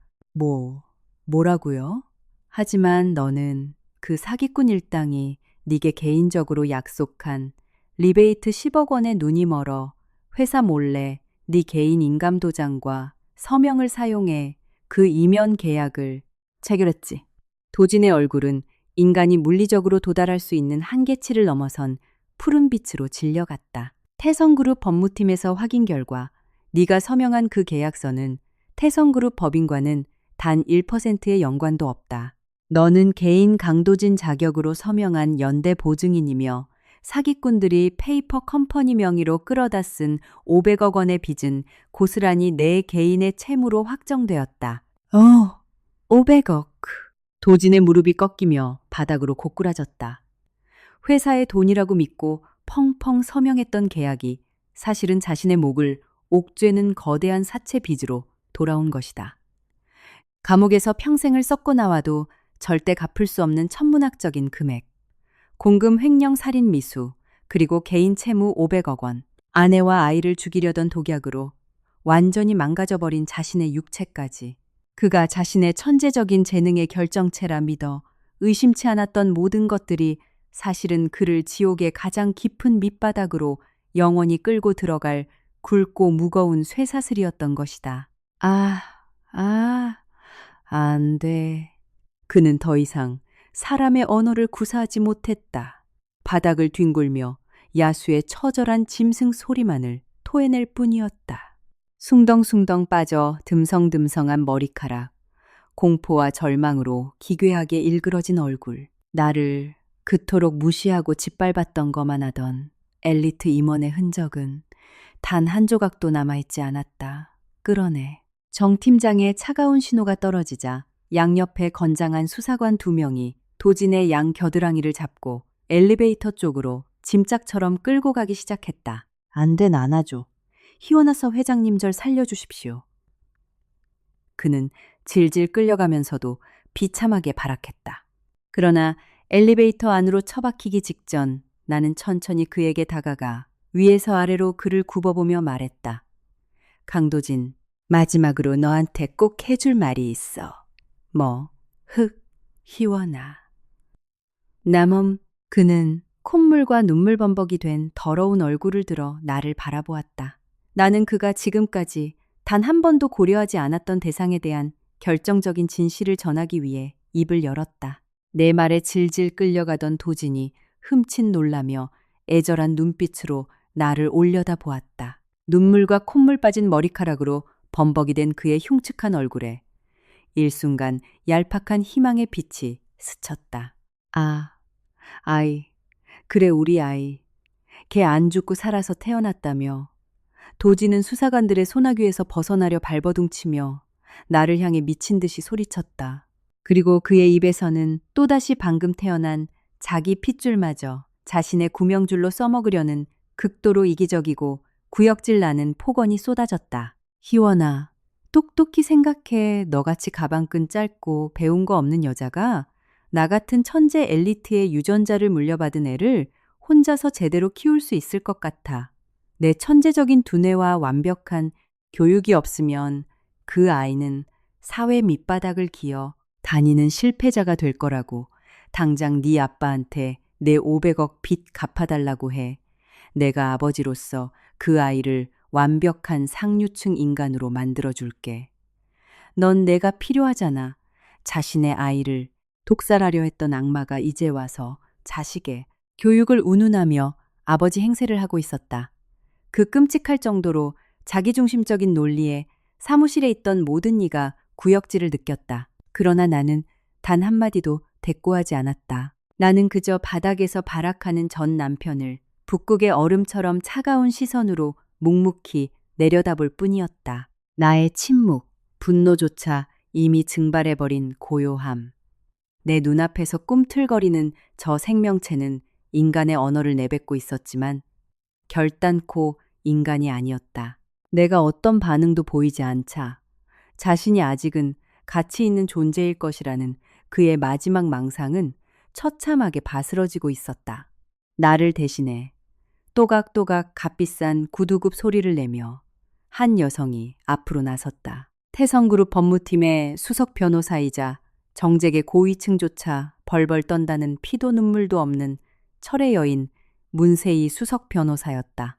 뭐라고요? 하지만 너는 그 사기꾼 일당이 네게 개인적으로 약속한 리베이트 10억 원에 눈이 멀어 회사 몰래 네 개인 인감도장과 서명을 사용해 그 이면 계약을 체결했지. 도진의 얼굴은 인간이 물리적으로 도달할 수 있는 한계치를 넘어선 푸른빛으로 질려갔다. 태성그룹 법무팀에서 확인 결과 네가 서명한 그 계약서는 태성그룹 법인과는 단 1%의 연관도 없다. 너는 개인 강도진 자격으로 서명한 연대 보증인이며 사기꾼들이 페이퍼 컴퍼니 명의로 끌어다 쓴 500억 원의 빚은 고스란히 내 개인의 채무로 확정되었다. 500억. 도진의 무릎이 꺾이며 바닥으로 고꾸라졌다. 회사의 돈이라고 믿고 펑펑 서명했던 계약이 사실은 자신의 목을 옥죄는 거대한 사채 빚으로 돌아온 것이다. 감옥에서 평생을 썩고 나와도 절대 갚을 수 없는 천문학적인 금액. 공금 횡령 살인 미수, 그리고 개인 채무 500억 원. 아내와 아이를 죽이려던 독약으로 완전히 망가져버린 자신의 육체까지. 그가 자신의 천재적인 재능의 결정체라 믿어 의심치 않았던 모든 것들이 사실은 그를 지옥의 가장 깊은 밑바닥으로 영원히 끌고 들어갈 굵고 무거운 쇠사슬이었던 것이다. 안 돼. 그는 더 이상 사람의 언어를 구사하지 못했다. 바닥을 뒹굴며 야수의 처절한 짐승 소리만을 토해낼 뿐이었다. 숭덩숭덩 빠져 듬성듬성한 머리카락, 공포와 절망으로 기괴하게 일그러진 얼굴, 나를 그토록 무시하고 짓밟았던 것만 하던 엘리트 임원의 흔적은 단 한 조각도 남아있지 않았다. 끌어내. 정 팀장의 차가운 신호가 떨어지자 양옆에 건장한 수사관 2명이 도진의 양 겨드랑이를 잡고 엘리베이터 쪽으로 짐짝처럼 끌고 가기 시작했다. 안 된 안아줘. 희원아서 회장님 절 살려주십시오. 그는 질질 끌려가면서도 비참하게 발악했다. 그러나 엘리베이터 안으로 처박히기 직전 나는 천천히 그에게 다가가 위에서 아래로 그를 굽어보며 말했다. 강도진, 마지막으로 너한테 꼭 해줄 말이 있어. 희원아. 그는 콧물과 눈물 범벅이 된 더러운 얼굴을 들어 나를 바라보았다. 나는 그가 지금까지 단 한 번도 고려하지 않았던 대상에 대한 결정적인 진실을 전하기 위해 입을 열었다. 내 말에 질질 끌려가던 도진이 흠칫 놀라며 애절한 눈빛으로 나를 올려다 보았다. 눈물과 콧물 빠진 머리카락으로 범벅이 된 그의 흉측한 얼굴에 일순간 얄팍한 희망의 빛이 스쳤다. 아이, 그래 우리 아이. 걔 안 죽고 살아서 태어났다며. 도지는 수사관들의 소나귀에서 벗어나려 발버둥치며 나를 향해 미친 듯이 소리쳤다. 그리고 그의 입에서는 또다시 방금 태어난 자기 핏줄마저 자신의 구명줄로 써먹으려는 극도로 이기적이고 구역질 나는 폭언이 쏟아졌다. 희원아, 똑똑히 생각해. 너같이 가방끈 짧고 배운 거 없는 여자가 나 같은 천재 엘리트의 유전자를 물려받은 애를 혼자서 제대로 키울 수 있을 것 같아. 내 천재적인 두뇌와 완벽한 교육이 없으면 그 아이는 사회 밑바닥을 기어 다니는 실패자가 될 거라고. 당장 네 아빠한테 내 500억 빚 갚아달라고 해. 내가 아버지로서 그 아이를 완벽한 상류층 인간으로 만들어줄게. 넌 내가 필요하잖아. 자신의 아이를 독살하려 했던 악마가 이제 와서 자식의 교육을 운운하며 아버지 행세를 하고 있었다. 그 끔찍할 정도로 자기중심적인 논리에 사무실에 있던 모든 이가 구역질을 느꼈다. 그러나 나는 단 한마디도 대꾸하지 않았다. 나는 그저 바닥에서 발악하는 전 남편을 북극의 얼음처럼 차가운 시선으로 묵묵히 내려다볼 뿐이었다. 나의 침묵, 분노조차 이미 증발해버린 고요함. 내 눈앞에서 꿈틀거리는 저 생명체는 인간의 언어를 내뱉고 있었지만 결단코 인간이 아니었다. 내가 어떤 반응도 보이지 않자 자신이 아직은 가치 있는 존재일 것이라는 그의 마지막 망상은 처참하게 바스러지고 있었다. 나를 대신해 또각또각 값비싼 구두굽 소리를 내며 한 여성이 앞으로 나섰다. 태성그룹 법무팀의 수석 변호사이자 정직의 고위층조차 벌벌 떤다는 피도 눈물도 없는 철의 여인 문세희 수석 변호사였다.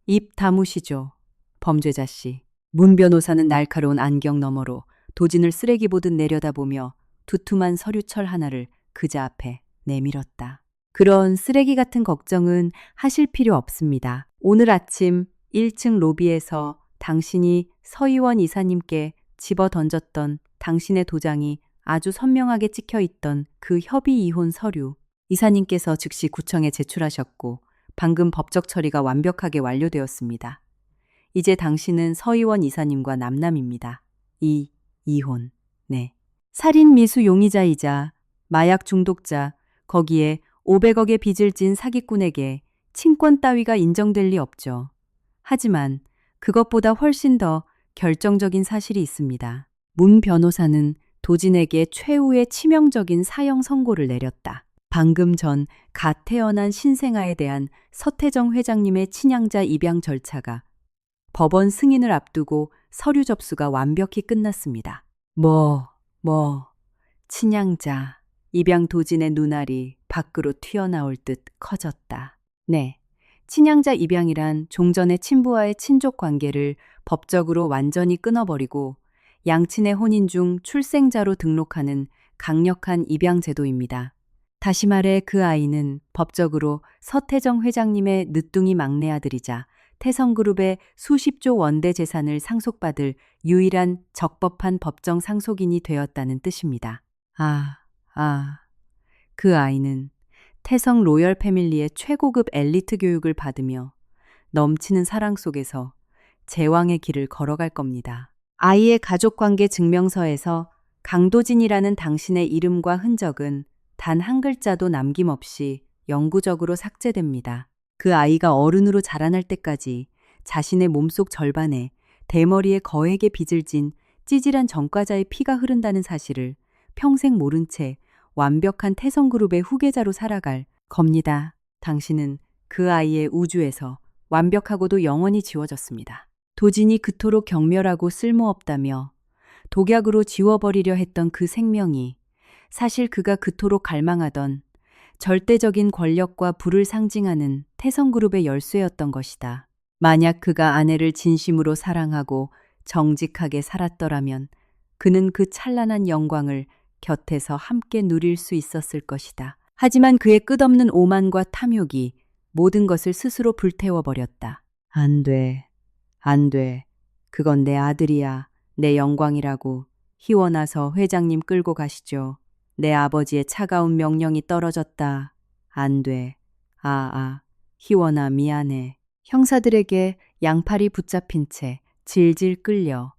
입 다무시죠, 범죄자 씨. 문 변호사는 날카로운 안경 너머로 도진을 쓰레기 보듯 내려다보며 두툼한 서류철 하나를 그자 앞에 내밀었다. 그런 쓰레기 같은 걱정은 하실 필요 없습니다. 오늘 아침 1층 로비에서 당신이 서희원 이사님께 집어 던졌던 당신의 도장이 아주 선명하게 찍혀 있던 그 협의 이혼 서류. 이사님께서 즉시 구청에 제출하셨고 방금 법적 처리가 완벽하게 완료되었습니다. 이제 당신은 서희원 이사님과 남남입니다. 이혼. 네. 살인 미수 용의자이자 마약 중독자, 거기에 500억의 빚을 진 사기꾼에게 친권 따위가 인정될 리 없죠. 하지만 그것보다 훨씬 더 결정적인 사실이 있습니다. 문 변호사는 도진에게 최후의 치명적인 사형 선고를 내렸다. 방금 전 갓 태어난 신생아에 대한 서태정 회장님의 친양자 입양 절차가 법원 승인을 앞두고 서류 접수가 완벽히 끝났습니다. 친양자, 입양 도진의 눈알이 밖으로 튀어나올 듯 커졌다. 네, 친양자 입양이란 종전의 친부와의 친족 관계를 법적으로 완전히 끊어버리고 양친의 혼인 중 출생자로 등록하는 강력한 입양 제도입니다. 다시 말해 그 아이는 법적으로 서태정 회장님의 늦둥이 막내 아들이자 태성그룹의 수십조 원대 재산을 상속받을 유일한 적법한 법정 상속인이 되었다는 뜻입니다. 그 아이는 태성 로열 패밀리의 최고급 엘리트 교육을 받으며 넘치는 사랑 속에서 제왕의 길을 걸어갈 겁니다. 아이의 가족관계 증명서에서 강도진이라는 당신의 이름과 흔적은 단 한 글자도 남김없이 영구적으로 삭제됩니다. 그 아이가 어른으로 자라날 때까지 자신의 몸속 절반에 대머리에 거액의 빚을 진 찌질한 전과자의 피가 흐른다는 사실을 평생 모른 채 완벽한 태성그룹의 후계자로 살아갈 겁니다. 당신은 그 아이의 우주에서 완벽하고도 영원히 지워졌습니다. 도진이 그토록 경멸하고 쓸모없다며 독약으로 지워버리려 했던 그 생명이 사실 그가 그토록 갈망하던 절대적인 권력과 부를 상징하는 태성그룹의 열쇠였던 것이다. 만약 그가 아내를 진심으로 사랑하고 정직하게 살았더라면 그는 그 찬란한 영광을 곁에서 함께 누릴 수 있었을 것이다. 하지만 그의 끝없는 오만과 탐욕이 모든 것을 스스로 불태워버렸다. 안 돼. 그건 내 아들이야. 내 영광이라고. 희원아서 회장님 끌고 가시죠. 내 아버지의 차가운 명령이 떨어졌다. 안 돼. 희원아 미안해. 형사들에게 양팔이 붙잡힌 채 질질 끌려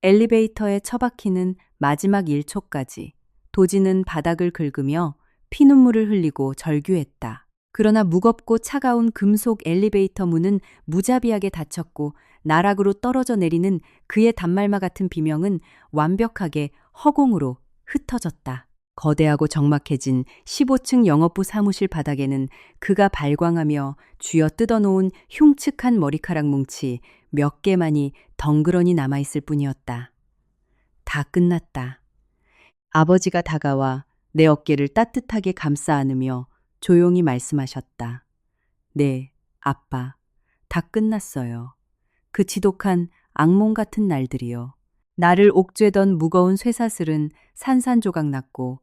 엘리베이터에 처박히는 마지막 1초까지 도진은 바닥을 긁으며 피눈물을 흘리고 절규했다. 그러나 무겁고 차가운 금속 엘리베이터 문은 무자비하게 닫혔고 나락으로 떨어져 내리는 그의 단말마 같은 비명은 완벽하게 허공으로 흩어졌다. 거대하고 적막해진 15층 영업부 사무실 바닥에는 그가 발광하며 쥐어 뜯어놓은 흉측한 머리카락 뭉치 몇 개만이 덩그러니 남아있을 뿐이었다. 다 끝났다. 아버지가 다가와 내 어깨를 따뜻하게 감싸 안으며 조용히 말씀하셨다. 네, 아빠. 다 끝났어요. 그 지독한 악몽 같은 날들이요. 나를 옥죄던 무거운 쇠사슬은 산산조각 났고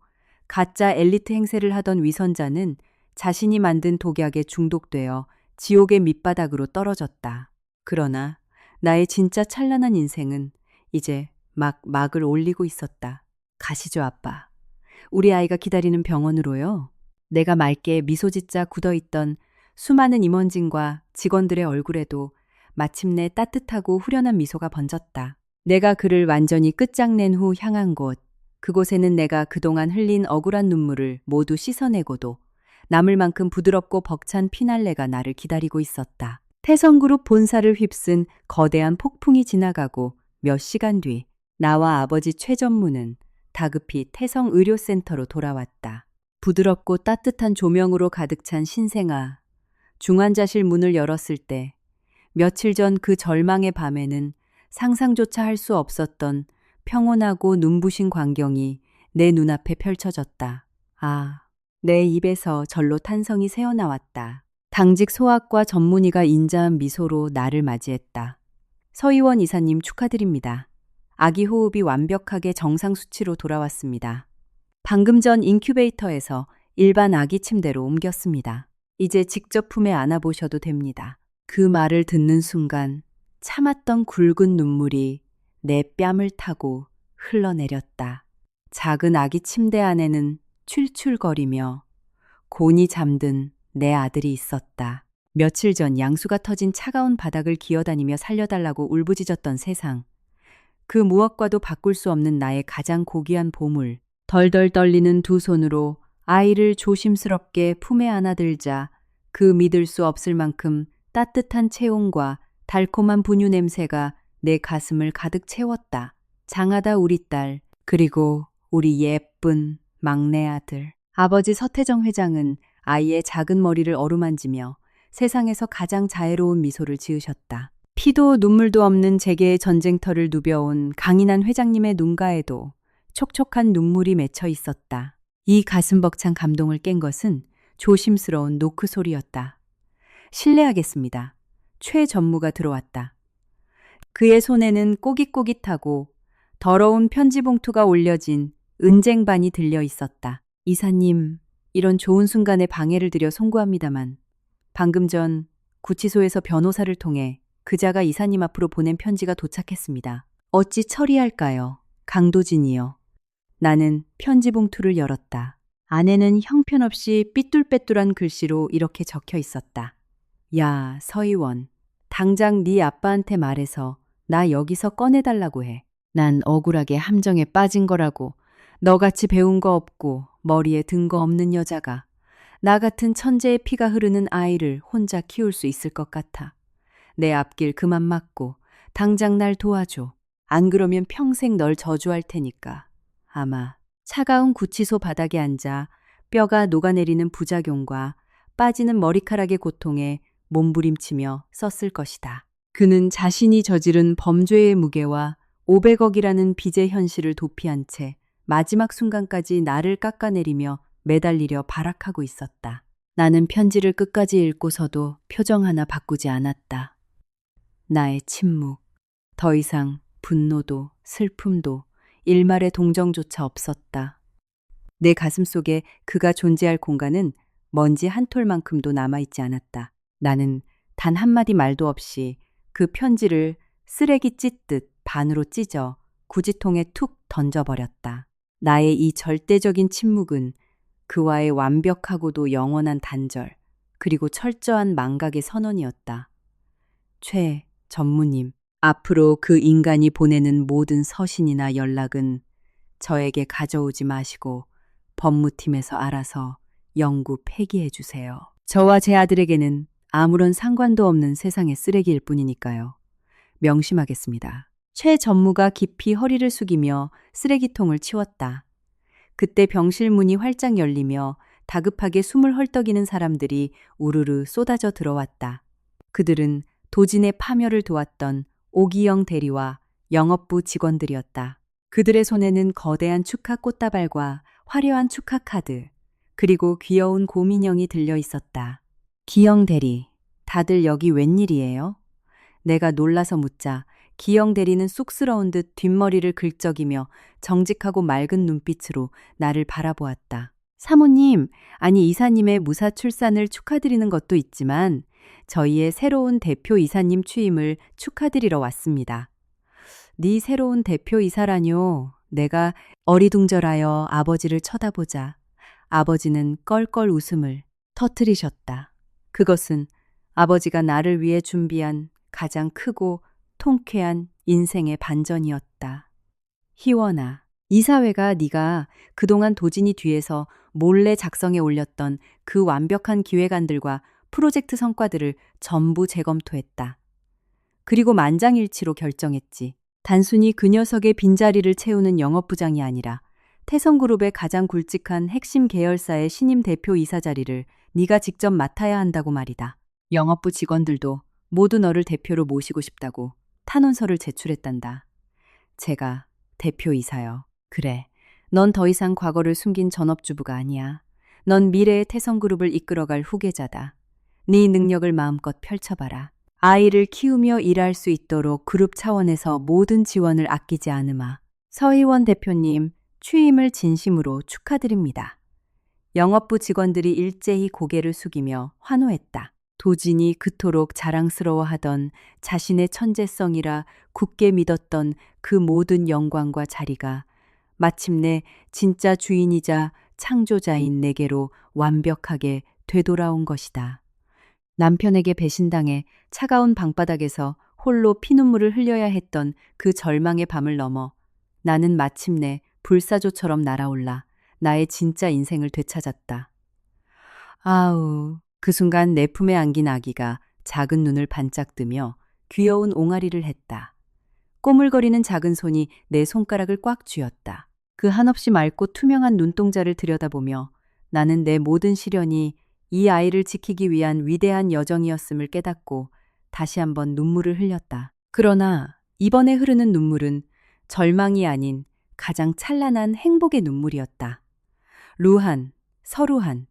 가짜 엘리트 행세를 하던 위선자는 자신이 만든 독약에 중독되어 지옥의 밑바닥으로 떨어졌다. 그러나 나의 진짜 찬란한 인생은 이제 막 막을 올리고 있었다. 가시죠, 아빠. 우리 아이가 기다리는 병원으로요. 내가 맑게 미소 짓자 굳어있던 수많은 임원진과 직원들의 얼굴에도 마침내 따뜻하고 후련한 미소가 번졌다. 내가 그를 완전히 끝장낸 후 향한 곳, 그곳에는 내가 그동안 흘린 억울한 눈물을 모두 씻어내고도 남을 만큼 부드럽고 벅찬 피날레가 나를 기다리고 있었다. 태성그룹 본사를 휩쓴 거대한 폭풍이 지나가고 몇 시간 뒤 나와 아버지 최 전무는 다급히 태성의료센터로 돌아왔다. 부드럽고 따뜻한 조명으로 가득 찬 신생아. 중환자실 문을 열었을 때 며칠 전 그 절망의 밤에는 상상조차 할 수 없었던 평온하고 눈부신 광경이 내 눈앞에 펼쳐졌다. 아, 내 입에서 절로 탄성이 새어나왔다. 당직 소아과 전문의가 인자한 미소로 나를 맞이했다. 서의원 이사님 축하드립니다. 아기 호흡이 완벽하게 정상 수치로 돌아왔습니다. 방금 전 인큐베이터에서 일반 아기 침대로 옮겼습니다. 이제 직접 품에 안아보셔도 됩니다. 그 말을 듣는 순간 참았던 굵은 눈물이 내 뺨을 타고 흘러내렸다. 작은 아기 침대 안에는 출출거리며 곤히 잠든 내 아들이 있었다. 며칠 전 양수가 터진 차가운 바닥을 기어다니며 살려달라고 울부짖었던 세상. 그 무엇과도 바꿀 수 없는 나의 가장 고귀한 보물. 덜덜 떨리는 두 손으로 아이를 조심스럽게 품에 안아들자 그 믿을 수 없을 만큼 따뜻한 체온과 달콤한 분유 냄새가 내 가슴을 가득 채웠다. 장하다 우리 딸, 그리고 우리 예쁜 막내 아들. 아버지 서태정 회장은 아이의 작은 머리를 어루만지며 세상에서 가장 자애로운 미소를 지으셨다. 피도 눈물도 없는 재계의 전쟁터를 누벼온 강인한 회장님의 눈가에도 촉촉한 눈물이 맺혀 있었다. 이 가슴 벅찬 감동을 깬 것은 조심스러운 노크 소리였다. 실례하겠습니다. 최 전무가 들어왔다. 그의 손에는 꼬깃꼬깃하고 더러운 편지 봉투가 올려진 은쟁반이 들려 있었다. 이사님, 이런 좋은 순간에 방해를 드려 송구합니다만 방금 전 구치소에서 변호사를 통해 그자가 이사님 앞으로 보낸 편지가 도착했습니다. 어찌 처리할까요? 강도진이요. 나는 편지 봉투를 열었다. 안에는 형편없이 삐뚤빼뚤한 글씨로 이렇게 적혀 있었다. 야, 서의원. 당장 네 아빠한테 말해서 나 여기서 꺼내달라고 해. 난 억울하게 함정에 빠진 거라고. 너같이 배운 거 없고 머리에 든 거 없는 여자가 나 같은 천재의 피가 흐르는 아이를 혼자 키울 수 있을 것 같아. 내 앞길 그만 막고 당장 날 도와줘. 안 그러면 평생 널 저주할 테니까. 아마 차가운 구치소 바닥에 앉아 뼈가 녹아내리는 부작용과 빠지는 머리카락의 고통에 몸부림치며 썼을 것이다. 그는 자신이 저지른 범죄의 무게와 500억이라는 빚의 현실을 도피한 채 마지막 순간까지 나를 깎아내리며 매달리려 발악하고 있었다. 나는 편지를 끝까지 읽고서도 표정 하나 바꾸지 않았다. 나의 침묵. 더 이상 분노도 슬픔도 일말의 동정조차 없었다. 내 가슴 속에 그가 존재할 공간은 먼지 한 톨만큼도 남아있지 않았다. 나는 단 한마디 말도 없이 그 편지를 쓰레기 찢듯 반으로 찢어 구지통에 툭 던져버렸다. 나의 이 절대적인 침묵은 그와의 완벽하고도 영원한 단절, 그리고 철저한 망각의 선언이었다. 최 전무님, 앞으로 그 인간이 보내는 모든 서신이나 연락은 저에게 가져오지 마시고 법무팀에서 알아서 영구 폐기해 주세요. 저와 제 아들에게는 아무런 상관도 없는 세상의 쓰레기일 뿐이니까요. 명심하겠습니다. 최 전무가 깊이 허리를 숙이며 쓰레기통을 치웠다. 그때 병실 문이 활짝 열리며 다급하게 숨을 헐떡이는 사람들이 우르르 쏟아져 들어왔다. 그들은 도진의 파멸을 도왔던 오기영 대리와 영업부 직원들이었다. 그들의 손에는 거대한 축하 꽃다발과 화려한 축하 카드, 그리고 귀여운 곰인형이 들려 있었다. 기영 대리, 다들 여기 웬일이에요? 내가 놀라서 묻자 기영 대리는 쑥스러운 듯 뒷머리를 긁적이며 정직하고 맑은 눈빛으로 나를 바라보았다. 사모님, 아니 이사님의 무사 출산을 축하드리는 것도 있지만 저희의 새로운 대표 이사님 취임을 축하드리러 왔습니다. 네 새로운 대표 이사라뇨. 내가 어리둥절하여 아버지를 쳐다보자 아버지는 껄껄 웃음을 터뜨리셨다. 그것은 아버지가 나를 위해 준비한 가장 크고 통쾌한 인생의 반전이었다. 희원아, 이사회가 네가 그동안 도진이 뒤에서 몰래 작성해 올렸던 그 완벽한 기획안들과 프로젝트 성과들을 전부 재검토했다. 그리고 만장일치로 결정했지. 단순히 그 녀석의 빈자리를 채우는 영업부장이 아니라 태성그룹의 가장 굵직한 핵심 계열사의 신임 대표 이사 자리를 네가 직접 맡아야 한다고 말이다. 영업부 직원들도 모두 너를 대표로 모시고 싶다고 탄원서를 제출했단다. 제가 대표이사요. 그래, 넌 더 이상 과거를 숨긴 전업주부가 아니야. 넌 미래의 태성그룹을 이끌어갈 후계자다. 네 능력을 마음껏 펼쳐봐라. 아이를 키우며 일할 수 있도록 그룹 차원에서 모든 지원을 아끼지 않으마. 서희원 대표님, 취임을 진심으로 축하드립니다. 영업부 직원들이 일제히 고개를 숙이며 환호했다. 도진이 그토록 자랑스러워하던 자신의 천재성이라 굳게 믿었던 그 모든 영광과 자리가 마침내 진짜 주인이자 창조자인 내게로 완벽하게 되돌아온 것이다. 남편에게 배신당해 차가운 방바닥에서 홀로 피눈물을 흘려야 했던 그 절망의 밤을 넘어 나는 마침내 불사조처럼 날아올라 나의 진짜 인생을 되찾았다. 아우, 그 순간 내 품에 안긴 아기가 작은 눈을 반짝 뜨며 귀여운 옹알이를 했다. 꼬물거리는 작은 손이 내 손가락을 꽉 쥐었다. 그 한없이 맑고 투명한 눈동자를 들여다보며 나는 내 모든 시련이 이 아이를 지키기 위한 위대한 여정이었음을 깨닫고 다시 한번 눈물을 흘렸다. 그러나 이번에 흐르는 눈물은 절망이 아닌 가장 찬란한 행복의 눈물이었다. 루한, 서루한.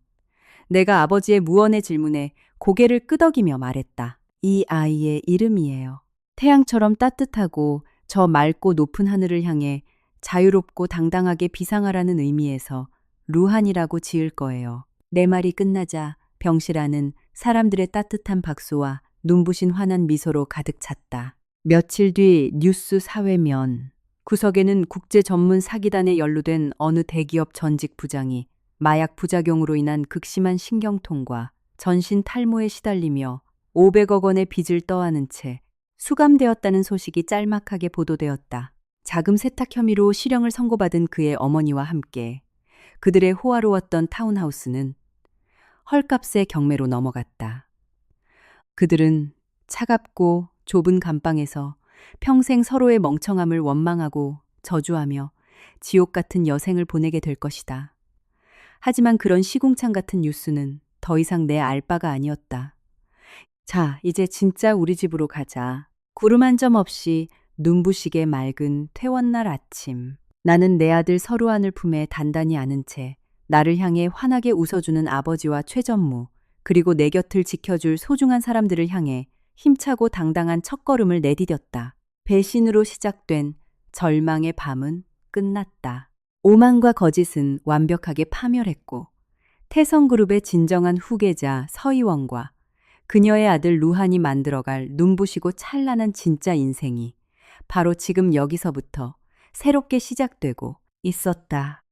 내가 아버지의 무언의 질문에 고개를 끄덕이며 말했다. 이 아이의 이름이에요. 태양처럼 따뜻하고 저 맑고 높은 하늘을 향해 자유롭고 당당하게 비상하라는 의미에서 루한이라고 지을 거예요. 내 말이 끝나자 병실안은 사람들의 따뜻한 박수와 눈부신 환한 미소로 가득 찼다. 며칠 뒤 뉴스 사회면 구석에는 국제 전문 사기단에 연루된 어느 대기업 전직 부장이 마약 부작용으로 인한 극심한 신경통과 전신 탈모에 시달리며 500억 원의 빚을 떠안은 채 수감되었다는 소식이 짤막하게 보도되었다. 자금 세탁 혐의로 실형을 선고받은 그의 어머니와 함께 그들의 호화로웠던 타운하우스는 헐값의 경매로 넘어갔다. 그들은 차갑고 좁은 감방에서 평생 서로의 멍청함을 원망하고 저주하며 지옥 같은 여생을 보내게 될 것이다. 하지만 그런 시궁창 같은 뉴스는 더 이상 내 알바가 아니었다. 자, 이제 진짜 우리 집으로 가자. 구름 한 점 없이 눈부시게 맑은 퇴원날 아침. 나는 내 아들 서루한을 품에 단단히 안은 채 나를 향해 환하게 웃어주는 아버지와 최전무, 그리고 내 곁을 지켜줄 소중한 사람들을 향해 힘차고 당당한 첫걸음을 내디뎠다. 배신으로 시작된 절망의 밤은 끝났다. 오만과 거짓은 완벽하게 파멸했고 태성그룹의 진정한 후계자 서희원과 그녀의 아들 루한이 만들어갈 눈부시고 찬란한 진짜 인생이 바로 지금 여기서부터 새롭게 시작되고 있었다.